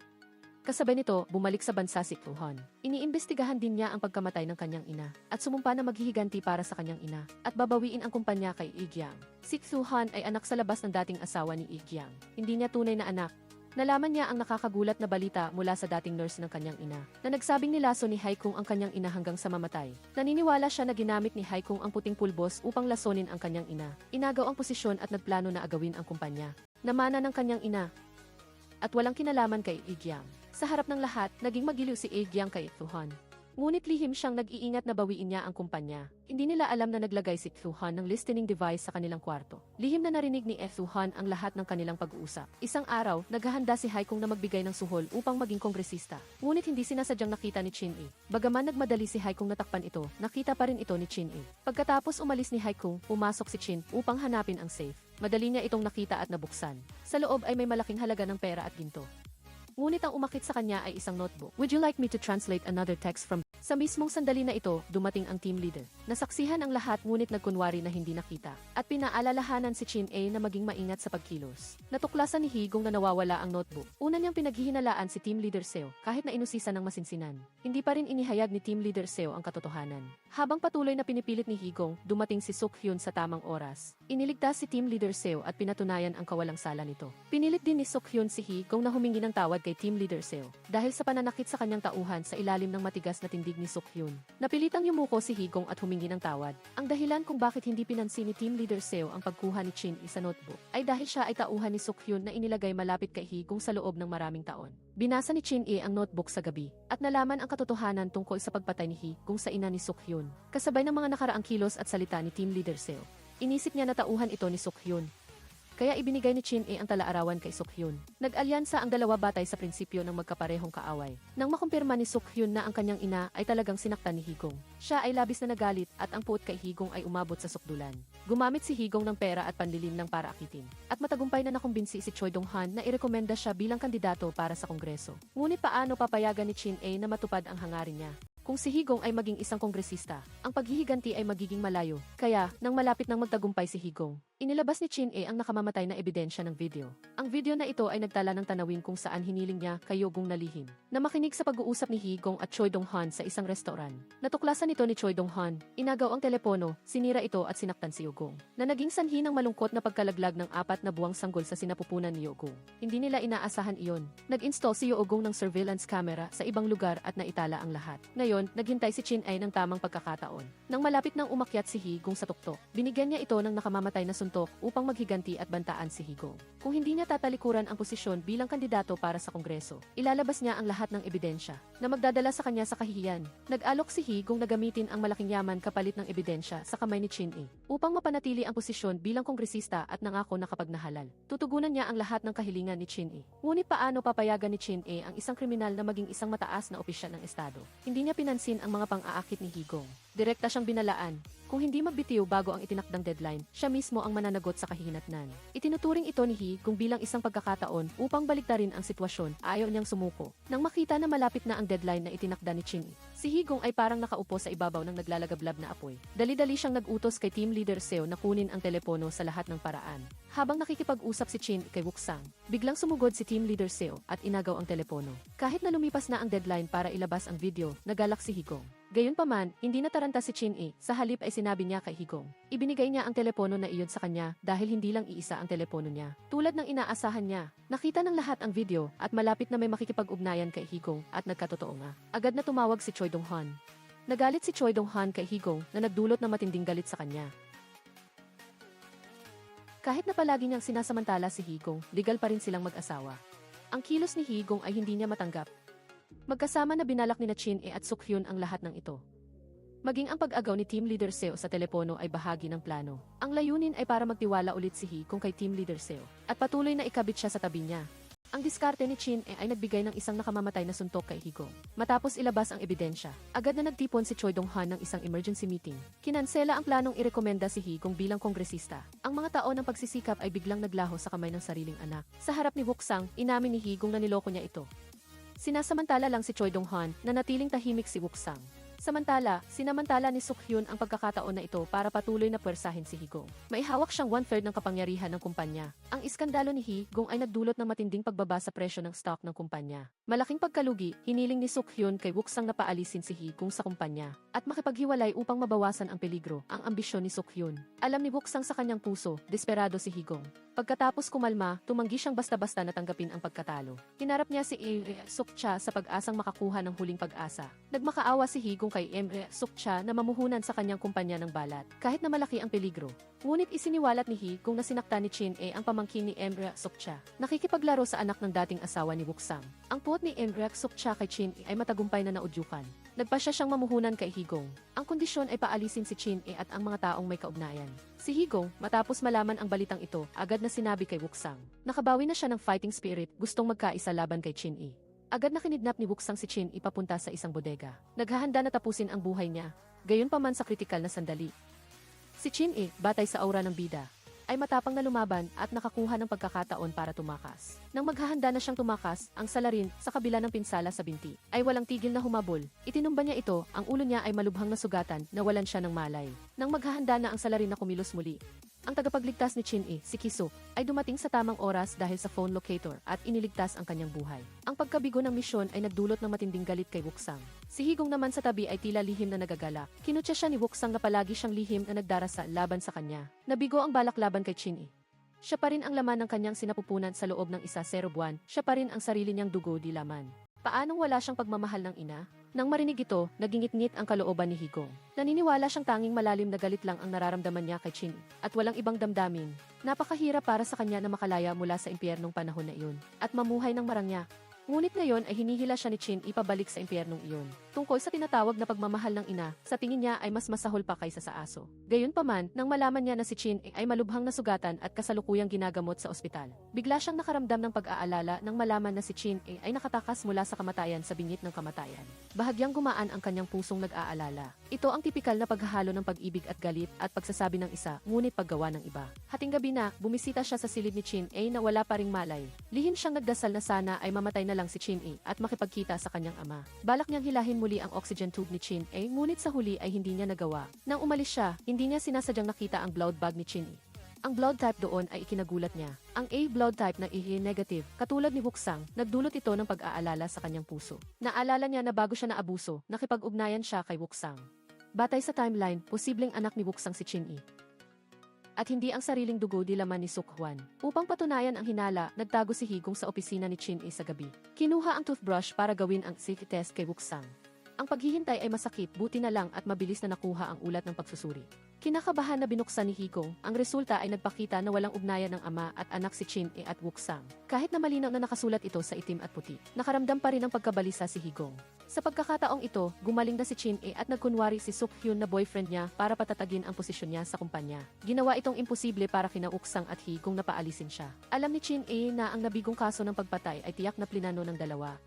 Kasabay nito, bumalik sa bansa si Tuhan. Iniimbestigahan din niya ang pagkamatay ng kanyang ina at sumumpa na maghihiganti para sa kanyang ina at babawiin ang kumpanya kay Igyang. Si Tuhan ay anak sa labas ng dating asawa ni Igyang. Hindi niya tunay na anak. Nalaman niya ang nakakagulat na balita mula sa dating nurse ng kanyang ina na nagsabing nilaso ni Haikung ang kanyang ina hanggang sa mamatay. Naniniwala siya na ginamit ni Haikung ang puting pulbos upang lasonin ang kanyang ina. Inagaw ang posisyon at nagplano na agawin ang kumpanya. Namana ng kanyang ina at walang kinalaman kay Igyang. Sa harap ng lahat, naging magiliw si Igyang kay Tuhan. Ngunit lihim siyang nag-iingat na bawiin niya ang kumpanya. Hindi nila alam na naglagay si Tuhan ng listening device sa kanilang kwarto. Lihim na narinig ni Tuhan ang lahat ng kanilang pag-uusap. Isang araw, naghahanda si Haikung na magbigay ng suhol upang maging kongresista. Ngunit hindi sinasadyang nakita ni Chin-e. Bagaman nagmadali si Haikung natakpan ito, nakita pa rin ito ni Chin-e. Pagkatapos umalis ni Haikung, pumasok si Chin upang hanapin ang safe. Madali niya itong nakita at nabuksan. Sa loob ay may malaking halaga ng pera at ginto. Ngunit ang umakit sa kanya ay isang notebook. Would you like me to translate another text from... Sa mismong sandali na ito, dumating ang team leader. Nasaksihan ang lahat ngunit nagkunwari na hindi nakita. At pinaalalahanan si Chin-e na maging maingat sa pagkilos. Natuklasan ni Higong na nawawala ang notebook. Una niyang pinaghihinalaan si team leader Seo kahit na inusisan ng masinsinan. Hindi pa rin inihayag ni team leader Seo ang katotohanan. Habang patuloy na pinipilit ni Higong, dumating si Suk-hyun sa tamang oras. Iniligtas si team leader Seo at pinatunayan ang kawalang sala nito. Pinilit din ni Suk-hyun si Higong na humingi ng tawad kay team leader Seo dahil sa pananakit sa kanyang tauhan sa ilalim ng matigas na tindig ni Suk-hyun. Napilitang yumuko si Higong at humingi ng tawad. Ang dahilan kung bakit hindi pinansin ni team leader Seo ang pagkuha ni Chin-e sa notebook ay dahil siya ay tauhan ni Suk-hyun na inilagay malapit kay Higong sa loob ng maraming taon. Binasa ni Chin-e ang notebook sa gabi at nalaman ang katotohanan tungkol sa pagpatay ni Higong sa ina ni Suk-hyun. Kasabay ng mga nakaraang kilos at salita ni team leader Seo. Inisip niya na tauhan ito ni Suk-hyun. Kaya ibinigay ni Chin-e ang talaarawan kay Suk-hyun. Nag-alyansa ang dalawa batay sa prinsipyo ng magkaparehong kaaway. Nang makumpirma ni Suk-hyun na ang kanyang ina ay talagang sinaktan ni Higong, siya ay labis na nagalit at ang puot kay Higong ay umabot sa sukdulan. Gumamit si Higong ng pera at panlilim ng para akitin. At matagumpay na nakumbinsi si Choi Dong-han na irekomenda siya bilang kandidato para sa Kongreso. Ngunit paano papayagan ni Chin-e na matupad ang hangarin niya? Kung si Higong ay maging isang kongresista, ang paghihiganti ay magiging malayo. Kaya, nang malapit nang magtagumpay si Higong, inilabas ni Chin-e ang nakamamatay na ebidensya ng video. Ang video na ito ay nagtala ng tanawin kung saan hiniling niya kay Yogong na lihim na makinig sa pag-uusap ni Higong at Choi Dong-han sa isang restaurant. Natuklasan ito ni Choi Dong-han, inagaw ang telepono, sinira ito at sinaktan si Yogong, na naging sanhi ng malungkot na pagkalaglag ng 4 na buwang sanggol sa sinapupunan ni Yogong. Hindi nila inaasahan iyon. Nag-install si Yogong ng surveillance camera sa ibang lugar at naitala ang lahat. Ngayon, naghintay si Chin-e ng tamang pagkakataon. Nang malapit nang umakyat si Higong sa tuktok, binigyan niya ito ng nakamamatay na suntok upang maghiganti at bantaan si Higong. Kung hindi niya tatalikuran ang posisyon bilang kandidato para sa Kongreso, ilalabas niya ang lahat ng ebidensya na magdadala sa kanya sa kahihiyan. Nag-alok si Higong na gamitin ang malaking yaman kapalit ng ebidensya sa kamay ni Chin-e upang mapanatili ang posisyon bilang kongresista at nangako na kapag nahalal, tutugunan niya ang lahat ng kahilingan ni Chin-e. Ngunit paano papayagan ni Chin-e ang isang kriminal na maging isang mataas na opisyal ng estado? Hindi niya pinansin ang mga pang-aakit ni Higong. Direkta siyang binalaan. Kung hindi magbitiw bago ang itinakdang deadline, siya mismo ang mananagot sa kahihinatnan. Itinuturing ito ni Higong bilang isang pagkakataon upang baliktarin ang sitwasyon. Ayaw niyang sumuko. Nang makita na malapit na ang deadline na itinakda ni Chin-e, si Higong ay parang nakaupo sa ibabaw ng naglalagablab na apoy. Dali-dali siyang nag-utos kay team leader Seo na kunin ang telepono sa lahat ng paraan. Habang nakikipag-usap si Chin kay Wuksang, biglang sumugod si team leader Seo at inagaw ang telepono. Kahit na lumipas na ang deadline para ilabas ang video, nagalak si Higong. Gayunpaman, hindi nataranta si Chin-e, sa halip ay sinabi niya kay Higong. Ibinigay niya ang telepono na iyon sa kanya dahil hindi lang iisa ang telepono niya. Tulad ng inaasahan niya, nakita ng lahat ang video at malapit na may makikipag-ugnayan kay Higong at nagkatotoo nga. Agad na tumawag si Choi Dong-han. Nagalit si Choi Dong-han kay Higong na nagdulot ng matinding galit sa kanya. Kahit na palagi niyang sinasamantala si Higong, legal pa rin silang mag-asawa. Ang kilos ni Higong ay hindi niya matanggap. Magkasama na binalak ni Chin-e at Suk-hyun ang lahat ng ito. Maging ang pag-agaw ni Team Leader Seo sa telepono ay bahagi ng plano. Ang layunin ay para magtiwala ulit si Higong kay Team Leader Seo at patuloy na ikabit siya sa tabi niya. Ang diskarte ni Chin-e ay nagbigay ng isang nakamamatay na suntok kay Higong. Matapos ilabas ang ebidensya, agad na nagtipon si Choi Dong-han ng isang emergency meeting. Kinansela ang planong irekomenda si Higong bilang kongresista. Ang mga taon ng pagsisikap ay biglang naglaho sa kamay ng sariling anak. Sa harap ni Wuksang, inamin ni Higong na niloko niya ito. Sinasamantala lang si Choi Dong-han na natiling tahimik si Wuksang. Sinamantala ni Sukhyun ang pagkakataon na ito para patuloy na puwersahin si Hee-gong. May hawak siyang 1/3 ng kapangyarihan ng kumpanya. Ang iskandalo ni Hee-gong ay nagdulot ng matinding pagbaba sa presyo ng stock ng kumpanya. Malaking pagkalugi, hiniling ni Sukhyun kay Woksang na paalisin si Hee-gong sa kumpanya at makipaghiwalay upang mabawasan ang peligro, ang ambisyon ni Sukhyun. Alam ni Woksang sa kanyang puso, desperado si Hee-gong. Pagkatapos kumalma, tumanggi siyang basta-basta na tanggapin ang pagkatalo. Hinarap niya si Sukcha sa pag-asang makakuha ng huling pag-asa. Nagmakaawa si Hee-gong kay Sukcha na mamuhunan sa kanyang kumpanya ng balat, kahit na malaki ang peligro. Ngunit isiniwalat ni Hee-gong na sinaktan ni Chin-e ang pamangkin ni Sukcha. Nakikipaglaro sa anak ng dating asawa ni Woksang. Ang puot ni Sukcha kay Chin-e ay matagumpay na naudyukan. Nagpasya siyang mamuhunan kay Hee-gong. Ang kondisyon ay paalisin si Chin-e at ang mga taong may kaugnayan. Si Hee-gong, matapos malaman ang balitang ito, agad na sinabi kay Woksang. Nakabawi na siya ng fighting spirit, gustong magkaisa laban kay Chin-e. Agad na kinidnap ni Woksang si Chin-e papunta sa isang bodega. Naghahanda na tapusin ang buhay niya, gayunpaman sa kritikal na sandali. Si Chin-e, batay sa aura ng bida, ay matapang na lumaban at nakakuha ng pagkakataon para tumakas. Nang maghahanda na siyang tumakas, ang salarin, sa kabila ng pinsala sa binti, ay walang tigil na humabol. Itinumba niya ito, ang ulo niya ay malubhang na sugatan, nawalan siya ng malay. Nang maghahanda na ang salarin na kumilos muli, ang tagapagligtas ni Chin-e, si Kisuk, ay dumating sa tamang oras dahil sa phone locator at iniligtas ang kanyang buhay. Ang pagkabigo ng misyon ay nagdulot ng matinding galit kay Woksang. Si Hee-gong naman sa tabi ay tila lihim na nagagalak. Kinutya siya ni Woksang na palagi siyang lihim na nagdarasal laban sa kanya. Nabigo ang balak laban kay Chin-e. Siya pa rin ang laman ng kanyang sinapupunan sa loob ng 1-0 buwan, siya pa rin ang sarili niyang dugo di laman. Paanong wala siyang pagmamahal ng ina? Nang marinig ito, nagingit-ngit ang kalooban ni Hee-gong. Naniniwala siyang tanging malalim na galit lang ang nararamdaman niya kay Chin at walang ibang damdamin. Napakahirap para sa kanya na makalaya mula sa impyernong panahon na iyon at mamuhay ng marangya. Ngunit ngayon ay hinihila siya ni Chin ipabalik sa impyernong iyon. Tungkol sa tinatawag na pagmamahal ng ina, sa tingin niya ay mas masahol pa kaysa sa aso. Gayunpaman, nang malaman niya na si Chin ay malubhang na sugatan at kasalukuyang ginagamot sa ospital, bigla siyang nakaramdam ng pag-aalala nang malaman na si Chin ay nakatakas mula sa kamatayan sa bingit ng kamatayan. Bahagyang gumaan ang kanyang pusong nag-aalala. Ito ang tipikal na paghahalo ng pag-ibig at galit at pagsasabi ng isa, ngunit paggawa ng iba. Hating gabi na, bumisita siya sa silid ni Chin na wala pa ring malay. Lihim siyang nagdasal na sana ay mamatay na lang si Chin-e at makipagkita sa kanyang ama. Balak niyang hilahin muli ang oxygen tube ni Chin-e, ngunit sa huli ay hindi niya nagawa. Nang umalis siya, hindi niya sinasadyang nakita ang blood bag ni Chin-e. Ang blood type doon ay ikinagulat niya. Ang A blood type na Ihe negative, katulad ni Woksang, nagdulot ito ng pag-aalala sa kanyang puso. Naalala niya na bago siya naabuso, nakipag-ugnayan siya kay Woksang. Batay sa timeline, posibleng anak ni Woksang si Chin-e. At hindi ang sariling dugo di laman ni Suk-hwan. Upang patunayan ang hinala, nagtago si Hee-gong sa opisina ni Chin-e sa gabi. Kinuha ang toothbrush para gawin ang psych test kay Woksang. Ang paghihintay ay masakit, buti na lang at mabilis na nakuha ang ulat ng pagsusuri. Kinakabahan na binuksan ni Hee-gong, ang resulta ay nagpakita na walang ugnayan ng ama at anak si Chin-e at Woksang. Kahit na malinaw na nakasulat ito sa itim at puti, nakaramdam pa rin ng pagkabalisa si Hee-gong. Sa pagkakataong ito, gumaling na si Chin-e at nagkunwari si Suk-hyun na boyfriend niya para patatagin ang posisyon niya sa kumpanya. Ginawa itong imposible para kina Woksang at Hee-gong na paalisin siya. Alam ni Chin-e na ang nabigong kaso ng pagpatay ay tiyak na plinano ng dalawa.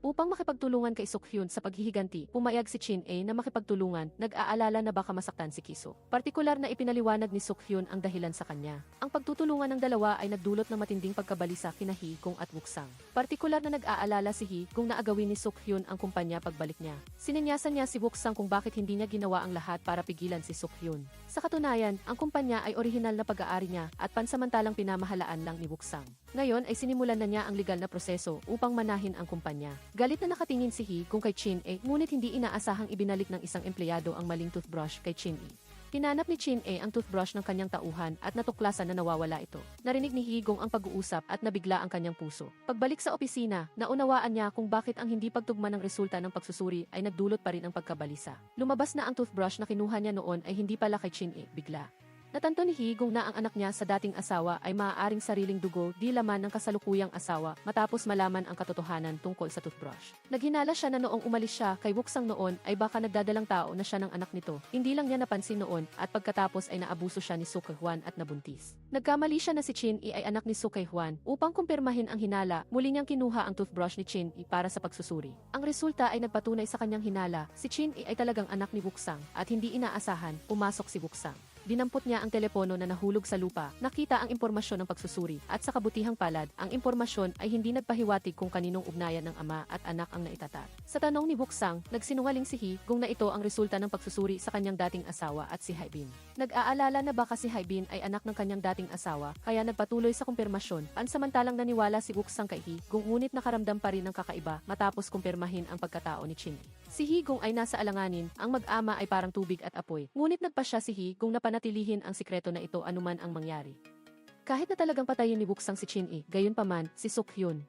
Upang makipagtulungan kay Suk-hyun sa paghihiganti, pumayag si Chin-e na makipagtulungan, nag-aalala na baka masaktan si Kisuk. Partikular na ipinaliwanag ni Suk-hyun ang dahilan sa kanya. Ang pagtutulungan ng dalawa ay nagdulot ng matinding pagkabalisa kina Hee-gong at Woksang. Partikular na nag-aalala si Hee-gong na agawin ni Suk-hyun ang kumpanya pagbalik niya. Sinenyasan niya si Woksang kung bakit hindi niya ginawa ang lahat para pigilan si Suk-hyun. Sa katunayan, ang kumpanya ay orihinal na pag-aari niya at pansamantalang pinamahalaan lang ni Woksang. Ngayon ay sinimulan na niya ang legal na proseso upang manahin ang kumpanya. Galit na nakatingin si Hee kung kay Chin-e, ngunit hindi inaasahang ibinalik ng isang empleyado ang maling toothbrush kay Chin-e. Hinanap ni Chin-e ang toothbrush ng kanyang tauhan at natuklasan na nawawala ito. Narinig ni Hee-gong ang pag-uusap at nabigla ang kanyang puso. Pagbalik sa opisina, naunawaan niya kung bakit ang hindi pagtugma ng resulta ng pagsusuri ay nagdulot pa rin ang pagkabalisa. Lumabas na ang toothbrush na kinuha niya noon ay hindi pala kay Chin-e, bigla. Natanto ni Hee-gong na ang anak niya sa dating asawa ay maaaring sariling dugo di laman ng kasalukuyang asawa matapos malaman ang katotohanan tungkol sa toothbrush. Naghinala siya na noong umalis siya kay Woksang noon ay baka nagdadalang tao na siya ng anak nito. Hindi lang niya napansin noon at pagkatapos ay naabuso siya ni Suk-hwan at nabuntis. Nagkamali siya na si Chin-e ay anak ni Suk-hwan. Upang kumpirmahin ang hinala, muli niyang kinuha ang toothbrush ni Chin-e para sa pagsusuri. Ang resulta ay nagpatunay sa kanyang hinala, si Chin-e ay talagang anak ni Woksang at hindi inaasahan, pumasok si Woksang. Dinampot niya ang telepono na nahulog sa lupa. Nakita ang impormasyon ng pagsusuri at sa kabutihang palad, ang impormasyon ay hindi nagpahiwatig kung kaninong ugnayan ng ama at anak ang naitatak. Sa tanong ni Wuksang, nagsinungaling si Hee-gung na ito ang resulta ng pagsusuri sa kanyang dating asawa at si Haibin. Nag-aalala na baka si Haibin ay anak ng kanyang dating asawa, kaya nagpatuloy sa kumpirmasyon. Pansamantalang naniwala si Wuksang kay Hee-gung ngunit nakaramdam pa rin ng kakaiba matapos kumpirmahin ang pagkatao ni Chin. Si Hee-gung ay nasa alanganin, ang mag-ama ay parang tubig at apoy. Ngunit nagpasya si Hee-gung na panatilihin ang sikreto na ito anuman ang mangyari. Kahit na talagang patayin ni Wuksang si Chin-e, gayunpaman, si Suk-hyun.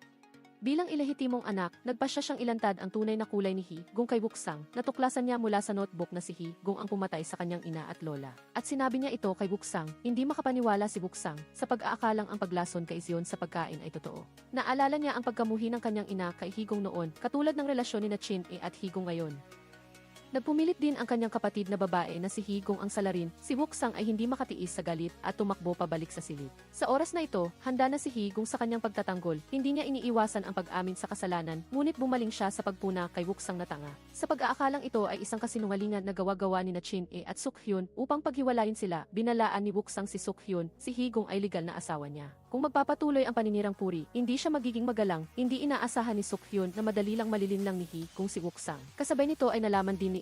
Bilang ilehitimong anak, nagpasya siyang ilantad ang tunay na kulay ni Hee-gung kay Wuksang. Natuklasan niya mula sa notebook na si Hee-gung ang pumatay sa kanyang ina at lola. At sinabi niya ito kay Wuksang. Hindi makapaniwala si Wuksang sa pag-aakalang ang paglason kay Zion sa pagkain ay totoo. Naalala niya ang pagkamuhi ng kanyang ina kay Hee-gung noon, katulad ng relasyon ni na Chin-e at Hee-gung ngayon. Nagpumilit din ang kanyang kapatid na babae na si Hee-gung ang salarin. Si Wuksang ay hindi makatiis sa galit at tumakbo pabalik sa silid. Sa oras na ito, handa na si Hee-gung sa kanyang pagtatanggol. Hindi niya iniiwasan ang pag-amin sa kasalanan, ngunit bumaling siya sa pagpuna kay Wuksang na tanga. Sa pag-aakalang ito ay isang kasinungalingan na gawa-gawa ni na Chin-e at Suk-hyun upang paghiwalayin sila. Binalaan ni Wuksang si Suk-hyun, si Hee-gung ay legal na asawa niya. Kung magpapatuloy ang paninirang puri, hindi siya magiging magalang. Hindi inaasahan ni Suk-hyun na madali lang malilinlang ni Hee-gung si Wuksang. Kasabay nito ay nalaman din ni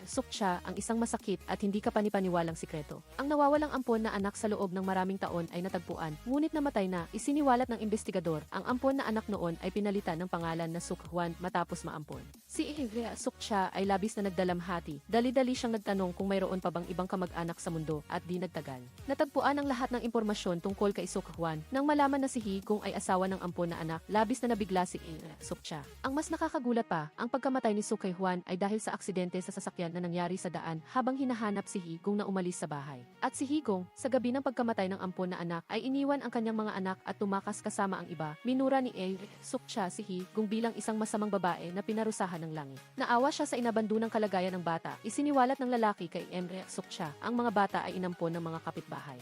Suk-cha ang isang masakit at hindi kapanipaniwalang sikreto. Ang nawawalang ampon na anak sa loob ng maraming taon ay natagpuan, ngunit namatay na. Isiniwalat ng investigador, ang ampon na anak noon ay pinalitan ng pangalan na Suk-hwan matapos maampon. Si Suk-cha ay labis na nagdalamhati. Dali-dali siyang nagtanong kung mayroon pa bang ibang kamag-anak sa mundo at di nagtagal. Natagpuan ang lahat ng impormasyon tungkol kay Suk-hwan. Nang malaman na si Hee-gung ay asawa ng ampon na anak, labis na nabigla si Suk-cha. Ang mas nakakagulat pa, ang pagkamatay ni Suk-hwan ay dahil sa aksidente sa sasakyan na nangyari sa daan habang hinahanap si Hee-gung na umalis sa bahay. At si Hee-gung, sa gabi ng pagkamatay ng ampon na anak, ay iniwan ang kanyang mga anak at tumakas kasama ang iba. Minura ni Suk-cha si Hee-gung bilang isang masamang babae na pinarusahan ng langit. Naawa siya sa inabandunang kalagayan ng bata. Isiniwalat ng lalaki kay Suk-cha, ang mga bata ay inampon ng mga kapitbahay.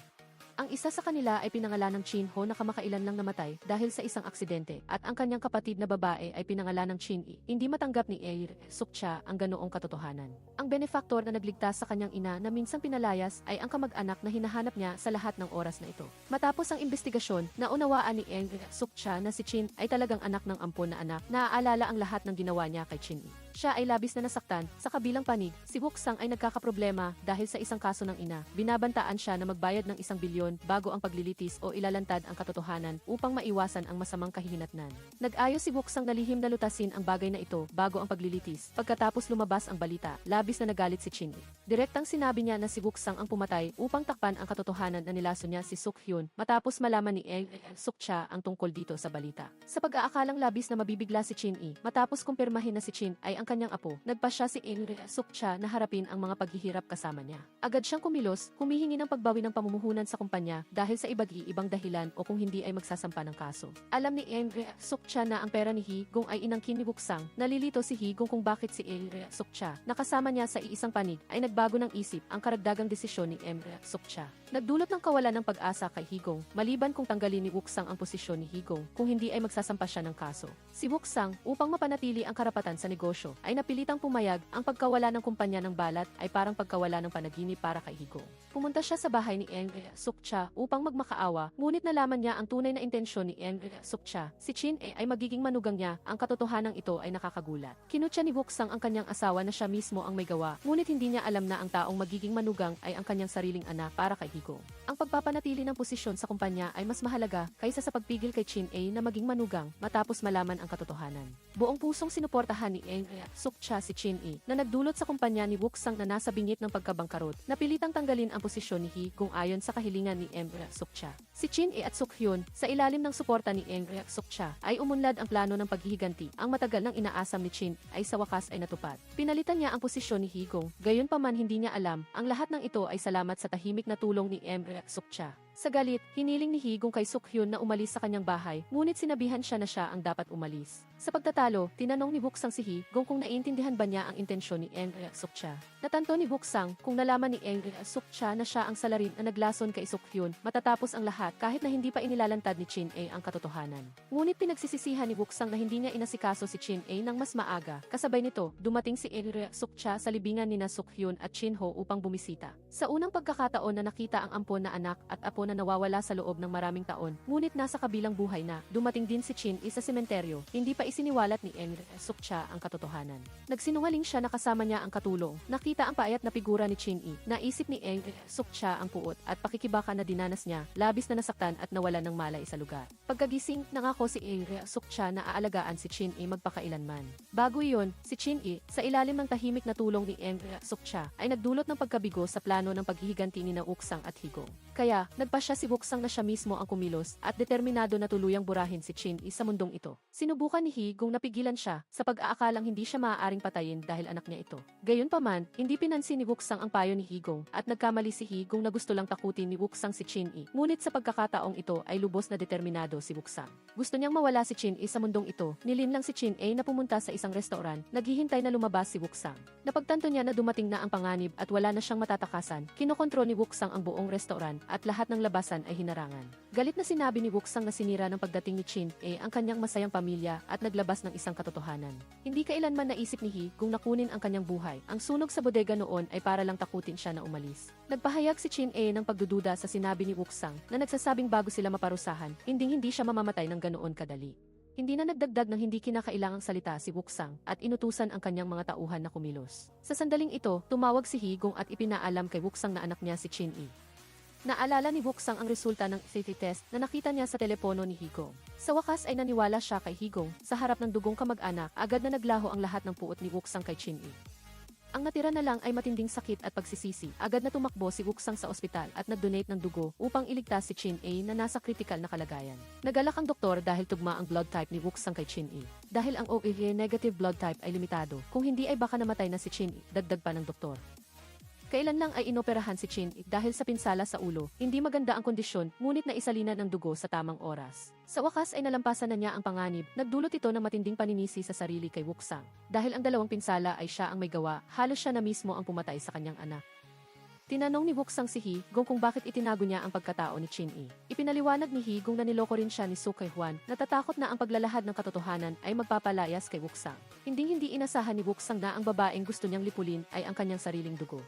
Ang isa sa kanila ay pinangalan ng Chin-ho na kamakailan lang namatay dahil sa isang aksidente at ang kanyang kapatid na babae ay pinangalan ng Chin-e. Hindi matanggap ni Suk-cha ang ganoong katotohanan. Ang benefactor na nagligtas sa kanyang ina na minsang pinalayas ay ang kamag-anak na hinahanap niya sa lahat ng oras na ito. Matapos ang investigasyon, naunawaan ni Suk-cha na si Chin ay talagang anak ng ampon na anak. Naaalala ang lahat ng ginawa niya kay Chin-e. Siya ay labis na nasaktan. Sa kabilang panig, si Wuksang ay nagkakaproblema dahil sa isang kaso ng ina. Binabantaan siya na magbayad ng 1 bilyon bago ang paglilitis o ilalantad ang katotohanan upang maiwasan ang masamang kahihinatnan. Nag-ayos si Wuksang na lihim na lutasin ang bagay na ito bago ang paglilitis. Pagkatapos lumabas ang balita, labis na nagalit si Chin-e. Direktang sinabi niya na si Wuksang ang pumatay upang takpan ang katotohanan na nilason niya si Suk-hyun matapos malaman ni Suk-cha ang tungkol dito sa balita. Sa pag-aakalang labis na mabibigla si Chin-e, matapos kumpirmahin na si Chin ay ang kanyang apo, nagpasya si Suk-cha na harapin ang mga paghihirap kasama niya. Agad siyang kumilos, humihingi ng pagbawi ng pamumuhunan sa kumpanya dahil sa iba't-ibang dahilan o kung hindi ay magsasampa ng kaso. Alam ni Suk-cha na ang pera ni Hee-gung ay inangkin ni Wuksang. Nalilito si Hee-gung kung bakit si Suk-cha, na kasama niya sa iisang panig, ay nagbago ng isip ang karagdagang desisyon ni Suk-cha. Nagdulot ng kawalan ng pag-asa kay Hee-gung, maliban kung tanggalin ni Wuksang ang posisyon ni Hee-gung kung hindi ay magsasampa siya ng kaso. Si Wuksang, upang mapanatili ang karapatan sa negosyo, ay napilitang pumayag. Ang pagkawala ng kumpanya ng balat ay parang pagkawala ng panaginip para kay Hee-gung. Pumunta siya sa bahay ni Suk-cha upang magmakaawa, ngunit nalaman niya ang tunay na intensyon ni Suk-cha. Si Chin-e ay magiging manugang niya. Ang katotohanang ito ay nakakagulat. Kinutya ni Wuksang ang kanyang asawa na siya mismo ang may gawa, ngunit hindi niya alam na ang taong magiging manugang ay ang kanyang sariling anak para kay Hee-gung. Ang pagpapanatili ng posisyon sa kumpanya ay mas mahalaga kaysa sa pagpigil kay Chin-e na maging manugang matapos malaman ang katotohanan. Buong pusong sinuportahan ni Suk-cha si Chin-e na nagdulot sa kumpanya ni Wuksang na nasa bingit ng pagkabangkarot. Napilitang tanggalin ang posisyon ni Hee-gung ayon sa kahilingan ni Suk-cha. Si Chin-e at Suk-hyun, sa ilalim ng suporta ni Suk-cha, ay umunlad ang plano ng paghihiganti. Ang matagal nang inaasam ni Chin ay sa wakas ay natupad. Pinalitan niya ang posisyon ni Hee-gung. Gayunpaman hindi niya alam, ang lahat ng ito ay salamat sa tahimik na tulong ni Suk-cha. Sa galit, hiniling ni Hee-gong kay Suk-hyun na umalis sa kanyang bahay, ngunit sinabihan siya na siya ang dapat umalis. Sa pagtatalo, tinanong ni Buksang si Hee-gong kung naiintindihan ba niya ang intensyon ni Eng Suk-cha. Natanto ni Buksang kung nalaman ni Eng Suk-cha na siya ang salarin na naglason kay Suk-hyun matatapos ang lahat kahit na hindi pa inilalantad ni Chin-a ang katotohanan. Ngunit pinagsisisihan ni Buksang na hindi niya inasikaso si Chin-a nang mas maaga. Kasabay nito, dumating si Eng Suk-cha sa libingan ni Suk-hyun at Chin-ho upang bumisita. Sa unang pagkakataon na nakita ang ampon na anak at apo na nawawala sa loob ng maraming taon, ngunit nasa kabilang buhay na, dumating din si Chin-i sa sementeryo, hindi pa isiniwalat ni Eng Suk-cha ang katotohanan. Nagsinungaling siya na kasama niya ang katulong. Nakita ang paayat na figura ni Chin-i. Naisip ni Eng Suk-cha ang puot at pakikibaka na dinanas niya, labis na nasaktan at nawala ng malay sa lugar. Pagkagising, nangako si Eng Suk-cha na aalagaan si Chin-i magpakailanman. Bago iyon, si Chin-i, sa ilalim ng tahimik na tulong ni Eng Suk-cha, ay nagdulot ng pagkabigo sa plano ng paghihiganti ni Uksang at Hee-gong. Kaya, nagpasya si Buksang na siya mismo ang kumilos at determinado na tuluyang burahin si Chin-i sa mundong ito. Sinubukan ni Hee-gong napigilan siya sa pag-aakalang hindi siya maaaring patayin dahil anak niya ito. Gayunpaman, hindi pinansin ni Buksang ang payo ni Hee-gong at nagkamali si Hee-gong na gusto lang takutin ni Buksang si Chin-i. Ngunit sa pagkakataong ito ay lubos na determinado si Buksang. Gusto niyang mawala si Chin-i sa mundong ito. Nilinlang si Chin-a na pumunta sa isang restaurant, naghihintay na lumabas si Buksang. Napagtanto niya na dumating na ang panganib at wala na siyang matatakasan. Kinokontrol ni Buksang ang buong restaurant at lahat ng labasan ay hinarangan. Galit na sinabi ni Buksang na sinira ng pagdating ni Chin-a ang kanyang masayang pamilya at naglabas ng isang katotohanan. Hindi kailanman naisip ni Hee-gong nakunin ang kanyang buhay. Ang sunog sa bodega noon ay para lang takutin siya na umalis. Nagpahayag si Chin-a ng pagdududa sa sinabi ni Buksang na nagsasabing bago sila maparusahan, hindi siya mamamatay ng ganoon kadali. Hindi na nagdagdag ng hindi kinakailangang salita si Buksang at inutusan ang kanyang mga tauhan na kumilos. Sa sandaling ito, tumawag si Hee-gong at ipinaalam kay Buksang na anak niya si Chin-i. Naalala ni Buksang ang resulta ng safety test na nakita niya sa telepono ni Hee-gong. Sa wakas ay naniwala siya kay Hee-gong. Sa harap ng dugong kamag-anak, agad na naglaho ang lahat ng puot ni Buksang kay Chin-i. Ang natira na lang ay matinding sakit at pagsisisi. Agad na tumakbo si Buksang sa ospital at nag-donate ng dugo upang iligtas si Chin-a na nasa kritikal na kalagayan. Nagalak ang doktor dahil tugma ang blood type ni Buksang kay Chin-i. Dahil ang OA negative blood type ay limitado, kung hindi ay baka namatay na si Chin-i, dagdag pa ng doktor. Kailan lang ay inoperahan si Chin-i dahil sa pinsala sa ulo, hindi maganda ang kondisyon, ngunit naisalina ng dugo sa tamang oras. Sa wakas ay nalampasan na niya ang panganib, nagdulot ito ng matinding paninisi sa sarili kay Buksang. Dahil ang dalawang pinsala ay siya ang may gawa, halos siya na mismo ang pumatay sa kanyang anak. Tinanong ni Buksang si Hee-gong kung bakit itinago niya ang pagkatao ni Chin-i. Ipinaliwanag ni Hee-gong na niloko rin siya ni Suk-hwan, natatakot na ang paglalahad ng katotohanan ay magpapalayas kay Buksang. Hindi inasahan ni Buksang na ang babaeng gusto niyang lipulin ay ang kanyang sariling dugo.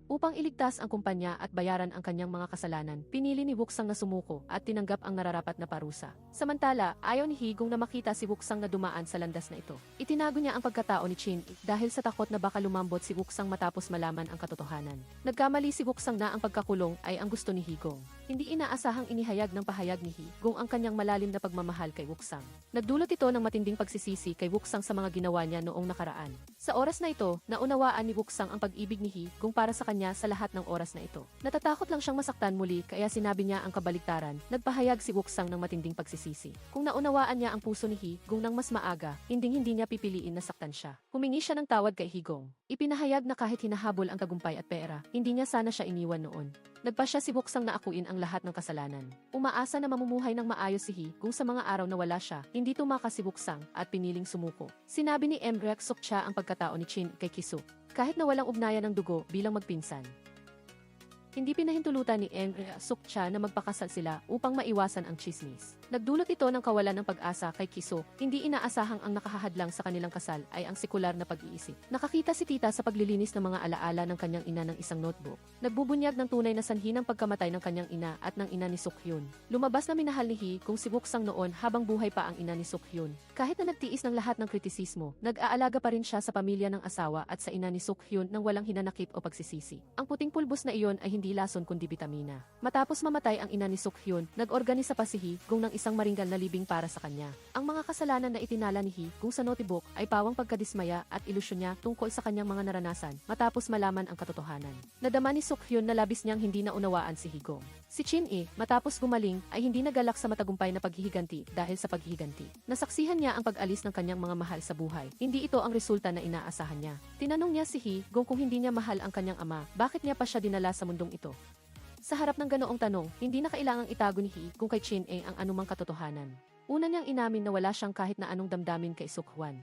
Upang iligtas ang kumpanya at bayaran ang kanyang mga kasalanan, pinili ni Buksang na sumuko at tinanggap ang nararapat na parusa. Samantala, ayaw ni Hee-gong na makita si Buksang na dumaan sa landas na ito. Itinago niya ang pagkatao ni Chin-i dahil sa takot na baka lumambot si Buksang matapos malaman ang katotohanan. Nagkamali si Buksang na ang pagkakulong ay ang gusto ni Hee-gong. Hindi inaasahang inihayag ng pahayag ni Hee-gong ang kanyang malalim na pagmamahal kay Buksang. Nagdulot ito ng matinding pagsisisi kay Buksang sa mga ginawa niya noong nakaraan. Sa oras na ito, naunawaan ni Buksang ang pag-ibig ni Hee-gong para sa kanya sa lahat ng oras na ito. Natatakot lang siyang masaktan muli kaya sinabi niya ang kabaliktaran. Nagpahayag si Buksang ng matinding pagsisisi. Kung naunawaan niya ang puso ni Hee-gong nang mas maaga, hindi niya pipiliin na saktan siya. Humingi siya ng tawad kay Hee-gong. Ipinahayag na kahit hinahabol ang tagumpay at pera, hindi niya sana siya iniwan noon. Nagpasya si Buksang na akuin ang lahat ng kasalanan. Umaasa na mamumuhay ng maayos si Hee-gong sa mga araw na wala siya, hindi tumakas si Buksang at piniling sumuko. Sinabi ni Eng Suk-cha ang pagkatao ni Chin kay Ki-suk, kahit na walang ugnayan ng dugo bilang magpinsan. Hindi pinahintulutan ni Eng Suk-cha na magpakasal sila upang maiwasan ang chismis. Nagdulot ito ng kawalan ng pag-asa kay Ki-suk. Hindi inaasahang ang nakahahadlang sa kanilang kasal ay ang sekular na pag-iisip. Nakakita si tita sa paglilinis ng mga alaala ng kanyang ina ng isang notebook. Nagbubunyag ng tunay na sanhi ng pagkamatay ng kanyang ina at ng ina ni Suk-hyun. Lumabas na minahal ni Hee kung si Buksang noon habang buhay pa ang ina ni Suk-hyun. Kahit na nagtiis ng lahat ng kritisismo, nag-aalaga pa rin siya sa pamilya ng asawa at sa ina ni Suk-hyun nang walang hinanakit o pagsisisi. Ang puting pulbos na iyon ay hindi lason kundi bitamina. Matapos mamatay ang ina ni Suk-hyun, nag-organisa pa si Hee-gong ng isang maringgal na libing para sa kanya. Ang mga kasalanan na itinala ni Hee-gong sa notebook ay pawang pagkadismaya at ilusyon niya tungkol sa kanyang mga naranasan matapos malaman ang katotohanan. Nadama ni Suk-hyun na labis niyang hindi naunawaan si Hee-gong. Si Chin-i, matapos gumaling, ay hindi nagalak sa matagumpay na paghihiganti dahil sa paghihiganti. Nasaksihan niya ang pag-alis ng kanyang mga mahal sa buhay. Hindi ito ang resulta na inaasahan niya. Tinanong niya si Hee-gong kung hindi niya mahal ang kanyang ama, bakit niya pa siya dinala sa mundong ito. Sa harap ng ganoong tanong, hindi na kailangang itago ni Hee-gong kay Chin-e ang anumang katotohanan. Una niyang inamin na wala siyang kahit na anong damdamin kay Suk-hwan.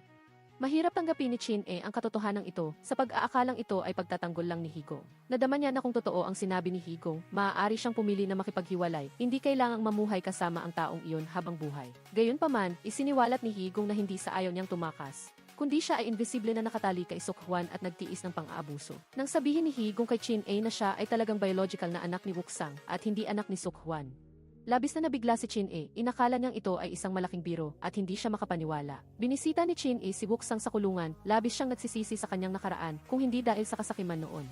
Mahirap tanggapin ni Chin-e ang katotohanan ito sa pag-aakalang ito ay pagtatanggol lang ni Hee-gong. Nadama niya na kung totoo ang sinabi ni Hee-gong, maaari siyang pumili na makipaghiwalay, hindi kailangang mamuhay kasama ang taong iyon habang buhay. Gayunpaman, isiniwalat ni Hee-gong na hindi sa ayaw niyang tumakas, kundi siya ay invisible na nakatali kay Suk-hwan at nagtiis ng pang-aabuso. Nang sabihin ni Hee-gong kay Chin-e na siya ay talagang biological na anak ni Wook-sang at hindi anak ni Suk-hwan, labis na nabigla si Chin-e, inakala niyang ito ay isang malaking biro at hindi siya makapaniwala. Binisita ni Chin-e si Wook-sang sa kulungan, labis siyang nagsisisi sa kanyang nakaraan kung hindi dahil sa kasakiman noon.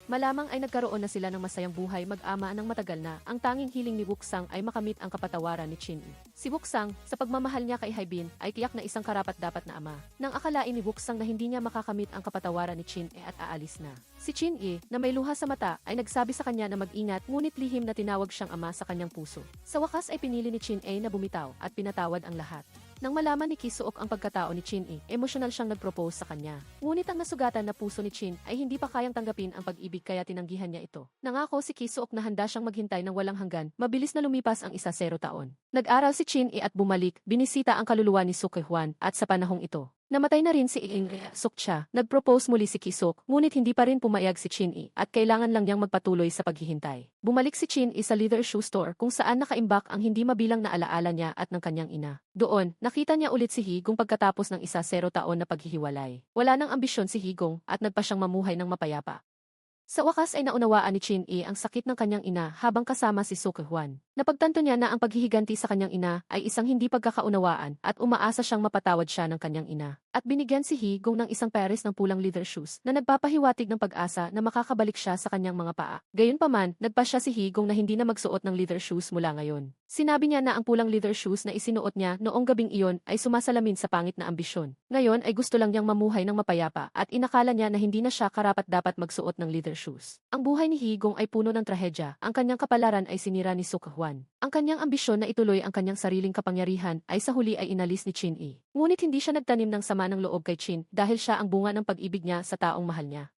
Malamang ay nagkaroon na sila ng masayang buhay mag-ama ng matagal na, ang tanging hiling ni Wook-sang ay makamit ang kapatawaran ni Chin-e. Si Wook-sang, sa pagmamahal niya kay Haibin, ay tiyak na isang karapat-dapat na ama. Nang akalain ni Wook-sang na hindi niya makakamit ang kapatawaran ni Chin-e at aalis na. Si Chin-e, na may luha sa mata, ay nagsabi sa kanya na mag-ingat ngunit lihim na tinawag siyang ama sa kanyang puso. Sa wakas ay pinili ni Chin-e na bumitaw at pinatawad ang lahat. Nang malaman ni Ki-suok ang pagkatao ni Chin-e, emosyonal siyang nag-propose sa kanya. Ngunit ang nasugatan na puso ni Chin ay hindi pa kayang tanggapin ang pag-ibig kaya tinanggihan niya ito. Nangako si Ki-suok na handa siyang maghintay ng walang hanggan, mabilis na lumipas ang 10 taon. Nag-aral si Chin-e at bumalik, binisita ang kaluluwa ni Suk-hwan at sa panahong ito, namatay na rin si Suk-cha. Nag-propose muli si Ki-suk, ngunit hindi pa rin pumayag si Chin-e at kailangan lang niyang magpatuloy sa paghihintay. Bumalik si Chin-e sa leather shoe store kung saan nakaimbak ang hindi mabilang na alaala niya at ng kanyang ina. Doon, nakita niya ulit si Hee-gong pagkatapos ng 10 taon na paghihiwalay. Wala nang ambisyon si Hee-gong at nagpa siyang mamuhay ng mapayapa. Sa wakas ay naunawaan ni Chin-e ang sakit ng kanyang ina habang kasama si Suk-hwan. Napagtanto niya na ang paghihiganti sa kanyang ina ay isang hindi pagkakaunawaan at umaasa siyang mapatawad siya ng kanyang ina. At binigyan si Hee-gong ng isang pares ng pulang leather shoes na nagpapahiwatig ng pag-asa na makakabalik siya sa kanyang mga paa. Gayunpaman, nagpa siya si Hee-gong na hindi na magsuot ng leather shoes mula ngayon. Sinabi niya na ang pulang leather shoes na isinuot niya noong gabing iyon ay sumasalamin sa pangit na ambisyon. Ngayon ay gusto lang niyang mamuhay ng mapayapa at inakala niya na hindi na siya karapat-dapat magsuot ng leather shoes. Ang buhay ni Hee-gong ay puno ng trahedya, ang kanyang kapalaran ay sinira ni Suk-hwan. Ang kanyang ambisyon na ituloy ang kanyang sariling kapangyarihan ay sa huli ay inalis ni Chin-e. Ngunit hindi siya nagtanim ng sama ng loob kay Chin dahil siya ang bunga ng pag-ibig niya sa taong mahal niya.